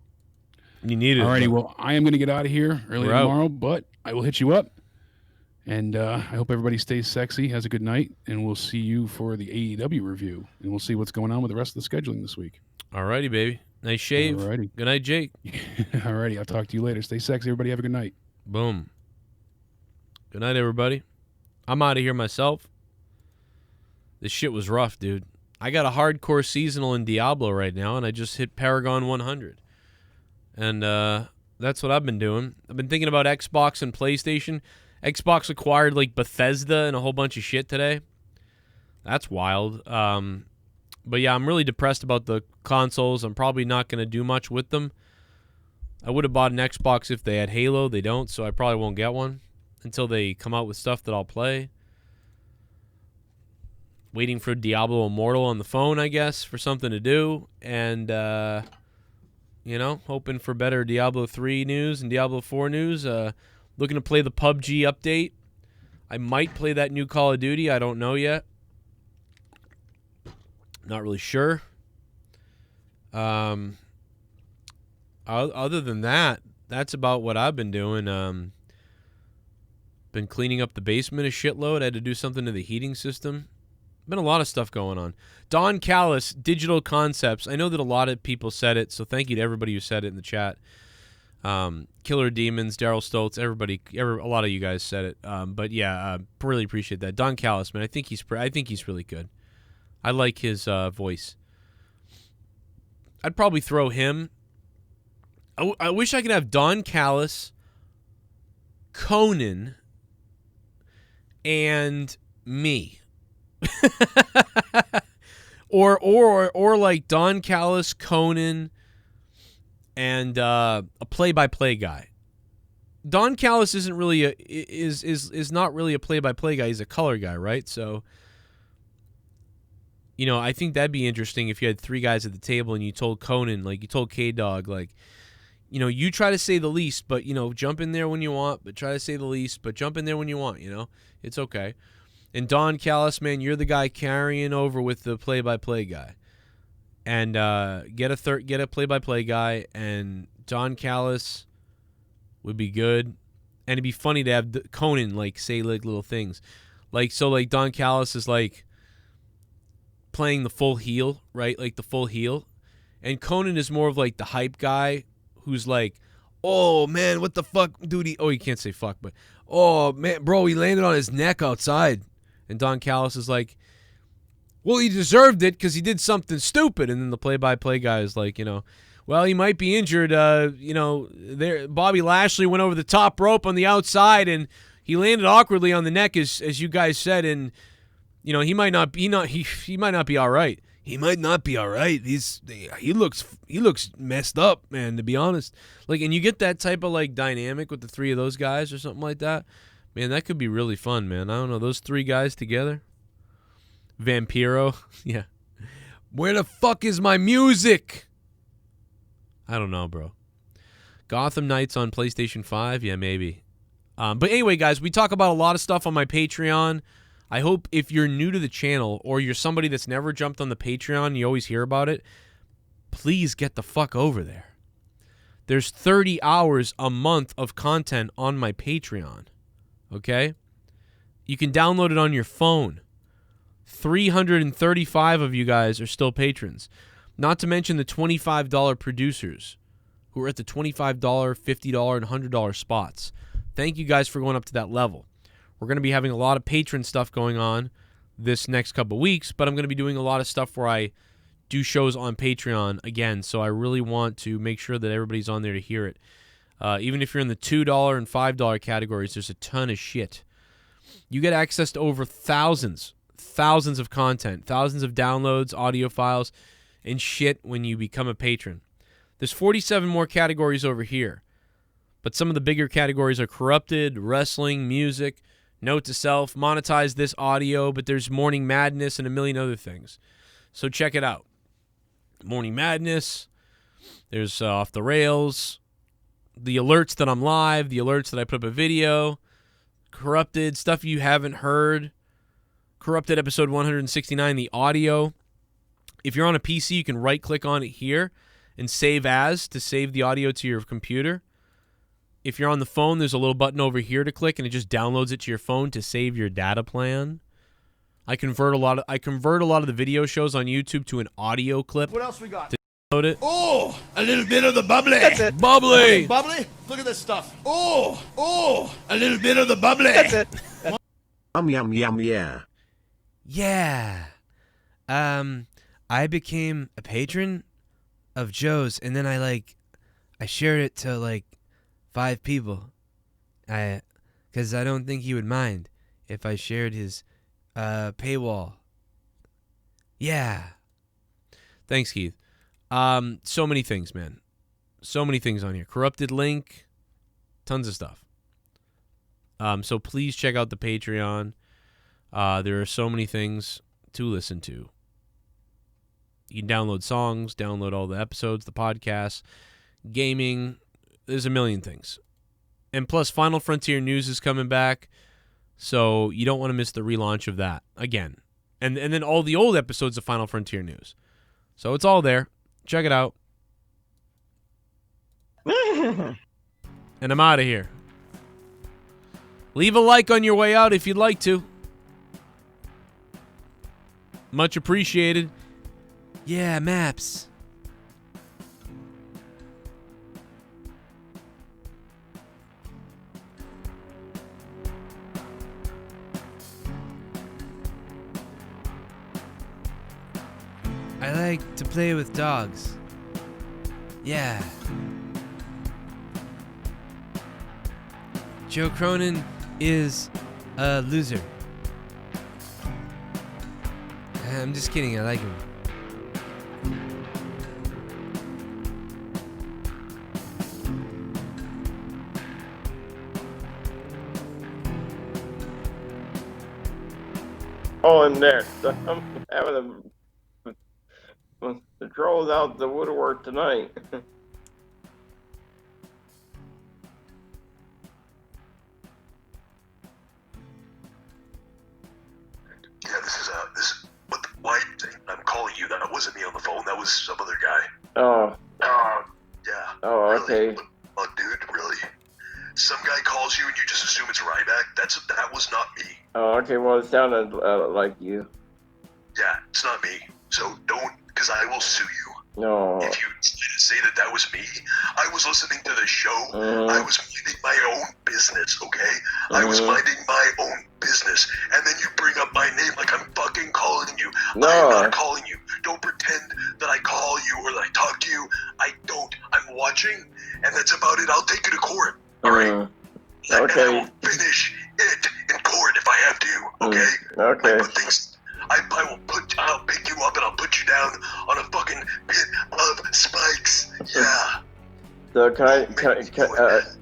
You need it. Alrighty, well, I am going to get out of here early tomorrow, but I will hit you up. And I hope everybody stays sexy, has a good night, and we'll see you for the AEW review. And we'll see what's going on with the rest of the scheduling this week. Alrighty, baby. Nice shave. Alrighty. Good night, Jake. Alrighty, I'll talk to you later. Stay sexy, everybody. Have a good night. Boom. Good night, everybody. I'm out of here myself. This shit was rough, dude. I got a hardcore seasonal in Diablo right now, and I just hit Paragon 100. And that's what I've been doing. I've been thinking about Xbox and PlayStation. Xbox acquired like Bethesda and a whole bunch of shit today. That's wild. But yeah, I'm really depressed about the consoles. I'm probably not going to do much with them. I would have bought an Xbox if they had Halo. They don't, so I probably won't get one until they come out with stuff that I'll play. Waiting for Diablo Immortal on the phone, I guess, for something to do. And, hoping for better Diablo 3 news and Diablo 4 news. Looking to play the PUBG update. I might play that new Call of Duty. I don't know yet. Not really sure. Other than that, that's about what I've been doing. Been cleaning up the basement a shitload. I had to do something to the heating system. Been a lot of stuff going on. Don Callis, Digital Concepts. I know that a lot of people said it, so thank you to everybody who said it in the chat. Killer Demons, Daryl Stoltz, a lot of you guys said it. But yeah, really appreciate that. Don Callis, man, I think he's really good. I like his voice. I'd probably throw him. I wish I could have Don Callis, Conan, and me. or like Don Callis, Conan, and a play-by-play guy. Don Callis isn't really is not really a play-by-play guy. He's a color guy, right? So, I think that'd be interesting if you had three guys at the table and you told Conan, like you told K-Dog, like, you try to say the least, but, jump in there when you want, but try to say the least, but jump in there when you want, It's okay. And Don Callis, man, you're the guy carrying over with the play-by-play guy. And get a play-by-play guy, and Don Callis would be good. And it'd be funny to have Conan, like, say, like, little things. Like, so, like, Don Callis is, like, playing the full heel, right? Like, the full heel. And Conan is more of, like, the hype guy who's like, oh, man, what the fuck, dude? Oh, you can't say fuck, but, oh, man, bro, he landed on his neck outside. And Don Callis is like, well, he deserved it because he did something stupid. And then the play-by-play guy is like, well, he might be injured. Bobby Lashley went over the top rope on the outside, and he landed awkwardly on the neck, as you guys said. And he might not be all right. He might not be all right. He looks messed up, man. To be honest, like, and you get that type of like dynamic with the three of those guys or something like that. Man, that could be really fun, man. I don't know. Those three guys together. Vampiro. Yeah. Where the fuck is my music? I don't know, bro. Gotham Knights on PlayStation 5? Yeah, maybe. But anyway, guys, we talk about a lot of stuff on my Patreon. I hope if you're new to the channel or you're somebody that's never jumped on the Patreon and you always hear about it, please get the fuck over there. There's 30 hours a month of content on my Patreon. Okay? You can download it on your phone. 335 of you guys are still patrons. Not to mention the $25 producers who are at the $25, $50, and $100 spots. Thank you guys for going up to that level. We're going to be having a lot of patron stuff going on this next couple weeks, but I'm going to be doing a lot of stuff where I do shows on Patreon again, so I really want to make sure that everybody's on there to hear it. Even if you're in the $2 and $5 categories, there's a ton of shit. You get access to over thousands of content, thousands of downloads, audio files, and shit when you become a patron. There's 47 more categories over here, but some of the bigger categories are corrupted, wrestling, music, note to self, monetize this audio, but there's Morning Madness and a million other things. So check it out. Morning Madness, there's Off the Rails, the alerts that I'm live, the alerts that I put up a video, corrupted, stuff you haven't heard, Corrupted episode 169, the audio. If you're on a PC, you can right-click on it here and save as to save the audio to your computer. If you're on the phone, there's a little button over here to click, and it just downloads it to your phone to save your data plan. I convert a lot of the video shows on YouTube to an audio clip. What else we got? To download it. Oh, A little bit of the bubbly. that's it. Bubbly. Okay, bubbly. Look at this stuff. Oh, A little bit of the bubbly. that's it. Yum yum yeah. Yeah. I became a patron of Joe's, and then I shared it to 5 people. Because I don't think he would mind if I shared his paywall. Yeah. Thanks, Keith. So many things, man. So many things on here. Corrupted link. Tons of stuff. So please check out the Patreon. There are so many things to listen to. You can download songs, download all the episodes, the podcasts, gaming. There's a million things. And plus, Final Frontier News is coming back, so you don't want to miss the relaunch of that again. And then all the old episodes of Final Frontier News. So it's all there. Check it out. And I'm out of here. Leave a like on your way out if you'd like to. Much appreciated. Yeah, maps. I like to play with dogs. Yeah. Joe Cronin is a loser. I'm just kidding, I like him. Oh, and next, I'm having the trolls out the woodwork tonight. Yeah, this is why I'm calling you. That wasn't me on the phone. That was some other guy. Oh. Yeah. Oh, really? okay. Oh, dude, really? Some guy calls you and you just assume it's Ryback? That was not me. Oh, okay. Well, it sounded like you. Yeah, it's not me. So don't, because I will sue you. No. If you say that was me, I was listening to the show. I was minding my own business, okay? I was minding my own business. And then you bring up my name like I'm fucking calling you. No. I am not calling you. Don't pretend that I call you or that I talk to you. I don't. I'm watching, and that's about it. I'll take you to court, all right? Okay. And I will finish it in court if I have to, okay? Okay. I'll pick you up and I'll put you down on a fucking pit of spikes. Yeah. So can I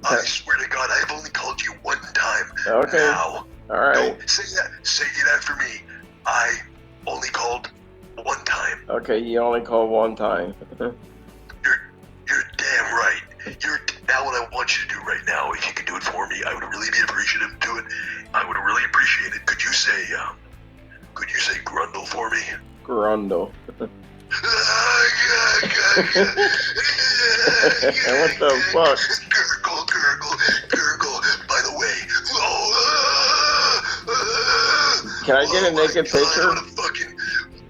I swear to God, I have only called you one time. Okay. Now. All right. Don't say that. Say that for me. I only called one time. Okay, you only called one time. You're damn right. Now what I want you to do right now, if you could do it for me, I would really be appreciative to it. I would really appreciate it. Could you say Grundle for me? Grundle. What the fuck? Gurgle. By the way, can I get a naked picture?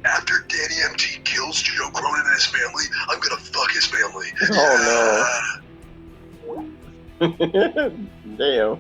After Danny MT kills Joe Cronin and his family, I'm gonna fuck his family. Oh no. Damn.